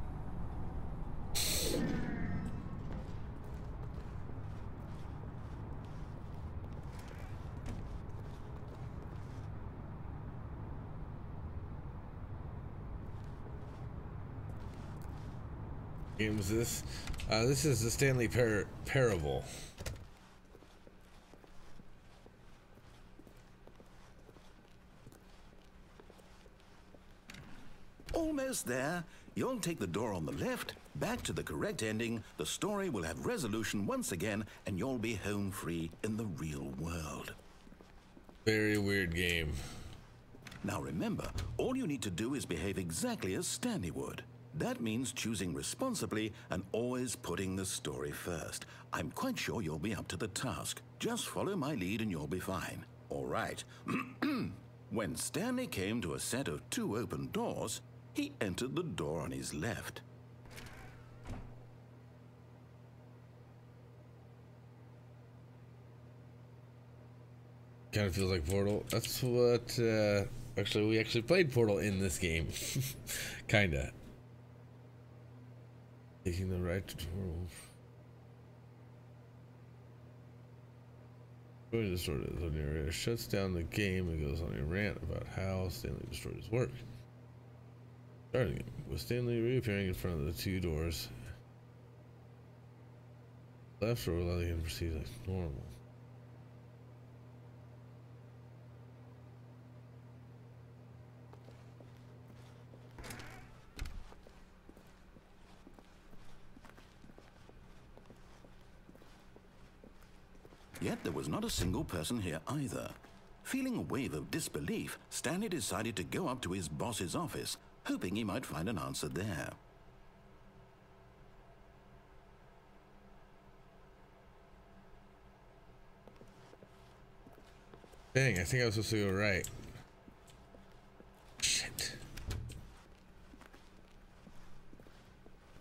game is this? This is the Stanley Parable. Almost there. You'll take the door on the left, back to the correct ending, the story will have resolution once again, and you'll be home free in the real world. Very weird game. Now remember, all you need to do is behave exactly as Stanley would. That means choosing responsibly and always putting the story first. I'm quite sure you'll be up to the task. Just follow my lead and you'll be fine. All right. When Stanley came to a set of 2 open doors, he entered the door on his left. Kind of feels like Portal. That's what, actually, we actually played Portal in this game. Kinda. Taking the right to Portal. Destroy the story of the narrator shuts down the game and goes on a rant about how Stanley destroyed his work. Starting it, with Stanley reappearing in front of the 2 doors. Left door allowing him to proceed like normal. Yet there was not a single person here either. Feeling a wave of disbelief, Stanley decided to go up to his boss's office, hoping he might find an answer there. Dang, I think I was supposed to go right. Shit.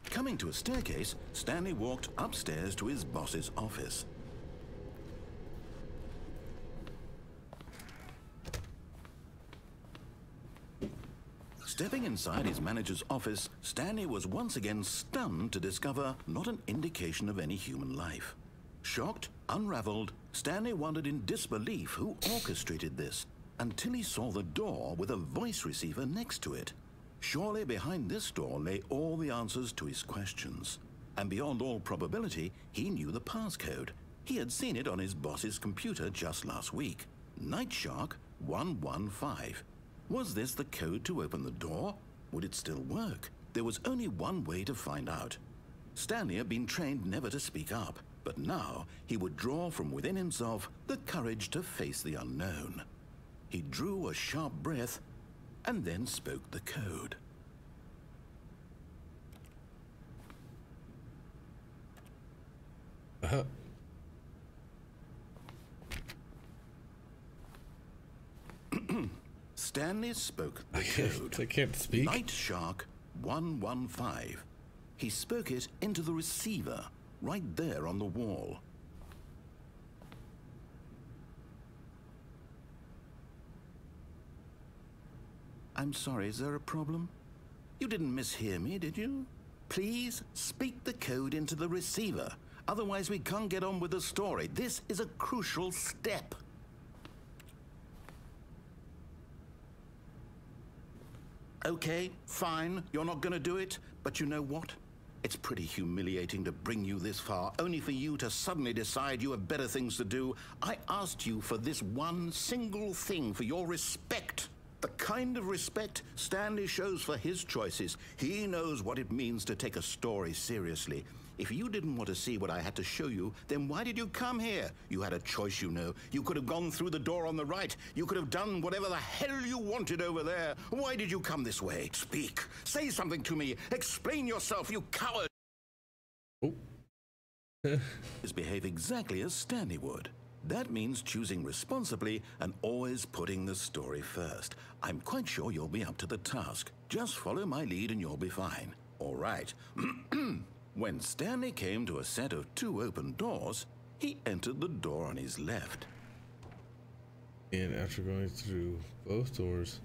Coming to a staircase, Stanley walked upstairs to his boss's office. Stepping inside his manager's office, Stanley was once again stunned to discover not an indication of any human life. Shocked, unraveled, Stanley wondered in disbelief who orchestrated this, until he saw the door with a voice receiver next to it. Surely behind this door lay all the answers to his questions. And beyond all probability, he knew the passcode. He had seen it on his boss's computer just last week. Night Shark 115. Was this the code to open the door? Would it still work? There was only one way to find out. Stanley had been trained never to speak up, but now he would draw from within himself the courage to face the unknown. He drew a sharp breath and then spoke the code. Stanley spoke the code. I can't speak. Night Shark 115. He spoke it into the receiver, right there on the wall. I'm sorry, is there a problem? You didn't mishear me, did you? Please speak the code into the receiver. Otherwise, we can't get on with the story. This is a crucial step. Okay, fine, you're not going to do it. But you know what? It's pretty humiliating to bring you this far, only for you to suddenly decide you have better things to do. I asked you for this one single thing, for your respect. The kind of respect Stanley shows for his choices. He knows what it means to take a story seriously. If you didn't want to see what I had to show you, then why did you come here? You had a choice, you know. You could have gone through the door on the right. You could have done whatever the hell you wanted over there. Why did you come this way? Speak. Say something to me. Explain yourself, you coward. Oh. Behave exactly as Stanley would. That means choosing responsibly and always putting the story first. I'm quite sure you'll be up to the task. Just follow my lead and you'll be fine. All right. When Stanley came to a set of 2 open doors, he entered the door on his left. And after going through both doors,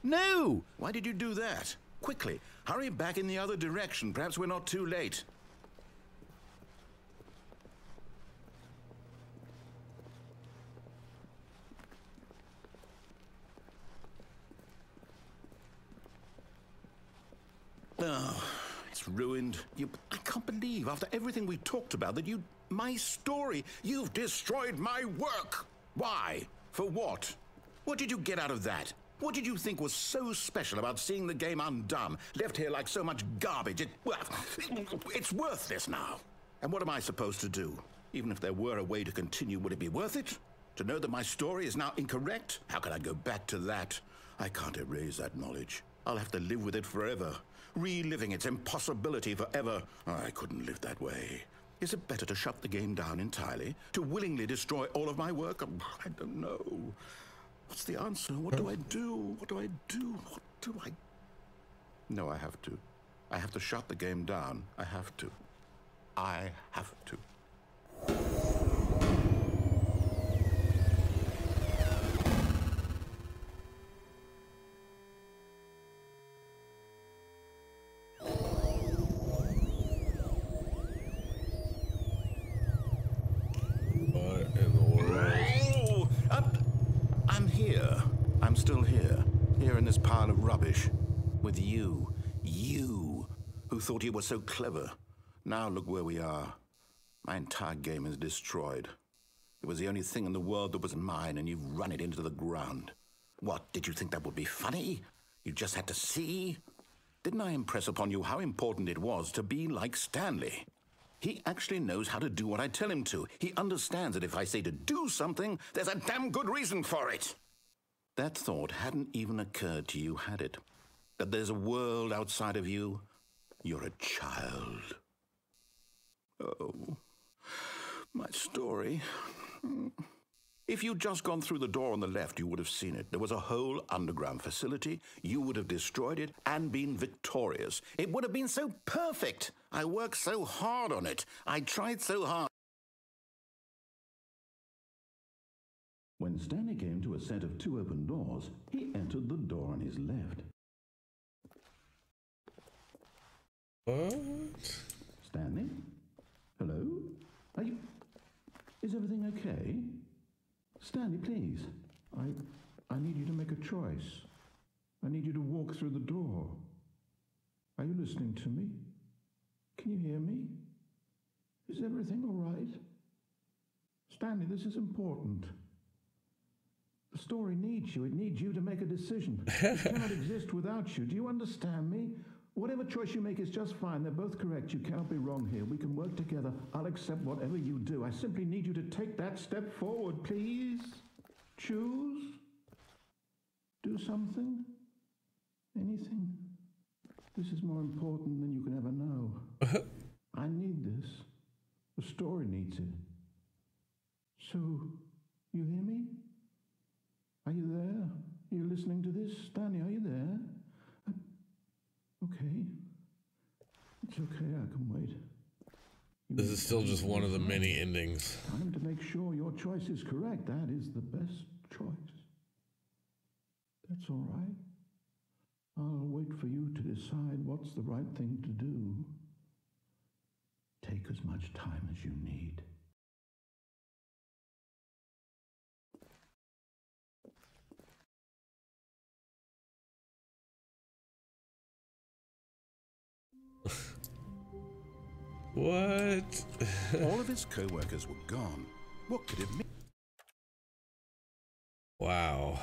No! Why did you do that? Quickly, hurry back in the other direction. Perhaps we're not too late. Oh, it's ruined. I can't believe, after everything we talked about, that my story, you've destroyed my work. Why? For what? What did you get out of that? What did you think was so special about seeing the game undone, left here like so much garbage? It's worthless now. And what am I supposed to do? Even if there were a way to continue, would it be worth it? To know that my story is now incorrect? How can I go back to that? I can't erase that knowledge. I'll have to live with it forever, reliving its impossibility forever. I couldn't live that way. Is it better to shut the game down entirely? To willingly destroy all of my work? I don't know. What's the answer? What do I do? What do I do? What do I... No, I have to. I have to shut the game down. I have to. I have to. I'm still here in this pile of rubbish, with you, who thought you were so clever. Now look where we are. My entire game is destroyed. It was the only thing in the world that was mine, and you've run it into the ground. What, did you think that would be funny? You just had to see? Didn't I impress upon you how important it was to be like Stanley? He actually knows how to do what I tell him to. He understands that if I say to do something, there's a damn good reason for it. That thought hadn't even occurred to you, had it? That there's a world outside of you? You're a child. Oh, my story. If you'd just gone through the door on the left, you would have seen it. There was a whole underground facility. You would have destroyed it and been victorious. It would have been so perfect. I worked so hard on it. I tried so hard. When Stanley came to a set of 2 open doors, he entered the door on his left. What? Stanley? Hello? Is everything okay? Stanley, please. I need you to make a choice. I need you to walk through the door. Are you listening to me? Can you hear me? Is everything all right? Stanley, this is important. The story needs you. It needs you to make a decision. It cannot exist without you. Do you understand me? Whatever choice you make is just fine. They're both correct. You cannot be wrong here. We can work together. I'll accept whatever you do. I simply need you to take that step forward, please. Choose. Do something. Anything. This is more important than you can ever know. I need this. The story needs it. So, you hear me? Are you there? Are you listening to this? Stanley, are you there? Okay. It's okay, I can wait. This is still just one of the many endings. Time to make sure your choice is correct. That is the best choice. That's all right. I'll wait for you to decide what's the right thing to do. Take as much time as you need. What? All of his co-workers were gone. What could it mean? Wow.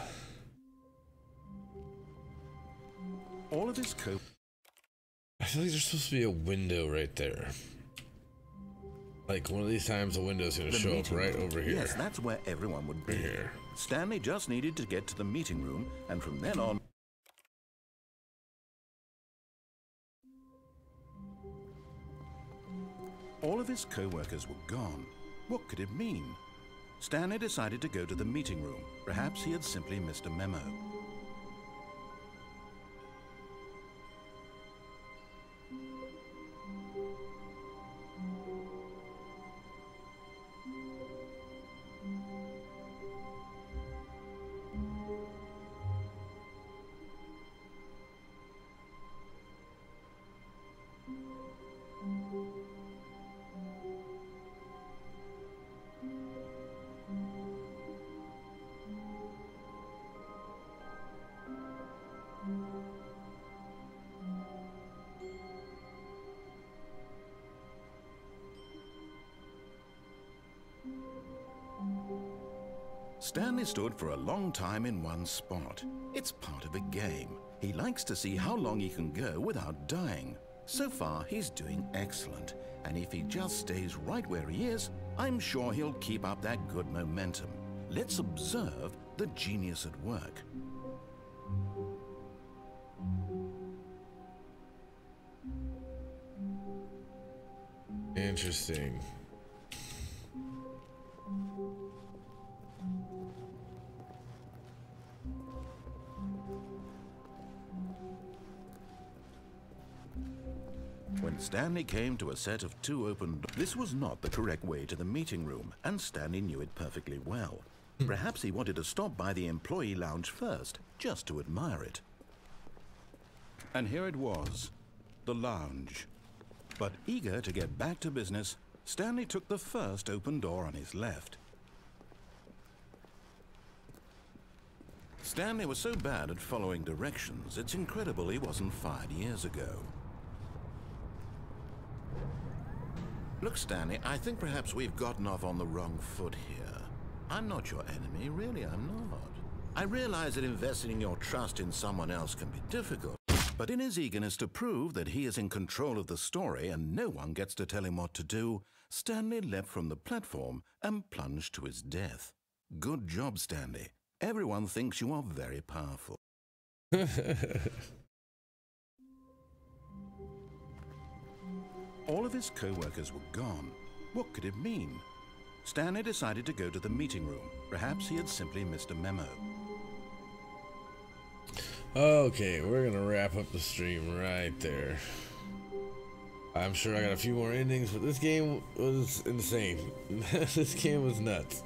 All of his I feel like there's supposed to be a window right there. Like one of these times the window's gonna show up right over here. Yes, that's where everyone would be. Right here. Stanley just needed to get to the meeting room, and from then on... All of his co-workers were gone. What could it mean? Stanley decided to go to the meeting room. Perhaps he had simply missed a memo. Stanley stood for a long time in one spot. It's part of a game. He likes to see how long he can go without dying. So far, he's doing excellent. And if he just stays right where he is, I'm sure he'll keep up that good momentum. Let's observe the genius at work. Interesting. When Stanley came to a set of two open doors, this was not the correct way to the meeting room, and Stanley knew it perfectly well. Perhaps he wanted to stop by the employee lounge first, just to admire it. And here it was, the lounge. But eager to get back to business, Stanley took the first open door on his left. Stanley was so bad at following directions, it's incredible he wasn't fired years ago. Look, Stanley, I think perhaps we've gotten off on the wrong foot here. I'm not your enemy, really, I'm not. I realize that investing your trust in someone else can be difficult, but in his eagerness to prove that he is in control of the story and no one gets to tell him what to do, Stanley leapt from the platform and plunged to his death. Good job, Stanley. Everyone thinks you are very powerful. All of his co-workers were gone. What could it mean? Stanley decided to go to the meeting room. Perhaps he had simply missed a memo. Okay, we're gonna wrap up the stream right there. I'm sure I got a few more endings, but this game was insane. This game was nuts.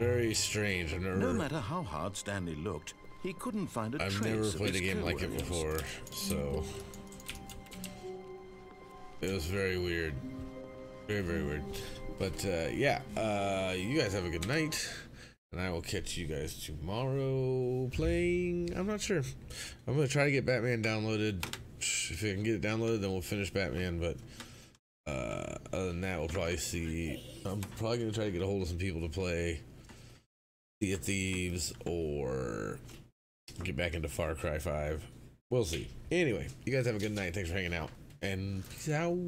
Very strange. No matter how hard Stanley looked, he couldn't find a trace of his I've never played a game like it before, so it was very weird. Very, very weird. But yeah, you guys have a good night, and I will catch you guys tomorrow playing. I'm not sure. I'm gonna try to get Batman downloaded. If I can get it downloaded, then we'll finish Batman. But other than that, we'll probably see. I'm probably gonna try to get a hold of some people to play Sea of Thieves or get back into Far Cry 5. We'll see. Anyway, you guys have a good night. Thanks for hanging out, and peace out.